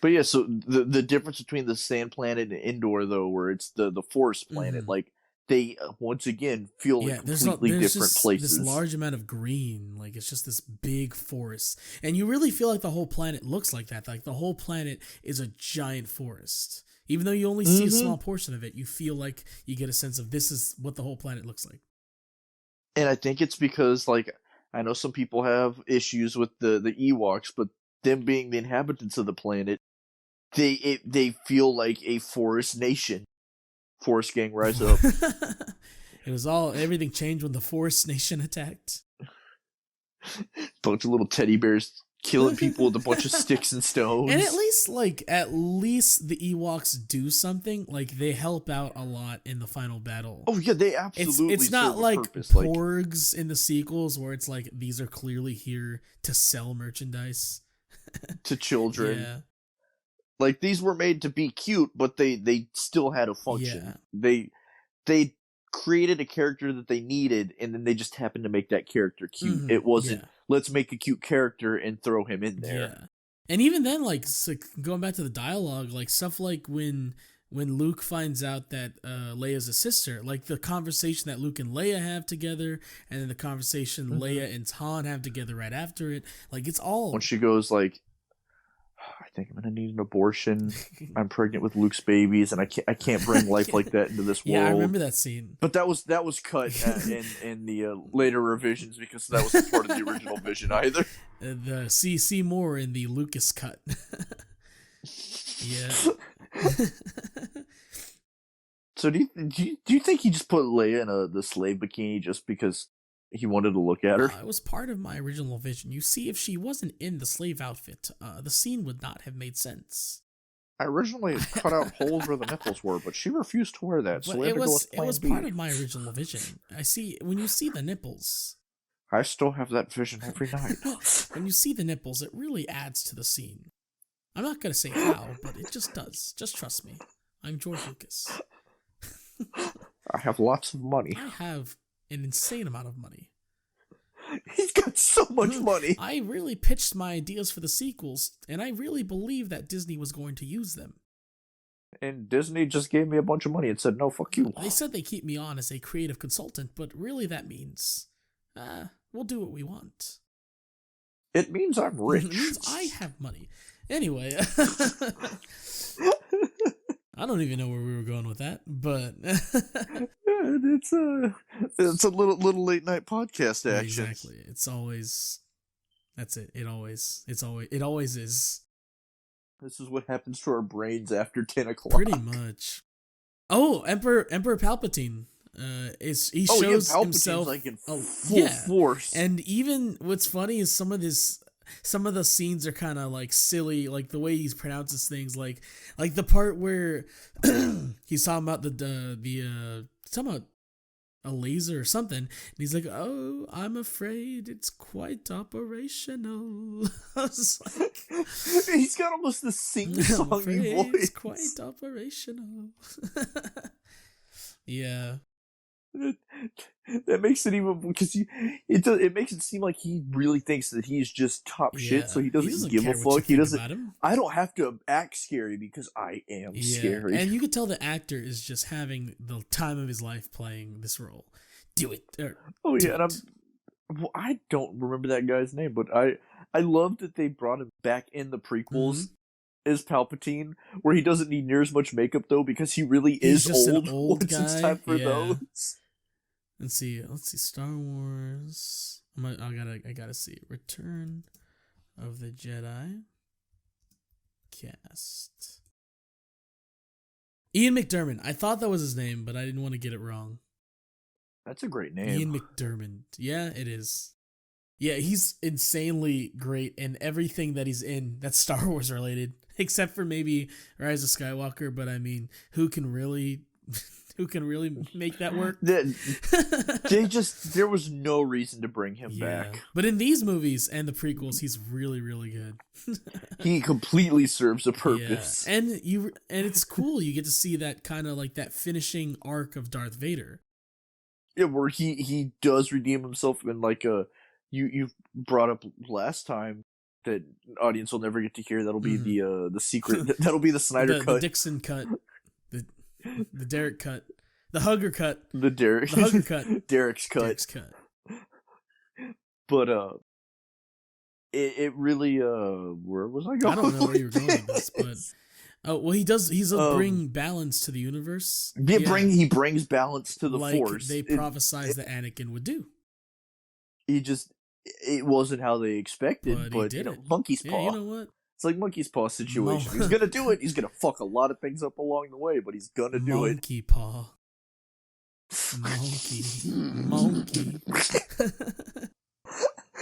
but yeah. So the difference between the sand planet and Endor, though, where it's the forest planet, like they once again feel like completely there's different just places. This large amount of green, like it's just this big forest, and you really feel like the whole planet looks like that. Like the whole planet is a giant forest. Even though you only see a small portion of it, you feel like you get a sense of this is what the whole planet looks like. And I think it's because, like, I know some people have issues with the Ewoks, but them being the inhabitants of the planet, they feel like a forest nation. Forest gang, rise up. Everything changed when the Forest Nation attacked. Bunch of little teddy bears killing people with a bunch of sticks and stones. And at least the Ewoks do something. Like they help out a lot in the final battle. Oh yeah, they absolutely. It's not serve like a purpose. Porgs in the sequels where it's like these are clearly here to sell merchandise to children. Yeah. Like these were made to be cute, but they still had a function. Yeah. They created a character that they needed, and then they just happened to make that character cute. It wasn't let's make a cute character and throw him in there. Yeah. And even then, like going back to the dialogue, like stuff like when Luke finds out that Leia's a sister, like the conversation that Luke and Leia have together, and then the conversation Leia and Han have together right after it, like it's all when she goes like, I think I'm gonna need an abortion. I'm pregnant with Luke's babies, and I can't bring life like that into this world. Yeah, I remember that scene. But that was cut in the later revisions because that wasn't part of the original vision either. The see more in the Lucas cut. Yeah. So do you think he just put Leia in the slave bikini just because he wanted to look at her? It was part of my original vision. You see, if she wasn't in the slave outfit, the scene would not have made sense. I originally cut out holes where the nipples were, but she refused to wear that, so we had to go with plan B. It was part of my original vision. When you see the nipples. I still have that vision every night. When you see the nipples, it really adds to the scene. I'm not going to say how, but it just does. Just trust me. I'm George Lucas. I have lots of money. I have an insane amount of money. He's got so much money. I really pitched my ideas for the sequels, and I really believed that Disney was going to use them. And Disney just gave me a bunch of money and said, no, fuck you. They said they keep me on as a creative consultant, but really that means, we'll do what we want. It means I'm rich. It means I have money. Anyway, I don't even know where we were going with that, but it's a little late night podcast action. Exactly. It's always that's it. It always is. This is what happens to our brains after 10 o'clock. Pretty much. Oh, Emperor Palpatine. He shows himself like in full force. And even what's funny is some of the scenes are kind of like silly, like the way he pronounces things, like the part where he's talking about talking about a laser or something, and he's like, "Oh, I'm afraid it's quite operational." I was like, he's got almost the sing-songy voice. It's quite operational. Yeah. That makes it even because it makes it seem like he really thinks that he's just top shit, so he doesn't give a fuck. He doesn't. I don't have to act scary because I am scary. And you could tell the actor is just having the time of his life playing this role. Do it. I don't remember that guy's name, but I love that they brought him back in the prequels. As Palpatine, where he doesn't need near as much makeup though, because he really is old once guy. It's time for those. Let's see, Star Wars. I gotta see Return of the Jedi cast. Ian McDermott. I thought that was his name, but I didn't want to get it wrong. That's a great name. Ian McDermott. Yeah, it is. Yeah, he's insanely great in everything that he's in that's Star Wars related, except for maybe Rise of Skywalker. But I mean, who can really make that work? There was no reason to bring him back. But in these movies and the prequels, he's really, really good. He completely serves a purpose. Yeah. And it's cool. You get to see that kind of like that finishing arc of Darth Vader. Yeah, where he does redeem himself in like a you brought up last time that audience will never get to hear. That'll be the secret. That'll be the Snyder cut, the Dixon cut, the Derek cut, the Hugger cut, the Hugger cut, Derek's cut. But it really where was I going? I don't know where you were going with this, but he does. He's bring balance to the universe. He brings balance to the like Force. They prophesized that Anakin would do. It wasn't how they expected, but he did it. Monkey's paw. Yeah, you know what? It's like Monkey's paw situation. He's gonna do it. He's gonna fuck a lot of things up along the way, but he's gonna do it. Monkey paw. Monkey.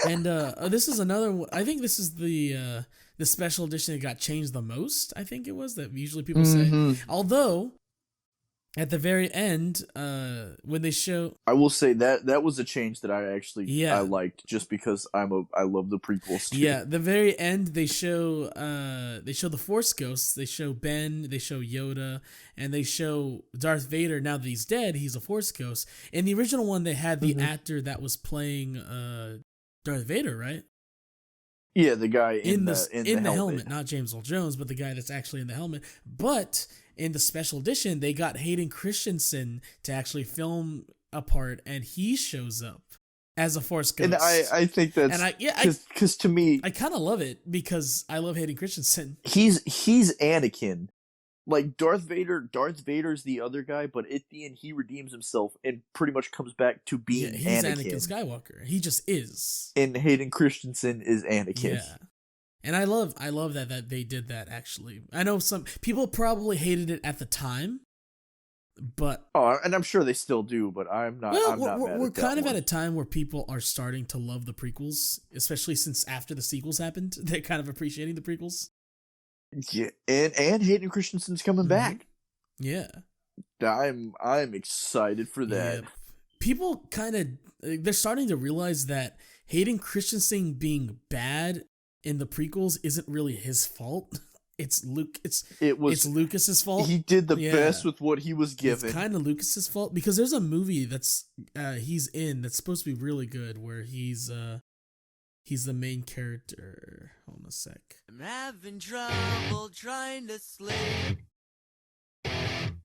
And this is another one. I think this is the special edition that got changed the most. I think it was that usually people say. Although at the very end, when they show, I will say that was a change that I actually I liked just because I love the prequels too. Yeah, the very end they show the Force ghosts. They show Ben, they show Yoda, and they show Darth Vader. Now that he's dead, he's a Force ghost. In the original one, they had the actor that was playing Darth Vader, right? Yeah, the guy in the helmet, not James Earl Jones, but the guy that's actually in the helmet. But in the special edition, they got Hayden Christensen to actually film a part, and he shows up as a Force ghost. And I think that's because to me, I kind of love it because I love Hayden Christensen. He's Anakin. Like Darth Vader's the other guy, but at the end he redeems himself and pretty much comes back to being he's Anakin. Anakin Skywalker. He just is. And Hayden Christensen is Anakin. Yeah. And I love that they did that actually. I know some people probably hated it at the time, but and I'm sure they still do, but I'm not. Well, I'm not mad we're at that kind of one. at a time where people are starting to love the prequels, especially since after the sequels happened, they're kind of appreciating the prequels. Yeah, and Hayden Christensen's coming back. Yeah, I'm excited for that. Yeah. People they're starting to realize that Hayden Christensen being bad in the prequels isn't really his fault. It's Lucas's fault. He did the best with what he was given. It's kind of Lucas's fault because there's a movie that's he's in that's supposed to be really good where he's the main character. Hold on a sec. I'm having trouble trying to sleep. I'm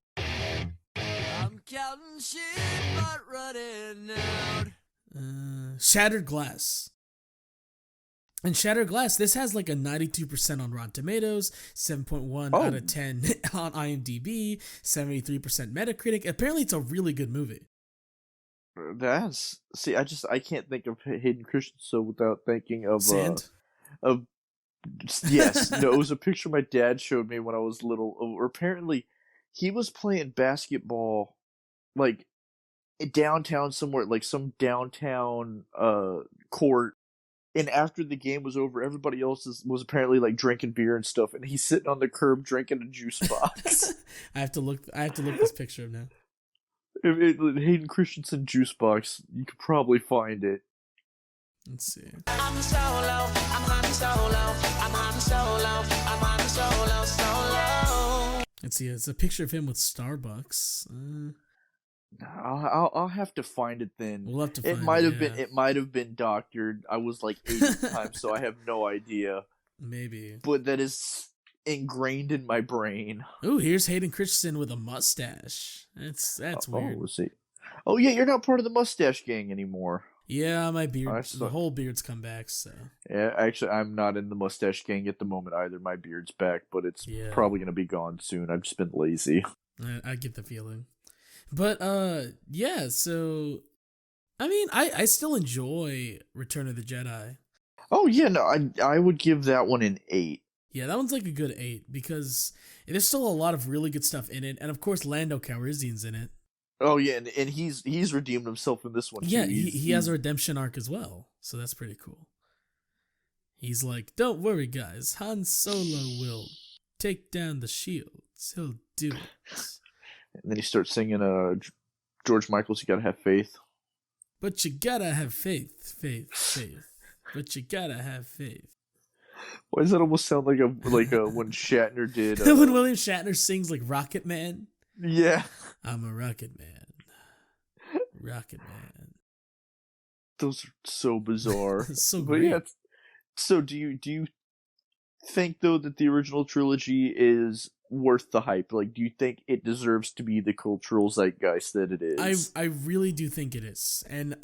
counting sheep but running out. Shattered Glass. And Shattered Glass, this has like a 92% on Rotten Tomatoes, 7.1 out of 10 on IMDb, 73% Metacritic. Apparently, it's a really good movie. I can't think of Hayden Christensen without thinking of Sand. Yes, no, it was a picture my dad showed me when I was little. Or apparently, he was playing basketball, like downtown somewhere, like some downtown court. And after the game was over, everybody else was apparently like drinking beer and stuff, and he's sitting on the curb drinking a juice box. I have to look this picture up now. Hayden Christensen juice box, you could probably find it. Let's see. I'm solo, solo. Let's see. It's a picture of him with Starbucks. I'll have to find it then. We'll have to find it. It might have been doctored. I was like 8 at the time, so I have no idea. Maybe. But that is ingrained in my brain. Ooh, here's Hayden Christensen with a mustache. That's weird. Oh, see. Oh yeah, you're not part of the mustache gang anymore. Yeah, my beard. The whole beard's come back. So. Yeah, actually, I'm not in the mustache gang at the moment either. My beard's back, but it's probably gonna be gone soon. I've just been lazy. I get the feeling. But yeah, so I mean, I still enjoy Return of the Jedi. Oh yeah, no, I would give that one an 8. Yeah, that one's like a good 8 because there's still a lot of really good stuff in it, and of course Lando Calrissian's in it. Oh yeah, and he's redeemed himself in this one too. Yeah, he has a redemption arc as well, so that's pretty cool. He's like, don't worry, guys. Han Solo will take down the shields. He'll do it. And then he starts singing George Michael's "You Gotta Have Faith." But you gotta have faith, faith, faith. But you gotta have faith. Why does that almost sound like a when Shatner did when William Shatner sings like Rocket Man? Yeah. I'm a Rocket Man. Rocket Man. Those are so bizarre. So great. But yeah, so do you think though that the original trilogy is worth the hype? Like, do you think it deserves to be the cultural zeitgeist that it is? I really do think it is. And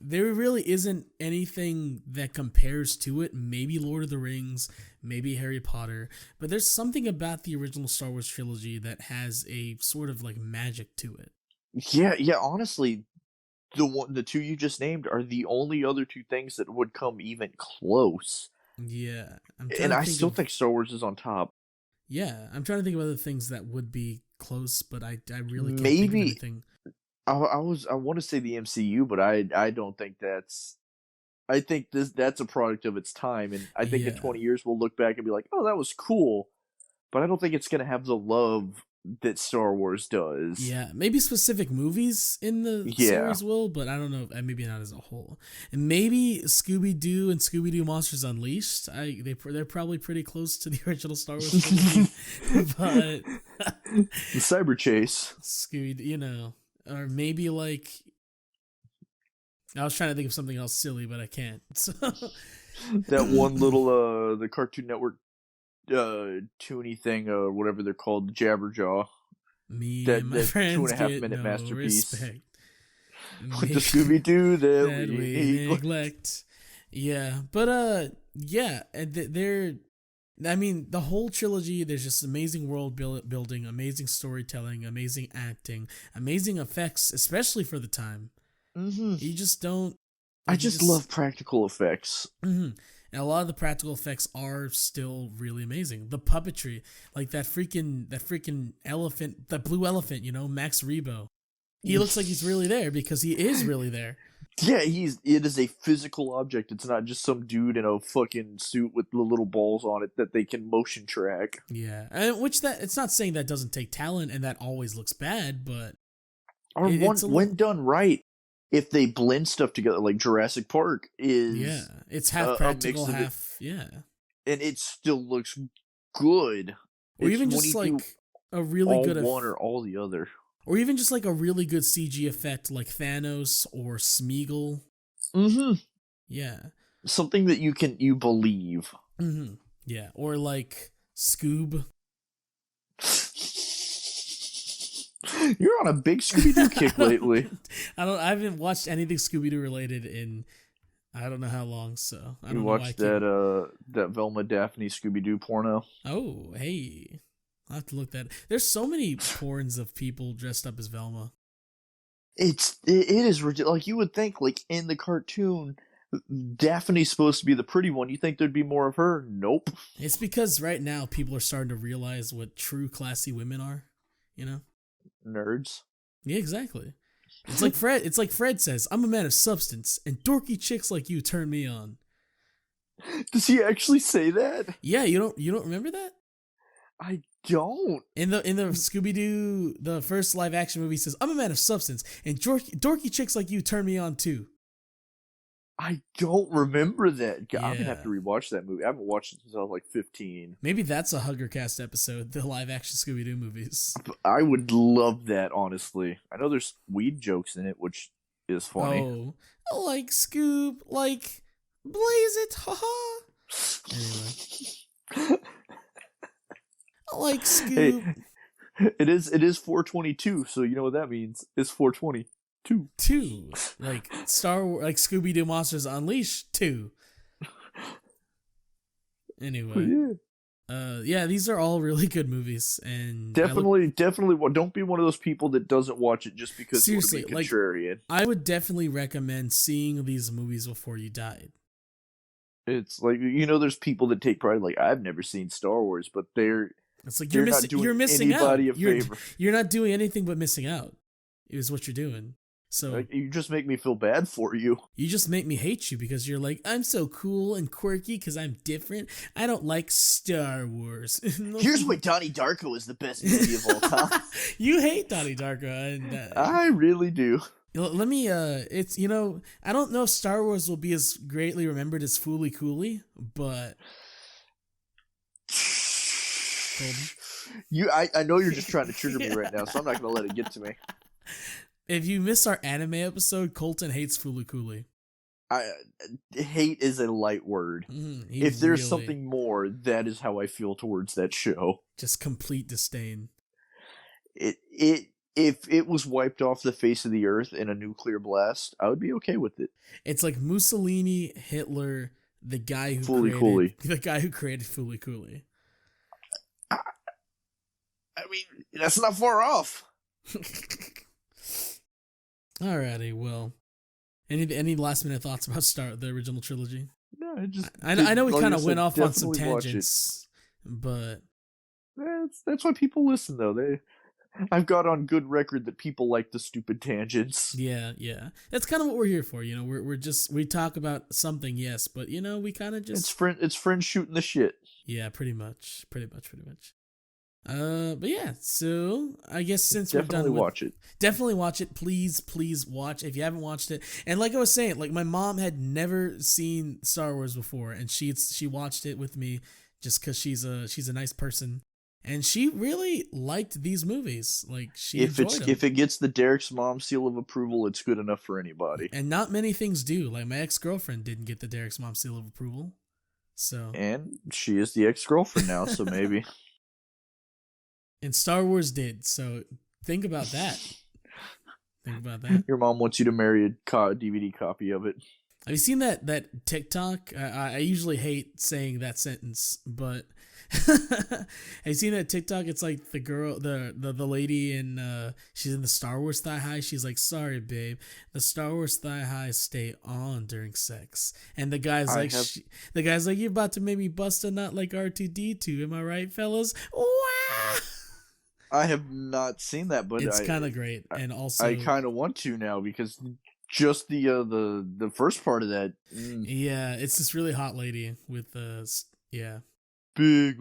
there really isn't anything that compares to it. Maybe Lord of the Rings, maybe Harry Potter, but there's something about the original Star Wars trilogy that has a sort of like magic to it. Yeah, honestly, the two you just named are the only other two things that would come even close. Yeah. And I still think Star Wars is on top. Yeah, I'm trying to think of other things that would be close, but I really can't think of anything. I want to say the MCU, but I don't think that's. I think that's a product of its time, and I think in 20 years we'll look back and be like, oh, that was cool, but I don't think it's gonna have the love that Star Wars does. Yeah, maybe specific movies in the series will, but I don't know. Maybe not as a whole. And maybe Scooby-Doo and Scooby-Doo Monsters Unleashed. They're probably pretty close to the original Star Wars trilogy, but the Cyber Chase, Scooby, or maybe like. I was trying to think of something else silly, but I can't. So. That one little the Cartoon Network toony thing, whatever they're called, Jabberjaw. Me and my friends 2.5 minute no masterpiece. Respect. With the Scooby-Doo that we neglect. Yeah, but yeah, I mean, the whole trilogy, there's just amazing world building, amazing storytelling, amazing acting, amazing effects, especially for the time. Mm-hmm. You just don't. I just love practical effects. Mm-hmm. And a lot of the practical effects are still really amazing. The puppetry, like that freaking elephant, that blue elephant, Max Rebo. He looks like he's really there because he is really there. Yeah, it is a physical object. It's not just some dude in a fucking suit with the little balls on it that they can motion track. Yeah, and it's not saying that doesn't take talent and that always looks bad, but when done right, if they blend stuff together, like Jurassic Park is, it's half practical, half and it still looks good. Or even just like a really good one or all the other, or even just like a really good CG effect, like Thanos or Smeagol. Mm-hmm. Yeah, something that you believe. Mm-hmm. Yeah, or like Scoob. You're on a big Scooby-Doo kick lately. I haven't watched anything Scooby-Doo related in I don't know how long, so I don't know. You watched that Velma Daphne Scooby-Doo porno? Oh, hey. I'll have to look that. There's so many porns of people dressed up as Velma. It is ridiculous. Like, you would think, like, in the cartoon, Daphne's supposed to be the pretty one. You think there'd be more of her? Nope. It's because right now people are starting to realize what true classy women are, Nerds. Yeah, exactly. It's like Fred says, I'm a man of substance, and dorky chicks like you turn me on. Does he actually say that? Yeah, you don't remember that? I don't. In the Scooby-Doo, the first live action movie, says, I'm a man of substance, and dorky chicks like you turn me on too. I don't remember that. Yeah. I'm gonna have to rewatch that movie. I haven't watched it since I was like 15. Maybe that's a Huggercast episode, the live action Scooby-Doo movies. I would love that, honestly. I know there's weed jokes in it, which is funny. Oh, like Scoob, like blaze it, haha. Anyway. Like Scoob. Hey, it is 422, so you know what that means. It's 420. Two. Like Star Wars, like Scooby-Doo Monsters Unleashed 2. Anyway. Yeah, these are all really good movies, and definitely don't be one of those people that doesn't watch it just because seriously, you want to be contrarian. I would definitely recommend seeing these movies before you died. It's like, there's people that take pride, like, I've never seen Star Wars, but It's like You're not doing you're missing anybody out. a favor. You're not doing anything but missing out. Is what you're doing. So Like, you just make me feel bad for you. you just make me hate you because you're like, I'm so cool and quirky because I'm different. I don't like Star Wars. Here's why Donnie Darko is the best movie of all time. You hate Donnie Darko. And, I really do. let me, it's, I don't know if Star Wars will be as greatly remembered as Fooly Cooley, but... I know you're just trying to trigger me right now, so I'm not going to let it get to me. If you miss our anime episode, Colton hates Fooly Cooley. Hate is a light word. If there's something more, that is how I feel towards that show. Just complete disdain. If it was wiped off the face of the earth in a nuclear blast, I would be okay with it. It's like Mussolini, Hitler, the guy who created Fooly Cooley. I mean, that's not far off. Alrighty, well, any last minute thoughts about the original trilogy? No, I know we kind of went off on some tangents, but that's why people listen though. I've got on good record that people like the stupid tangents. Yeah, that's kind of what we're here for. We talk about something, yes, but we kind of just it's friends shooting the shit. Yeah, pretty much. But yeah, so I guess since we're done, definitely watch it. Please watch if you haven't watched it. And like I was saying, like my mom had never seen Star Wars before, and she watched it with me just because she's a nice person, and she really liked these movies. Like enjoyed them. If it gets the Derek's mom seal of approval, it's good enough for anybody. And not many things do. Like my ex-girlfriend didn't get the Derek's mom seal of approval, so and she is the ex-girlfriend now, so maybe. And Star Wars did, so think about that. Your mom wants you to marry a DVD copy of it. Have you seen that TikTok? I usually hate saying that sentence, but have you seen that TikTok? It's like the girl, the lady in, she's in the Star Wars thigh high. She's like, sorry, babe, the Star Wars thigh highs stay on during sex. And the guy's like, you're about to make me bust a nut like R2-D2. Am I right, fellas? Wow. I have not seen that, but it's kind of great, and also I kind of want to now because just the first part of that. Yeah, it's this really hot lady with big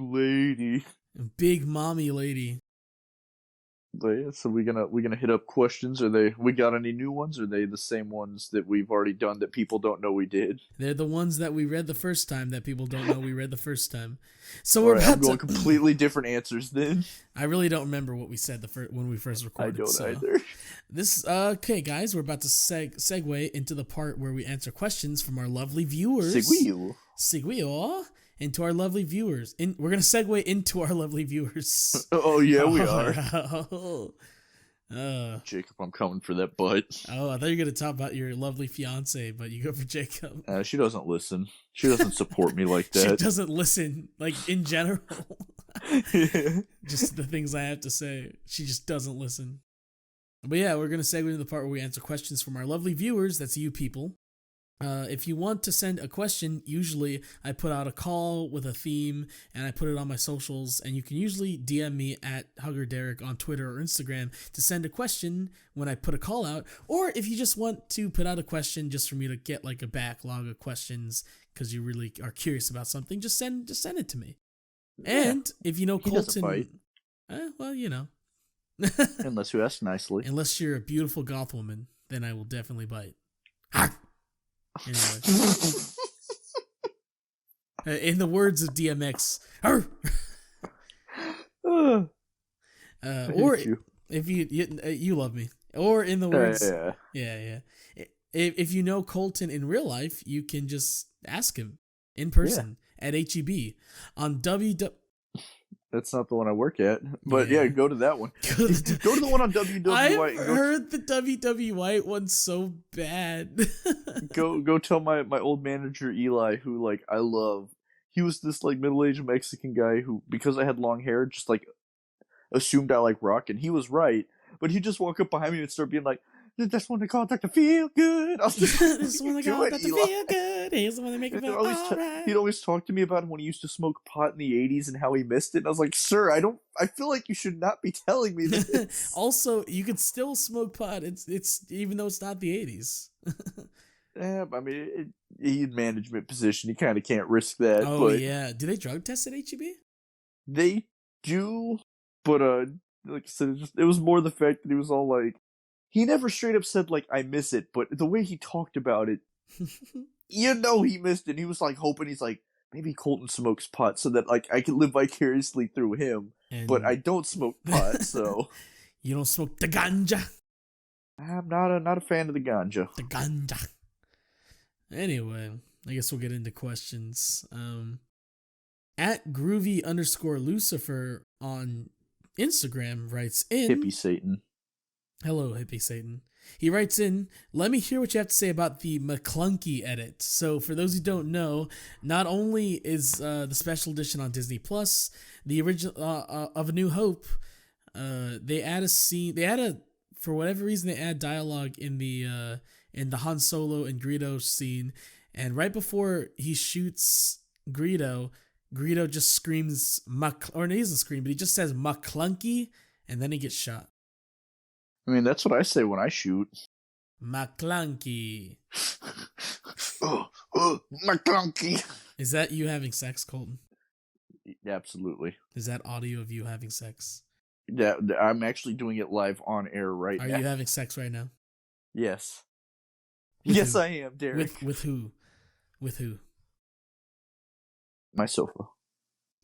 mommy lady. But yeah, so we gonna hit up questions. We got any new ones? Or are they the same ones that we've already done that people don't know we did? They're the ones that we read the first time that people don't know we read the first time. So we're I'm going completely different answers then. I really don't remember what we said when we first recorded. I don't either. This okay, guys. We're about to segue into the part where we answer questions from our lovely viewers. Seguio. Into our lovely viewers. We're going to segue into our lovely viewers. Oh, yeah, we are. Jacob, I'm coming for that butt. Oh, I thought you were going to talk about your lovely fiance, but you go for Jacob. She doesn't listen. She doesn't support me like that. She doesn't listen, like, in general. Yeah. Just the things I have to say. She just doesn't listen. But yeah, we're going to segue into the part where we answer questions from our lovely viewers. That's you people. If you want to send a question, usually I put out a call with a theme and I put it on my socials, and you can usually DM me at Huggerderek on Twitter or Instagram to send a question when I put a call out, or if you just want to put out a question just for me to get like a backlog of questions because you really are curious about something, just send it to me. Yeah. And if you know Colton, well, unless you ask nicely, unless you're a beautiful goth woman, then I will definitely bite. Anyway. In the words of DMX, or if you love me, or in the words, yeah. If you know Colton in real life, you can just ask him in person at HEB on WW. That's not the one I work at, but yeah, go to that one. Go to the one on WW White. I've heard the WW White one so bad. go tell my old manager Eli, who like I love. He was this like middle-aged Mexican guy who, because I had long hair, just like assumed I like rock, and he was right. But he'd just walk up behind me and start being like, That's when they call it to feel good. I was This is when I do got it, to Eli. feel good. He's the one that make it He'd feel alright. always talk to me about when he used to smoke pot in the 80s and how he missed it. And I was like, sir, I feel like you should not be telling me this. Also, you could still smoke pot. It's even though it's not the 80s. Yeah, I mean, he's in management position. He kind of can't risk that. Oh but yeah. Do they drug test at HEB? They do, but like I said, it was more the fact that he was all like, he never straight up said like I miss it, but the way he talked about it, you know, he missed it. He was like hoping, he's like, maybe Colton smokes pot so that like I can live vicariously through him, but I don't smoke pot, so You don't smoke the ganja. I'm not a fan of the ganja. The ganja. Anyway, I guess we'll get into questions. At groovy_Lucifer on Instagram writes in, Hippie Satan. hello, Hippie Satan. He writes in, let me hear what you have to say about the McClunky edit. So for those who don't know, not only is the special edition on Disney Plus, the original of A New Hope, they add a scene, for whatever reason, they add dialogue in the Han Solo and Greedo scene, and right before he shoots Greedo just screams, or he doesn't scream, but he just says McClunky, and then he gets shot. I mean, that's what I say when I shoot. McClunky. McClunky. Is that you having sex, Colton? Absolutely. Is that audio of you having sex? Yeah, I'm actually doing it live on air right Are now. you having sex right now? Yes. With yes, who? I am, Derek. With who? With who? My sofa.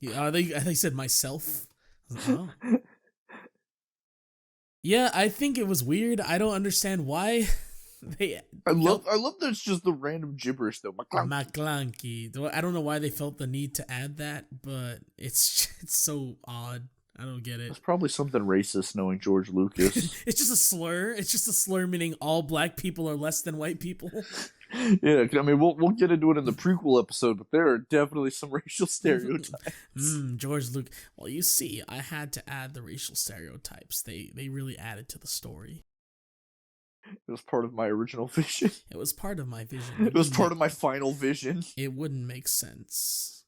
Yeah, I think you said myself. Oh. Yeah, I think it was weird. I don't understand why I love that it's just the random gibberish though. McClunky. I don't know why they felt the need to add that, but it's so odd. I don't get it. It's probably something racist, knowing George Lucas. It's just a slur. It's just a slur meaning all black people are less than white people. Yeah, I mean, we'll get into it in the prequel episode, but there are definitely some racial stereotypes. George Lucas. Well, you see, I had to add the racial stereotypes. They really added to the story. It was part of my original vision. It was part of my vision. It was part of my final vision. It wouldn't make sense.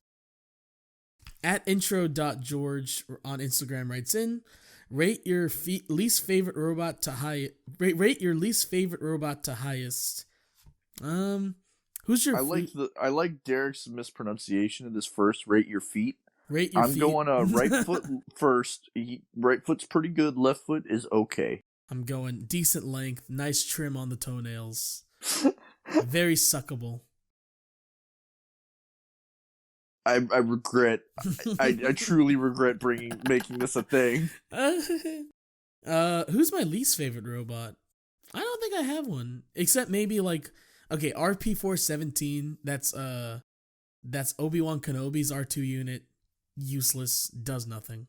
At intro.george on Instagram writes in, rate your least favorite robot to high. Rate your least favorite robot to highest. Who's your? I like Derek's mispronunciation of this first. Rate your feet. Rate your feet. I'm going right foot first. Right foot's pretty good. Left foot is okay. I'm going decent length, nice trim on the toenails. Very suckable. I regret. I truly regret making this a thing. Who's my least favorite robot? I don't think I have one, except maybe like, okay, RP-417. That's Obi-Wan Kenobi's R2 unit. Useless, does nothing.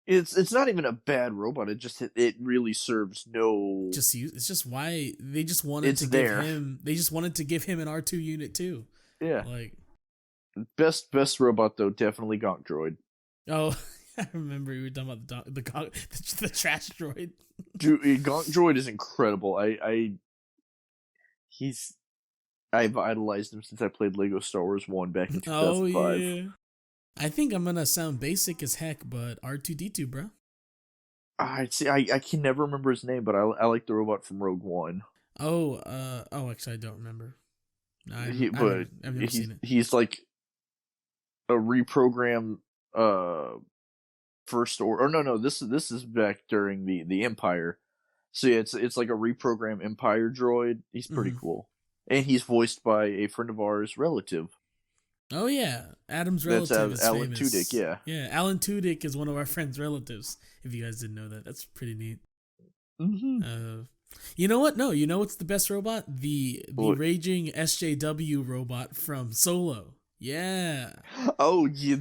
It's not even a bad robot. It really serves no. It's just why they just wanted to give him. They just wanted to give him an R2 unit too. Yeah. Like best robot though, definitely Gonk Droid. Oh, I remember we were talking about the trash droid. Dude, Gonk Droid is incredible. I've idolized him since I played Lego Star Wars 1 back in 2005. Oh yeah. I think I'm gonna sound basic as heck, but R2-D2, bro. I can never remember his name, but I like the robot from Rogue One. Actually, I don't remember. I've never seen it. He's like a reprogrammed first or no, this is back during the Empire. So yeah, it's like a reprogrammed Empire droid. He's pretty cool, and he's voiced by a friend of ours' relative. Oh yeah, Adam's relative is Alan famous. Tudyk. Yeah, yeah, Alan Tudyk is one of our friends' relatives. If you guys didn't know that, that's pretty neat. Mm-hmm. You know what? No, you know what's the best robot? The raging SJW robot from Solo. Yeah. Oh, yeah.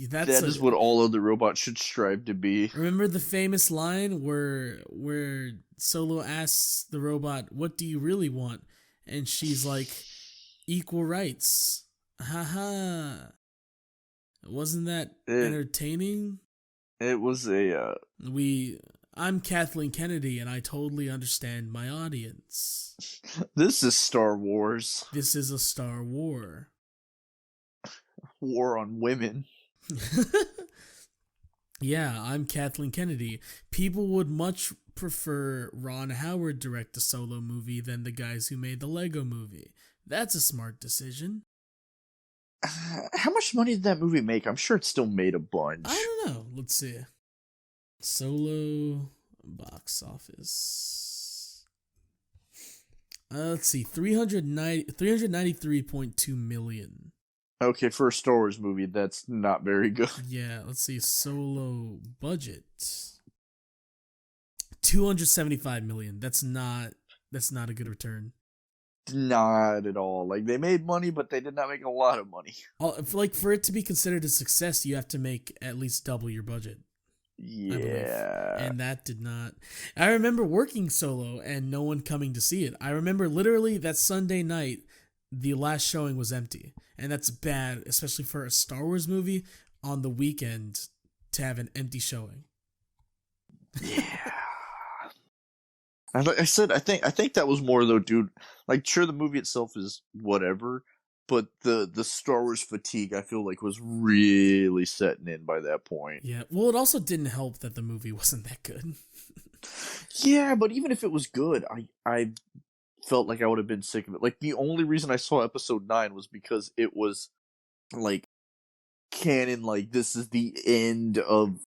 That is what all other robots should strive to be. Remember the famous line where Solo asks the robot, "What do you really want?" And she's like, "Equal rights." Haha. Wasn't that entertaining? It was a I'm Kathleen Kennedy, and I totally understand my audience. This is Star Wars. This is a Star War. War on women. Yeah, I'm Kathleen Kennedy. People would much prefer Ron Howard direct a solo movie than the guys who made the Lego movie. That's a smart decision. How much money did that movie make? I'm sure it still made a bunch. I don't know. Let's see. Solo box office. Let's see. 393.2 million. Okay, for a Star Wars movie, that's not very good. Yeah, let's see. Solo budget. 275 million. That's not a good return. Not at all. Like, they made money, but they did not make a lot of money. Like, for it to be considered a success, you have to make at least double your budget. Yeah. And that did not. I remember working Solo and no one coming to see it. I remember literally that Sunday night, the last showing was empty. And that's bad, especially for a Star Wars movie on the weekend to have an empty showing. Yeah. And like I said, I think that was more though, dude. Like, sure, the movie itself is whatever, but the Star Wars fatigue, I feel like, was really setting in by that point. Yeah. Well, it also didn't help that the movie wasn't that good. Yeah, but even if it was good, I felt like I would have been sick of it. Like, the only reason I saw Episode 9 was because it was like canon. Like, this is the end of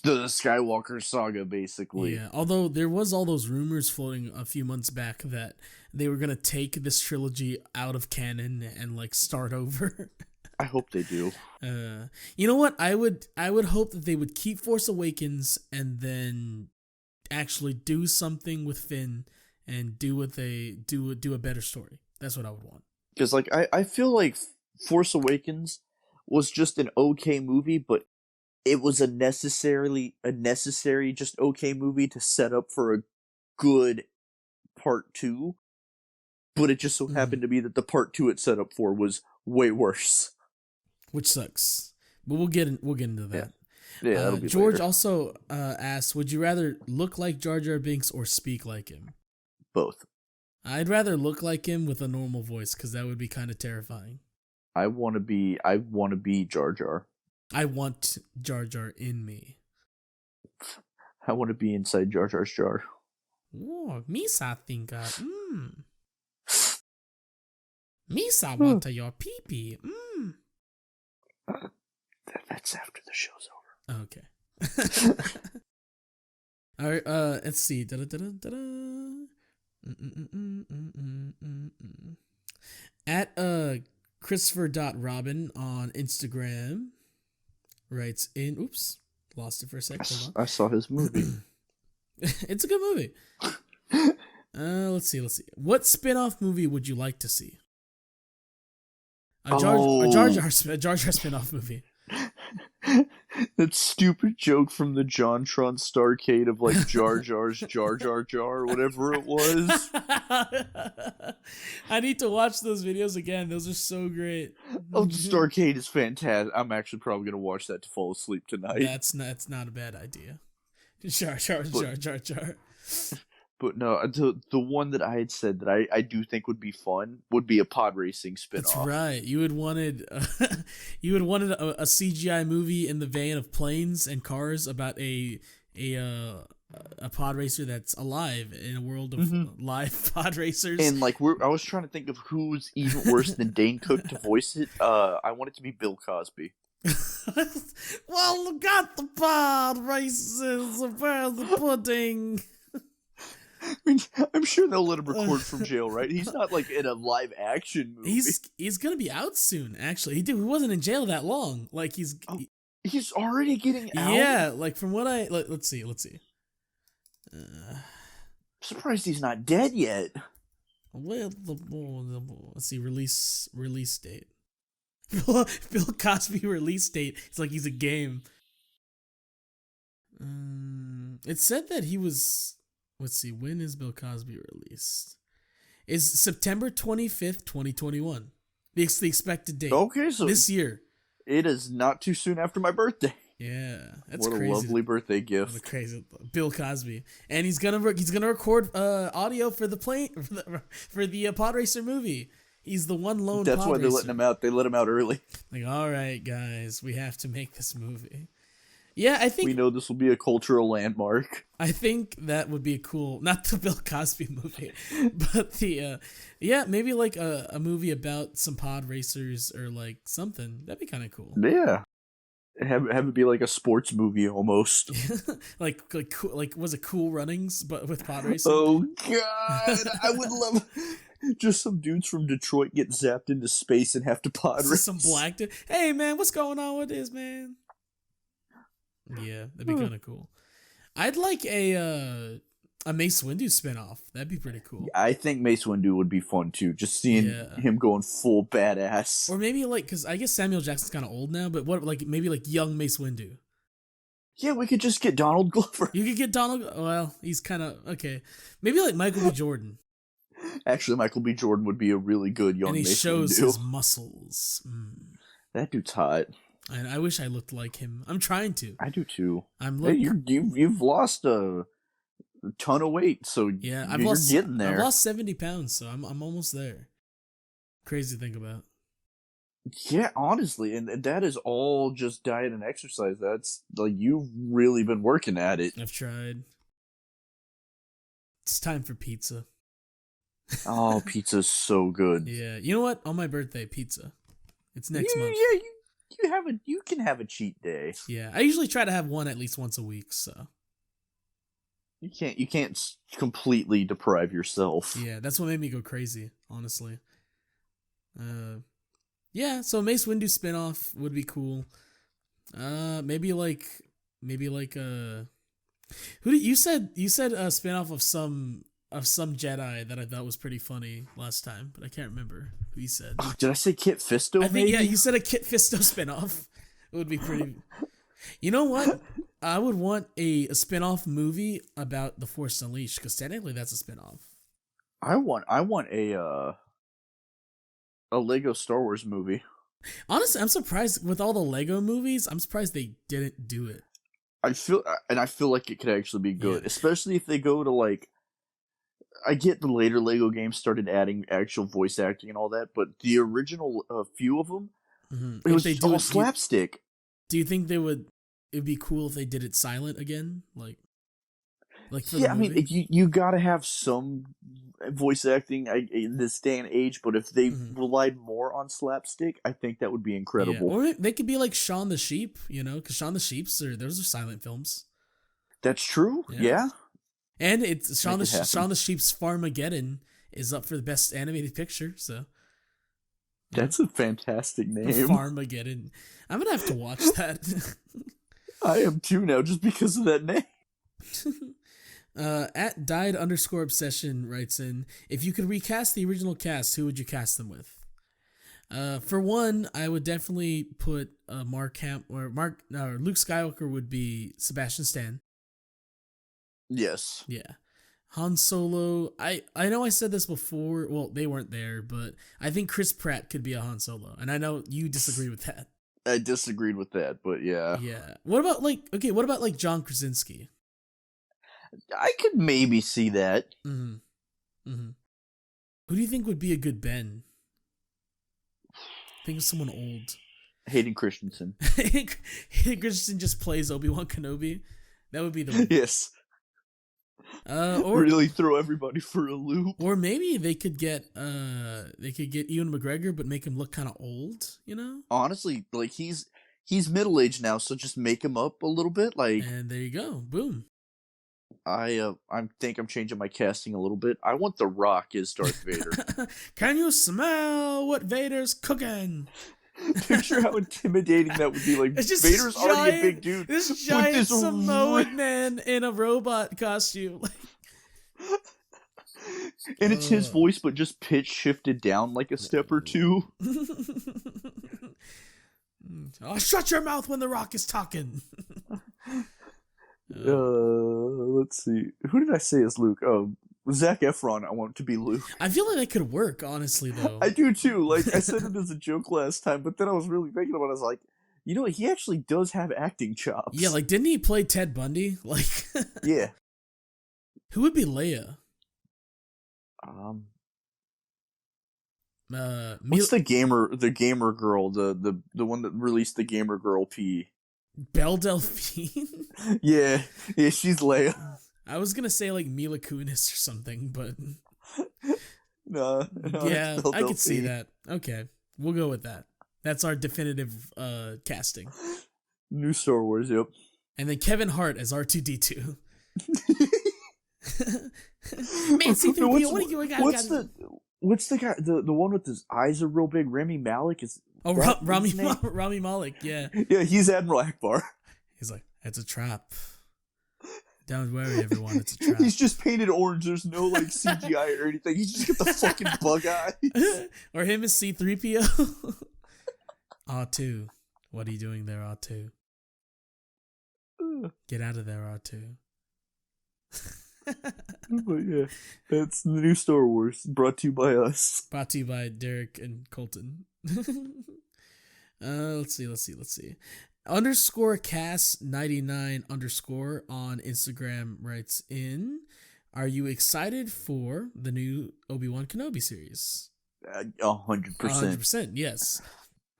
the Skywalker saga, basically. Yeah, although there was all those rumors floating a few months back that they were gonna take this trilogy out of canon and like start over. I hope they do. You know what? I would hope that they would keep Force Awakens and then actually do something with Finn and do a better story. That's what I would want. Because like I feel like Force Awakens was just an okay movie, but it was a necessary just okay movie to set up for a good part 2. But it just so happened to be that the part 2 it set up for was way worse. Which sucks. But we'll get into that. Yeah, that'll be George later. also asks, would you rather look like Jar Jar Binks or speak like him? Both. I'd rather look like him with a normal voice because that would be kind of terrifying. I want to be Jar Jar. I want Jar Jar in me. I want to be inside Jar Jar's jar. Oh, Misa think Misa want your pee-pee. That's after the show's over. Okay. All right, let's see. At Christopher.Robin on Instagram writes in, oops, lost it for a sec. Hold on. I saw his movie. It's a good movie. Let's see. What spin-off movie would you like to see? A Jar Jar spin-off movie. That stupid joke from the JonTron Starcade of like Jar Jar's Jar Jar Jar or whatever it was. I need to watch those videos again. Those are so great. Oh, the Starcade is fantastic. I'm actually probably gonna watch that to fall asleep tonight. That's not a bad idea. Jar Jar. But no, the one that I had said that I do think would be fun would be a pod racing spinoff. That's right. You had wanted a CGI movie in the vein of planes and cars about a pod racer that's alive in a world of live pod racers. And like I was trying to think of who's even worse than Dane Cook to voice it. I want it to be Bill Cosby. Well, look at the pod races, where's the pudding? I mean, I'm sure they'll let him record from jail, right? He's not like in a live action movie. He's gonna be out soon. Actually, he wasn't in jail that long. Like he's already getting out. Yeah, like from what let's see. Surprised he's not dead yet. Well, let's see release date. Bill Cosby release date. It's like he's a game. It said that he was. Let's see, when is Bill Cosby released? Is September 25th, 2021. The expected date. Okay, so this year. It is not too soon after my birthday. Yeah, that's what crazy. a lovely birthday What a gift. crazy Bill Cosby, and he's gonna record audio for the Pod Racer movie. He's the one lone. That's pod why they're racer. letting him out. They let him out early. Like, all right, guys, we have to make this movie. Yeah, I think we know this will be a cultural landmark. I think that would be cool. Not the Bill Cosby movie, but the maybe like a movie about some pod racers or like something. That'd be kind of cool. Yeah. Have it be like a sports movie almost. like was it Cool Runnings but with pod racing? Oh god, I would love just some dudes from Detroit get zapped into space and have to pod race. Some black dude. Hey man, what's going on with this, man? Yeah, that'd be kind of cool. I'd like a Mace Windu spinoff. That'd be pretty cool. I think Mace Windu would be fun too. Just seeing him going full badass. Or maybe like, because I guess Samuel Jackson's kind of old now, but what like maybe like young Mace Windu. Yeah, we could just get Donald Glover. You could get Donald. Well, he's kind of okay. Maybe like Michael B. Jordan. Actually, Michael B. Jordan would be a really good young Mace Windu. And he shows his muscles. That dude's hot. And I wish I looked like him. I'm trying to. I do too. Hey, you've lost a ton of weight, so yeah, you're getting there. I've lost 70 pounds, so I'm almost there. Crazy to think about. Yeah, honestly, and that is all just diet and exercise. That's like you've really been working at it. I've tried. It's time for pizza. Oh, pizza's so good. Yeah, you know what? On my birthday, pizza. It's next month. Yeah, you can have a cheat day. Yeah, I usually try to have one at least once a week, so you can't completely deprive yourself. Yeah, that's what made me go crazy, honestly. Yeah, so Mace Windu spinoff would be cool. Maybe like who did you said a spinoff of some Jedi that I thought was pretty funny last time, but I can't remember who you said. Oh, did I say Kit Fisto? I think maybe? Yeah, you said a Kit Fisto spinoff. It would be pretty. You know what? I would want a spinoff movie about The Force Unleashed, because technically that's a spinoff. I want a Lego Star Wars movie. Honestly, I'm surprised with all the Lego movies. I'm surprised they didn't do it. I feel like it could actually be good, especially if they go to like. I get the later Lego games started adding actual voice acting and all that, but the original few of them, it was all slapstick. Do you think it'd be cool if they did it silent again? Like for I mean, you gotta have some voice acting in this day and age, but if they relied more on slapstick, I think that would be incredible. Yeah. Or they could be like Shaun the Sheep, because Shaun the Sheep's those are silent films. That's true. Yeah. And it's Shaun the Sheep's Farmageddon is up for the best animated picture, so that's a fantastic name. Farmageddon. I'm gonna have to watch that. I am too now, just because of that name. At died_obsession writes in, if you could recast the original cast, who would you cast them with? For one, I would definitely put Luke Skywalker would be Sebastian Stan. Yes. Yeah. Han Solo, I know I said this before, well, they weren't there, but I think Chris Pratt could be a Han Solo, and I know you disagree with that. I disagreed with that, but yeah. Yeah. What about John Krasinski? I could maybe see that. Who do you think would be a good Ben? Think of someone old. Hayden Christensen. Hayden Christensen just plays Obi-Wan Kenobi. That would be the one. Yes. Or really throw everybody for a loop. Or maybe they could get Ewan McGregor, but make him look kind of old. Honestly, like he's middle aged now, so just make him up a little bit. Like, and there you go, boom. I think I'm changing my casting a little bit. I want The Rock as Darth Vader. Can you smell what Vader's cooking? Picture how intimidating that would be. Like, Vader's already a big dude. This giant Samoan man in a robot costume. And it's his voice, but just pitch shifted down like a step or two. Oh, shut your mouth when The Rock is talking. Let's see. Who did I say is Luke? Oh, Zac Efron. I want to be Luke. I feel like that could work, honestly, though. I do too. Like, I said it as a joke last time, but then I was really thinking about it. I was like, You know, he actually does have acting chops. Yeah, like didn't he play Ted Bundy? Like, yeah. who would be Leia? What's the gamer girl, the one that released the gamer girl P? Belle Delphine? yeah, she's Leia. I was gonna say like Mila Kunis or something, but no, yeah, I could see that. Okay, we'll go with that. That's our definitive casting. New Star Wars, yep. And then Kevin Hart as R2D2. Man, C-3PO, what are you doing? What's the guy? The one with his eyes are real big. Rami Malek is. Oh, Rami Malek, yeah. Yeah, he's Admiral Akbar. He's like, it's a trap. Don't worry, everyone, it's a trap. He's just painted orange. There's no like CGI or anything. He's just got the fucking bug eyes. Or him as C-3PO. R2, what are you doing there, R2? Get out of there, R2. But yeah, that's the new Star Wars, brought to you by us. Brought to you by Derek and Colton. Let's see. _cast99_ on Instagram writes in, are you excited for the new Obi-Wan Kenobi series? 100%. 100%, yes.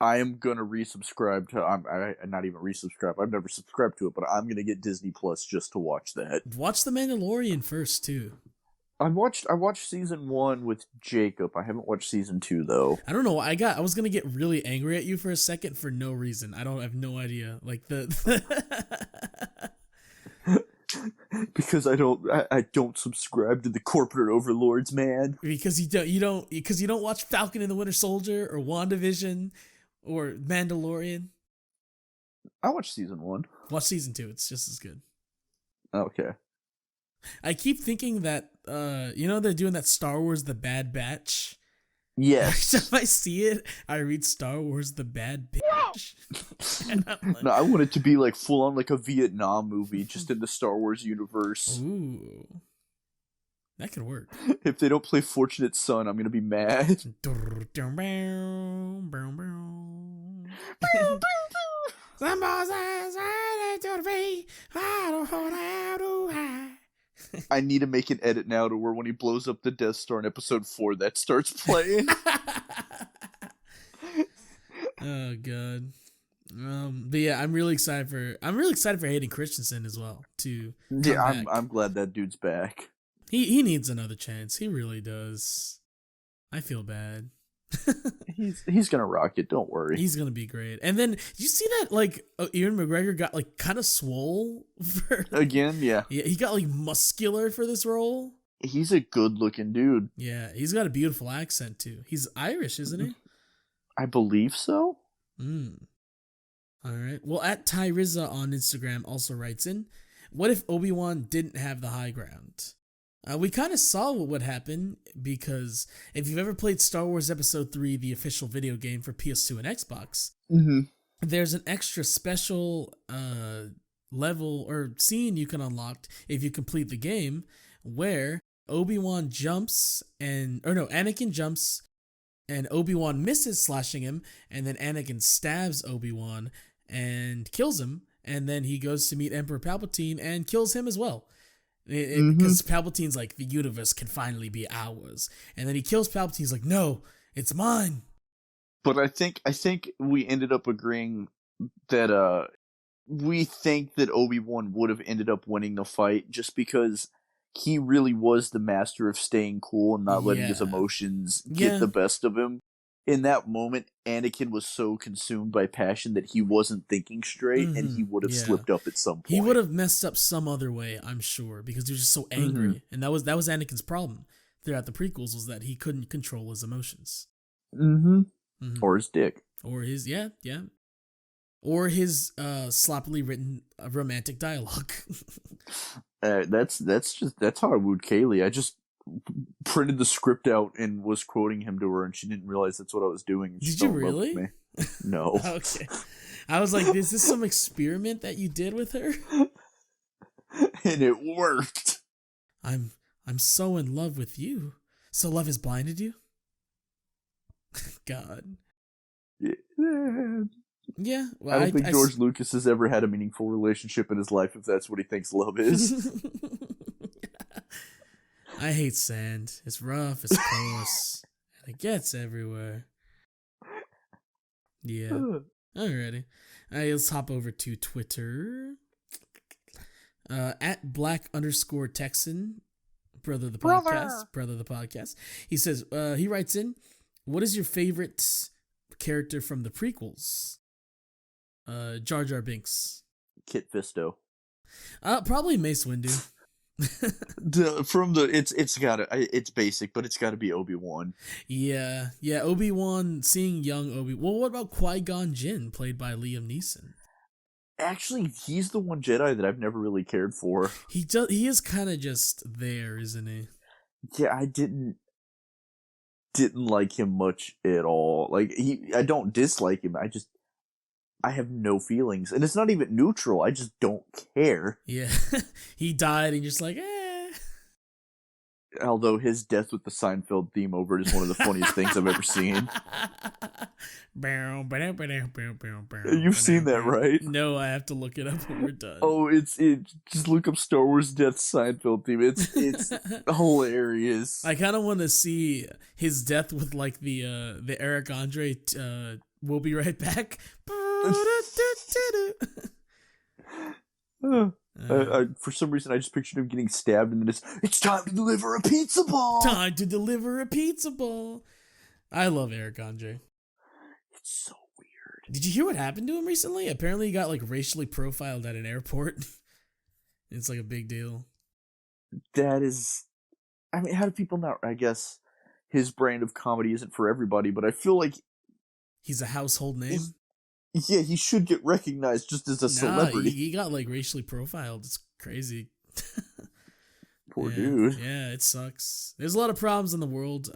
I am gonna resubscribe to. I'm not even resubscribe. I've never subscribed to it, but I'm gonna get Disney Plus just to watch that. Watch The Mandalorian first too. I watched season 1 with Jacob. I haven't watched season 2 though. I don't know. I was gonna get really angry at you for a second for no reason. I have no idea. Like because I don't subscribe to the corporate overlords, man. Because you don't watch Falcon and the Winter Soldier or WandaVision or Mandalorian. I watched season 1. Watch season 2. It's just as good. Okay. I keep thinking that they're doing that Star Wars The Bad Batch. Yes. Every time I see it, I read Star Wars The Bad Bitch. Like, no, I want it to be like full on like a Vietnam movie just in the Star Wars universe. Ooh. That could work. If they don't play Fortunate Son, I'm gonna be mad. I need to make an edit now to where when he blows up the Death Star in episode 4, that starts playing. Oh god. But yeah, I'm really excited for Hayden Christensen as well to come back. I'm glad that dude's back. He needs another chance. He really does. I feel bad. He's gonna rock it. Don't worry. He's gonna be great. And then did you see that like Ewan McGregor got like kind of swole for again? Yeah. Yeah, he got like muscular for this role. He's a good looking dude. Yeah, he's got a beautiful accent too. He's Irish, isn't he? I believe so. All right. Well, at Tyriza on Instagram also writes in, what if Obi-Wan didn't have the high ground? We kind of saw what would happen because if you've ever played Star Wars Episode 3, the official video game for PS2 and Xbox, there's an extra special level or scene you can unlock if you complete the game where Anakin jumps and Obi-Wan misses slashing him, and then Anakin stabs Obi-Wan and kills him, and then he goes to meet Emperor Palpatine and kills him as well. Because Palpatine's like, the universe can finally be ours. And then he kills Palpatine. He's like, no, it's mine. But I think we ended up agreeing that we think that Obi-Wan would have ended up winning the fight just because he really was the master of staying cool and not letting his emotions get the best of him. In that moment, Anakin was so consumed by passion that he wasn't thinking straight, and he would have slipped up at some point. He would have messed up some other way, I'm sure, because he was just so angry. And that was Anakin's problem throughout the prequels, was that he couldn't control his emotions. Or his dick. Or his, or his sloppily written romantic dialogue. That's how I wooed Kaylee. I just printed the script out and was quoting him to her, and she didn't realize that's what I was doing. Did you really? Me. No. Okay. I was like, is this some experiment that you did with her? And it worked. I'm so in love with you. So love has blinded you? God. Yeah. Yeah, well, I don't think George Lucas has ever had a meaningful relationship in his life if that's what he thinks love is. I hate sand. It's rough, it's coarse, and it gets everywhere. Yeah. Alrighty. Alright, let's hop over to Twitter. At Black_Texan, brother of the podcast. He says, he writes in, what is your favorite character from the prequels? Jar Jar Binks. Kit Fisto. Probably Mace Windu. It's basic, but it's gotta be Obi-Wan. Yeah, Obi-Wan, seeing young Obi-Wan. Well, what about Qui-Gon Jinn, played by Liam Neeson? Actually, he's the one Jedi that I've never really cared for. He is kind of just there, isn't he? Yeah, I didn't like him much at all. Like, I don't dislike him, I have no feelings. And it's not even neutral, I just don't care. Yeah, he died and you're just like, Although his death with the Seinfeld theme over it is one of the funniest things I've ever seen. You've seen that, right? No, I have to look it up when we're done. Oh, just look up Star Wars Death Seinfeld theme. It's hilarious. I kind of want to see his death with like the Eric Andre. We'll be right back. For some reason, I just pictured him getting stabbed, and then it's time to deliver a pizza ball. Time to deliver a pizza ball. I love Eric Andre. It's so weird. Did you hear what happened to him recently? Apparently, he got like racially profiled at an airport. It's like a big deal. That is, I mean, how do people not? I guess his brand of comedy isn't for everybody, but I feel like he's a household name. Yeah, he should get recognized just as a celebrity. He got like racially profiled. It's crazy. Poor dude. Yeah, it sucks. There's a lot of problems in the world.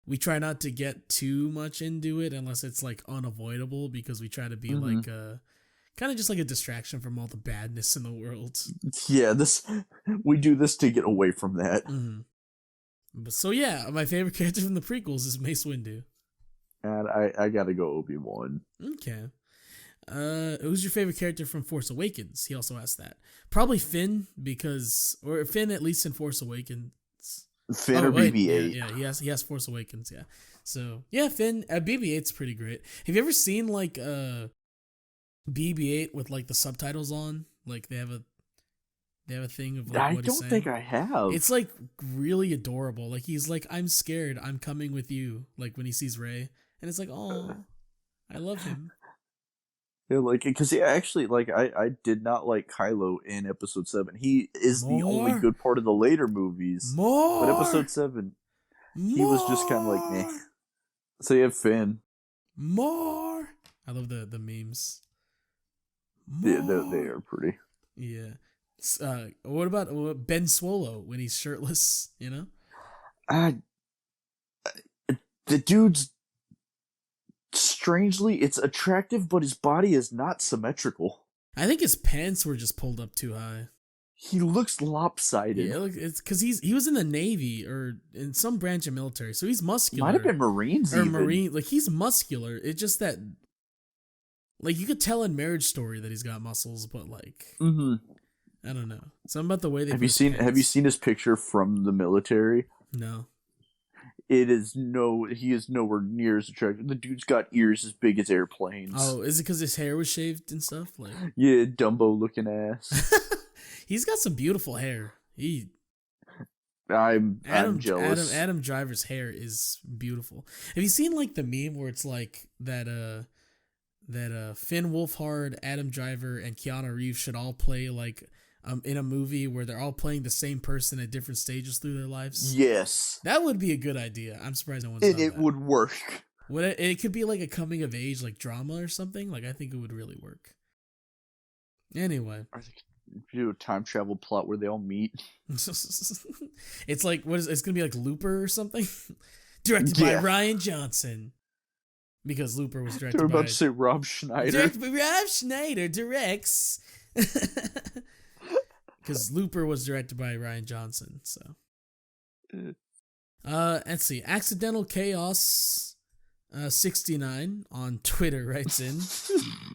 We try not to get too much into it unless it's like unavoidable, because we try to be like kind of just like a distraction from all the badness in the world. Yeah, we do this to get away from that. But so yeah, my favorite character from the prequels is Mace Windu. And I gotta go Obi-Wan. Okay. Who's your favorite character from Force Awakens? He also asked that. Probably Finn, or Finn at least in Force Awakens. Finn or BB-8. Yeah, he has Force Awakens, yeah. So, yeah, Finn, BB-8's pretty great. Have you ever seen, like, BB-8 with, like, the subtitles on? Like, they have a thing of, like, what he's saying. I don't think I have. It's, like, really adorable. Like, he's like, I'm scared, I'm coming with you, like, when he sees Rey. And it's like, oh, I love him. Yeah, like, because actually, like, I did not like Kylo in Episode 7. He is the only good part of the later movies. But Episode 7, he was just kind of like, meh. So you have Finn. More. I love the memes. Yeah, they are pretty. Yeah. What about Ben Swallow when he's shirtless, you know? The dude's, strangely, it's attractive, but his body is not symmetrical. I think his pants were just pulled up too high. He looks lopsided. Yeah, it's because he was in the Navy or in some branch of military, so he's muscular. Might have been Marines, or even. Marine. Like, he's muscular. It's just that, like, you could tell in Marriage Story that he's got muscles, but like, I don't know. Something about the way they. Have you seen his picture from the military? No. He is nowhere near as attractive. The dude's got ears as big as airplanes. Oh, is it because his hair was shaved and stuff? Like, yeah, Dumbo looking ass. He's got some beautiful hair. I'm jealous. Adam Driver's hair is beautiful. Have you seen like the meme where it's like that Finn Wolfhard, Adam Driver, and Keanu Reeves should all play like in a movie where they're all playing the same person at different stages through their lives? Yes. That would be a good idea. I'm surprised no one's done that. It would work. It could be like a coming of age, like drama or something. Like, I think it would really work. Anyway. Do a time travel plot where they all meet. It's like, it's gonna be like Looper or something? Directed by Rian Johnson. Because Looper was directed by... They're about to say Rob Schneider. Directed by Rob Schneider directs... Because Looper was directed by Rian Johnson, so. Let's see. Accidental Chaos 69 on Twitter writes in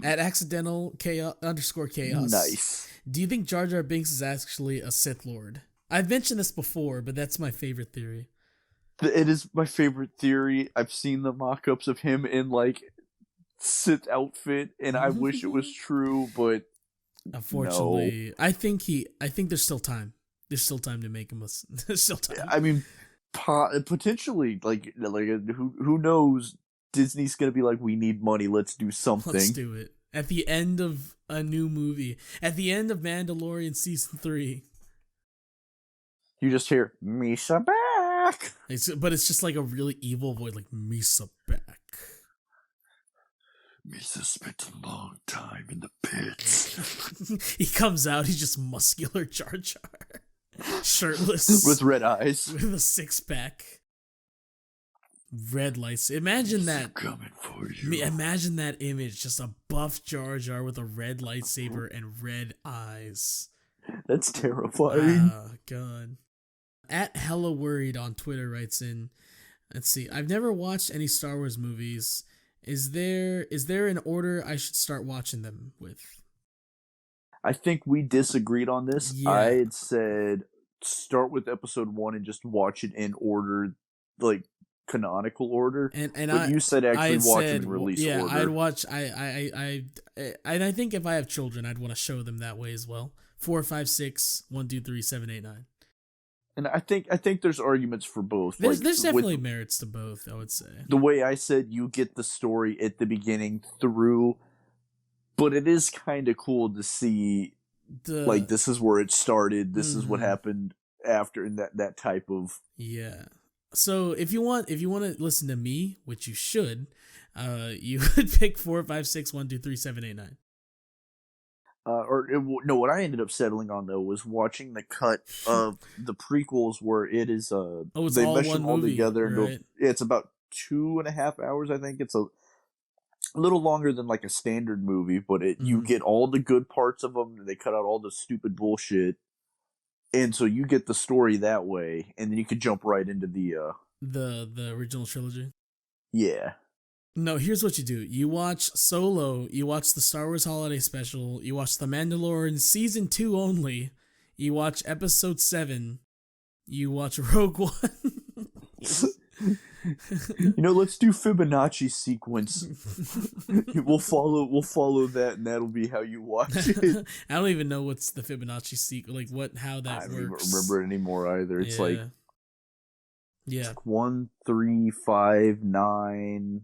at accidental chaos _chaos. Nice. Do you think Jar Jar Binks is actually a Sith Lord? I've mentioned this before, but that's my favorite theory. It is my favorite theory. I've seen the mock-ups of him in like Sith outfit, and I wish it was true, but unfortunately, no. I think there's still time. There's still time to make him a. There's still time. I mean, potentially, like who knows? Disney's gonna be like, we need money. Let's do something. Let's do it at the end of a new movie. At the end of Mandalorian season 3. You just hear Misa back. But it's just like a really evil voice, like Misa back. Misa spent a long time in the pits. He comes out, he's just muscular Jar Jar. Shirtless. With red eyes. With a 6-pack. Red lights. Imagine that. Coming for you. Imagine that image. Just a buff Jar Jar with a red lightsaber and red eyes. That's terrifying. Oh, God. At Hella Worried on Twitter writes in, let's see, I've never watched any Star Wars movies. Is there an order I should start watching them with? I think we disagreed on this. Yeah. I had said start with episode 1 and just watch it in order, like canonical order. But you said actually watch them in release order. Yeah, I'd watch. I think if I have children, I'd want to show them that way as well. 4, 5, 6, 1, 2, 3, 7, 8, 9. And I think there's arguments for both. There's definitely merits to both, I would say. The way I said, you get the story at the beginning through, but it is kind of cool to see, like, this is where it started, this is what happened after, and that type of... Yeah. So if you want to listen to me, which you should, you would pick 4, 5, 6, 1, 2, 3, 7, 8, 9. What I ended up settling on though was watching the cut of the prequels where it is it's they all mesh one them all movie, together right? into it's about 2.5 hours. I think it's a little longer than like a standard movie, but you get all the good parts of them. They cut out all the stupid bullshit, and so you get the story that way, and then you could jump right into the original trilogy. Yeah. No, here's what you do. You watch Solo, you watch the Star Wars Holiday Special, you watch The Mandalorian Season 2 only, you watch Episode 7, you watch Rogue One. Let's do Fibonacci sequence. We'll follow that, and that'll be how you watch it. I don't even know what's the Fibonacci sequence, like how that works. I don't even remember it anymore either. It's like 1, 3, 5, 9...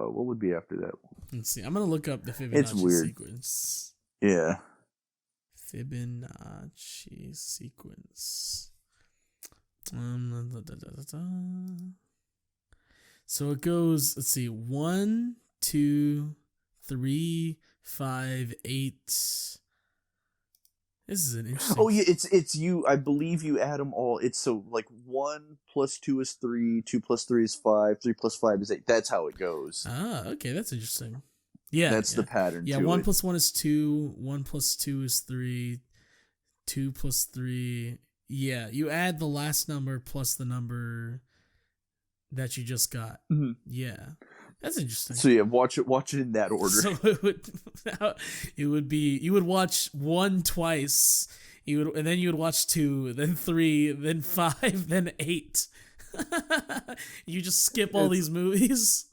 what would be after that? Let's see. I'm gonna look up the Fibonacci sequence. Yeah. Fibonacci sequence. So it goes. Let's see. 1, 2, 3, 5, 8. This is an interesting. Oh yeah, it's you. I believe you add them all. It's so like 1 + 2 is 3, 2 + 3 is 5, 3 + 5 is 8. That's how it goes. Ah, okay, that's interesting. Yeah, that's the pattern. Yeah, 1 + 1 is 2. 1 + 2 is 3. 2 + 3. Yeah, you add the last number plus the number that you just got. Mm-hmm. Yeah. That's interesting. So yeah, watch it in that order. So it would be you would watch 1 twice. And then you would watch 2, then 3, then 5, then 8. You just skip all these movies.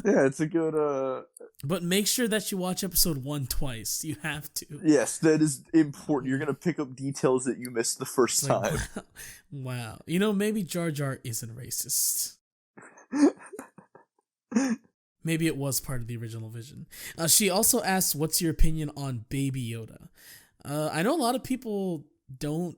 Yeah, it's a good But make sure that you watch episode 1 twice. You have to. Yes, that is important. You're gonna pick up details that you missed the first time. Wow. Maybe Jar Jar isn't racist. Maybe it was part of the original vision. She also asks, what's your opinion on Baby Yoda? I know a lot of people don't...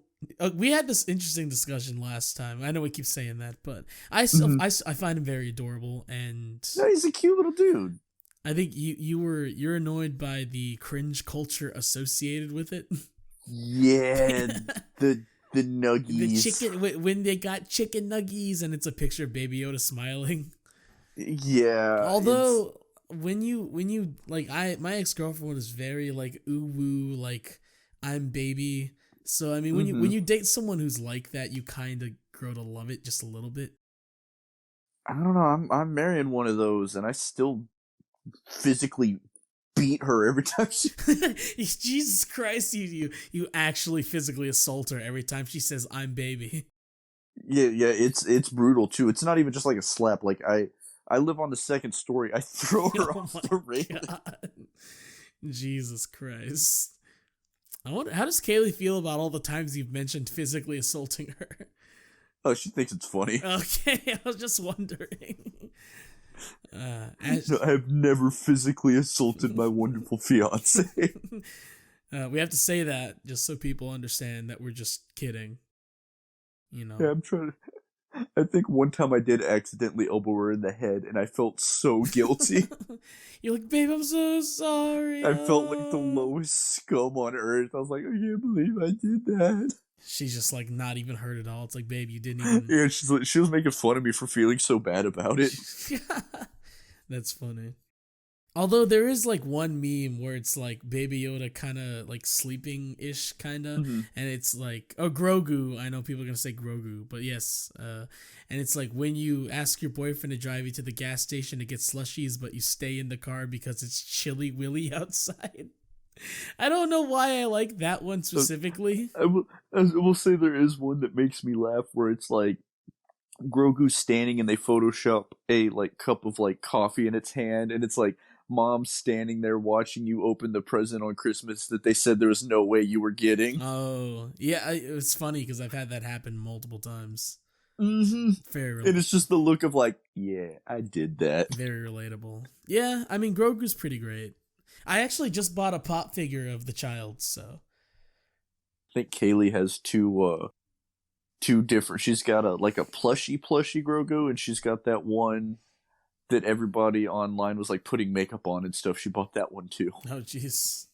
we had this interesting discussion last time. I know we keep saying that, but I find him very adorable. And no, he's a cute little dude. I think you're annoyed by the cringe culture associated with it. Yeah, the nuggies. The chicken... When they got chicken nuggies and it's a picture of Baby Yoda smiling... Yeah. Although when you like my ex-girlfriend was very like ooh woo, like I'm baby. So I mean when you date someone who's like that, you kind of grow to love it just a little bit. I don't know. I'm marrying one of those, and I still physically beat her every time she. Jesus Christ, you actually physically assault her every time she says "I'm baby." Yeah. It's brutal too. It's not even just like a slap. Like I live on the second story. I throw her Oh off my the railing. God. Jesus Christ. I wonder, how does Kaylee feel about all the times you've mentioned physically assaulting her? Oh, she thinks it's funny. Okay, I was just wondering. No, I have never physically assaulted my wonderful fiance. We have to say that just so people understand that we're just kidding. You know. Yeah, I'm trying to. I think one time I did accidentally elbow her in the head, and I felt so guilty. You're like, babe, I'm so sorry. I felt like the lowest scum on earth. I was like, I can't believe I did that. She's just like not even hurt at all. It's like, babe, you didn't even. Yeah, she was making fun of me for feeling so bad about it. That's funny. Although there is like one meme where it's like Baby Yoda kind of like sleeping-ish kind of, and it's like, oh, Grogu. I know people are going to say Grogu, but yes. And it's like when you ask your boyfriend to drive you to the gas station to get slushies, but you stay in the car because it's chilly willy outside. I don't know why I like that one specifically. I will say there is one that makes me laugh where it's like Grogu's standing and they Photoshop a like cup of like coffee in its hand, and it's like mom standing there watching you open the present on Christmas that they said there was no way you were getting. Oh, yeah, it's funny because I've had that happen multiple times. Mm-hmm. Very and it's just the look of like, yeah, I did that. Very relatable. Yeah, I mean, Grogu's pretty great. I actually just bought a pop figure of the child, so. I think Kaylee has two different. She's got a plushy Grogu, and she's got that one that everybody online was like putting makeup on and stuff. She bought that one too. Oh, jeez.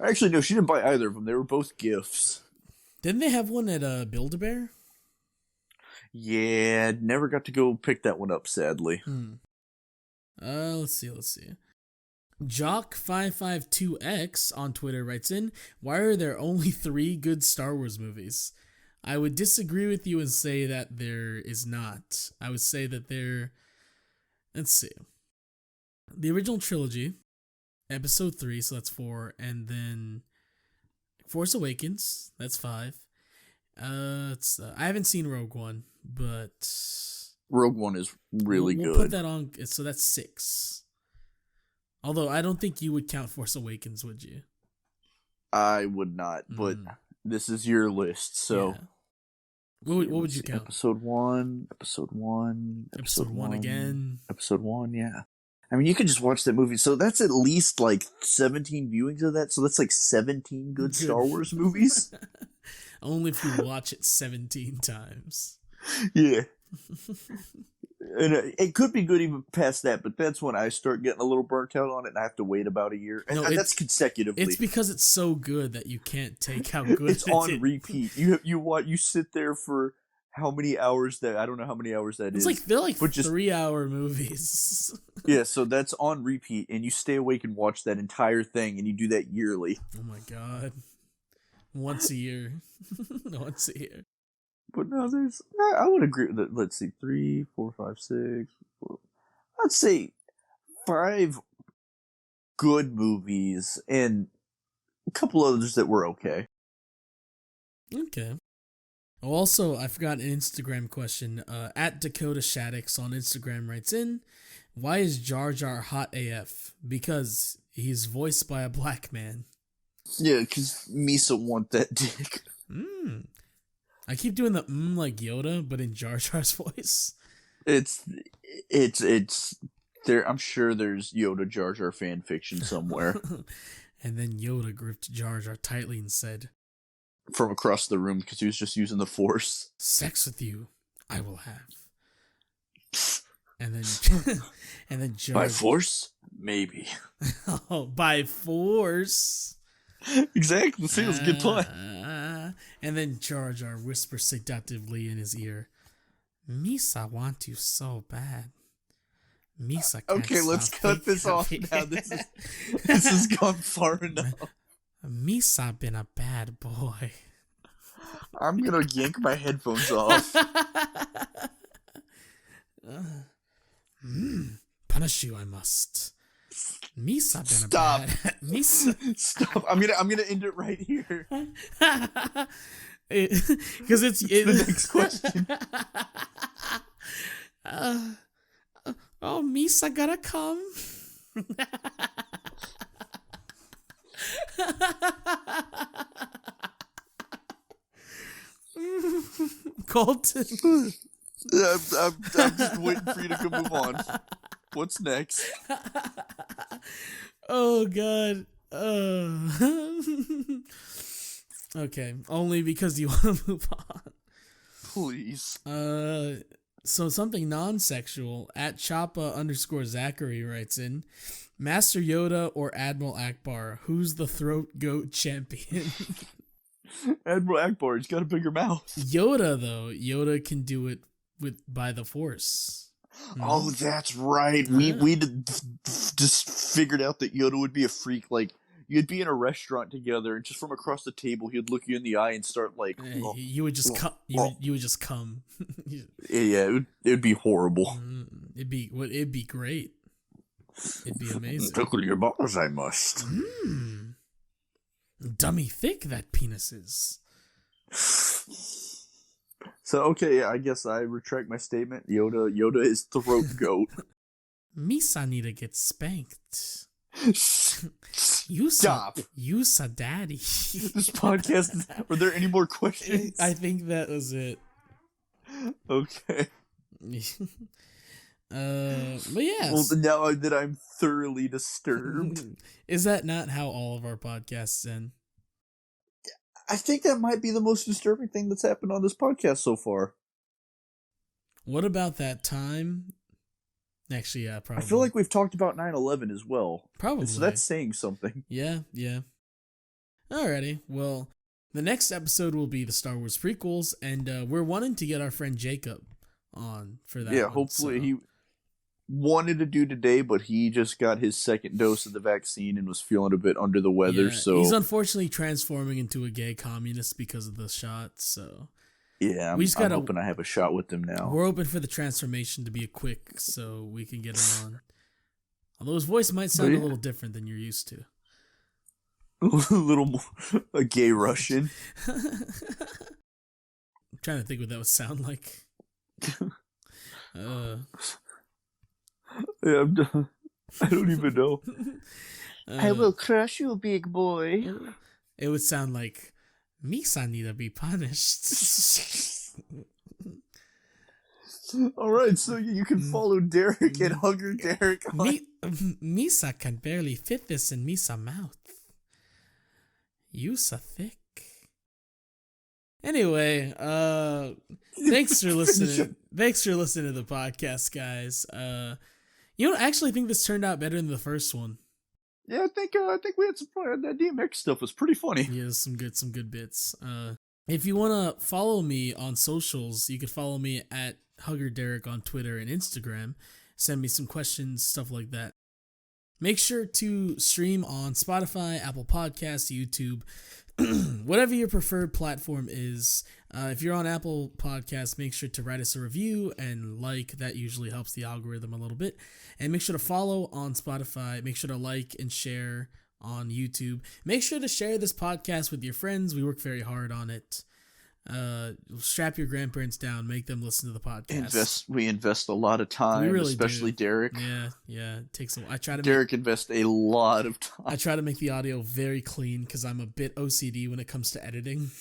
Actually, no, she didn't buy either of them. They were both gifts. Didn't they have one at Build-A-Bear? Yeah, never got to go pick that one up, sadly. Let's see. Jock552X on Twitter writes in, why are there only 3 good Star Wars movies? I would disagree with you and say that there is not. I would say that let's see. The original trilogy, episode 3, so that's 4, and then Force Awakens, that's 5. I haven't seen Rogue One, but Rogue One is really we'll good. put that on, so that's 6. Although I don't think you would count Force Awakens, would you? I would not, but this is your list, so. Yeah. What would you count? Episode 1 again. Episode 1, yeah. I mean, you can just watch that movie. So that's at least like 17 viewings of that. So that's like 17 good Star Wars movies. Only if you watch it 17 times. Yeah. And it could be good even past that, but that's when I start getting a little burnt out on it, and I have to wait about a year. And that's consecutively. It's because it's so good that you can't take how good it's on repeat. You sit there for how many hours that I don't know how many hours that is. They're like 3-hour movies. Yeah, so that's on repeat, and you stay awake and watch that entire thing, and you do that yearly. Oh my god. Once a year. Once a year. But no, I would agree with that. Let's see, 3, 4, 5, 6. 4, I'd say 5 good movies and a couple others that were okay. Okay. Oh, also, I forgot an Instagram question. At Dakota Shaddix on Instagram writes in, why is Jar Jar hot AF? Because he's voiced by a black man. Yeah, because Misa want that dick. I keep doing the like Yoda, but in Jar Jar's voice. It's there. I'm sure there's Yoda Jar Jar fan fiction somewhere. And then Yoda gripped Jar Jar tightly and said, from across the room, because he was just using the Force. "Sex with you, I will have." And then, and then Jar by force, maybe. Oh, by force. Exactly. See, it was a good point. And then Jar Jar whispers seductively in his ear, "Misa want you so bad. Misa can't okay, let's stop cut this off now. This has gone far enough. Misa been a bad boy." I'm gonna yank my headphones off. punish you, I must. Misa been Stop. a bad Misa. Stop. I'm gonna end it right here. Because it's The next question. Oh, Misa gotta come. Colton. I'm just waiting for you to move on. What's next? Oh God. Okay, only because you want to move on. Please. So something non-sexual at Choppa_Zachary writes in, Master Yoda or Admiral Akbar, who's the throat goat champion? Admiral Akbar, he's got a bigger mouth. Yoda, though, Yoda can do it by the Force. Oh, that's right. We just figured out that Yoda would be a freak. Like, you'd be in a restaurant together, and just from across the table, he'd look you in the eye and start like. You would just come. You would just come. Yeah, it'd be horrible. It'd be great. It'd be amazing. Tickle your balls, I must. Dummy thick that penis is. So okay, I guess I retract my statement. Yoda is throat goat. Misa need to get spanked. Stop. Yusa daddy. This podcast. Are there any more questions? I think that was it. Okay. But yeah. Well, now that I'm thoroughly disturbed. Is that not how all of our podcasts end? I think that might be the most disturbing thing that's happened on this podcast so far. What about that time? Actually, yeah, probably. I feel like we've talked about 9/11 as well. Probably. So that's saying something. Yeah. Alrighty. Well, the next episode will be the Star Wars prequels, and we're wanting to get our friend Jacob on for that. Yeah, hopefully he wanted to do today, but he just got his second dose of the vaccine and was feeling a bit under the weather. Yeah, so he's unfortunately transforming into a gay communist because of the shot. So yeah, I'm hoping I have a shot with him now. We're hoping for the transformation to be quick so we can get him on. Although his voice might sound a little different than you're used to. A little more a gay Russian. I'm trying to think what that would sound like. Yeah, I'm done. I don't even know. I will crush you, big boy. It would sound like, Misa need to be punished. Alright, so you can follow Derek and Hugger Derek on... Misa can barely fit this in Misa mouth. You so thick. Anyway, thanks for listening. Thanks for listening to the podcast, guys. You know, I actually think this turned out better than the first one. Yeah, I think we had some fun. That DMX stuff was pretty funny. Yeah, some good bits. If you want to follow me on socials, you can follow me at Hugger Derek on Twitter and Instagram. Send me some questions, stuff like that. Make sure to stream on Spotify, Apple Podcasts, YouTube, whatever your preferred platform is. If you're on Apple Podcasts, make sure to write us a review and like. That usually helps the algorithm a little bit. And make sure to follow on Spotify. Make sure to like and share on YouTube. Make sure to share this podcast with your friends. We work very hard on it. Strap your grandparents down. Make them listen to the podcast. We invest a lot of time, really especially do. Derek. Yeah. It takes a while. Derek invests a lot of time. I try to make the audio very clean because I'm a bit OCD when it comes to editing.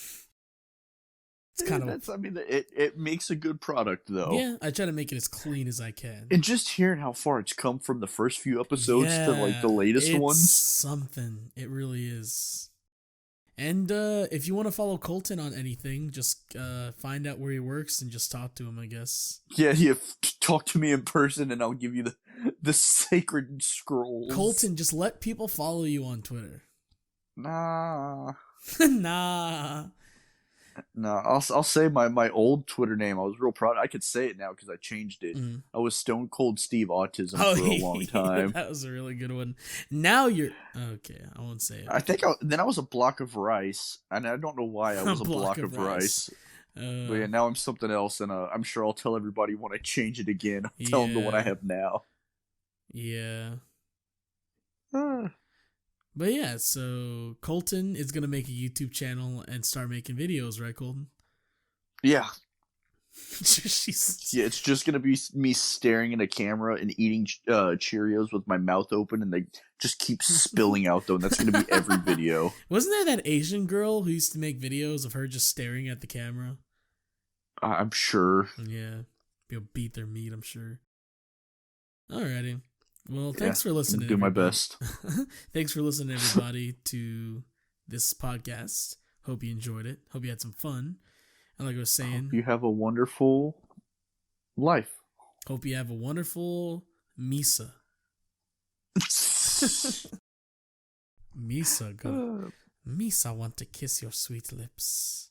It's kind of. It makes a good product though. Yeah, I try to make it as clean as I can. And just hearing how far it's come from the first few episodes to like the latest ones, something. It really is. And if you want to follow Colton on anything, just find out where he works and just talk to him, I guess. Yeah, talk to me in person and I'll give you the sacred scrolls. Colton, just let people follow you on Twitter. Nah. No, I'll say my old Twitter name. I was real proud. I could say it now because I changed it. Mm-hmm. I was Stone Cold Steve Autism for a long time. That was a really good one. Now you're okay. I won't say it. I think then I was a block of rice, and I don't know why I was a block of rice. But yeah, now I'm something else, and I'm sure I'll tell everybody when I change it again. I'll tell them the one I have now. Yeah. Uh, But yeah, so Colton is gonna make a YouTube channel and start making videos, right, Colton? yeah. She's Yeah, it's just gonna be me staring at a camera and eating Cheerios with my mouth open, and they just keep spilling out. Though, and that's gonna be every video. Wasn't there that Asian girl who used to make videos of her just staring at the camera? I'm sure. Yeah, you'll beat their meat, I'm sure. Alrighty. Well, thanks for listening. Do my everybody. best. Thanks for listening, everybody, to this podcast. Hope you enjoyed it. Hope you had some fun. And like I was saying, Hope you have a wonderful life. hope you have a wonderful Misa. Misa, go. Misa, want to kiss your sweet lips.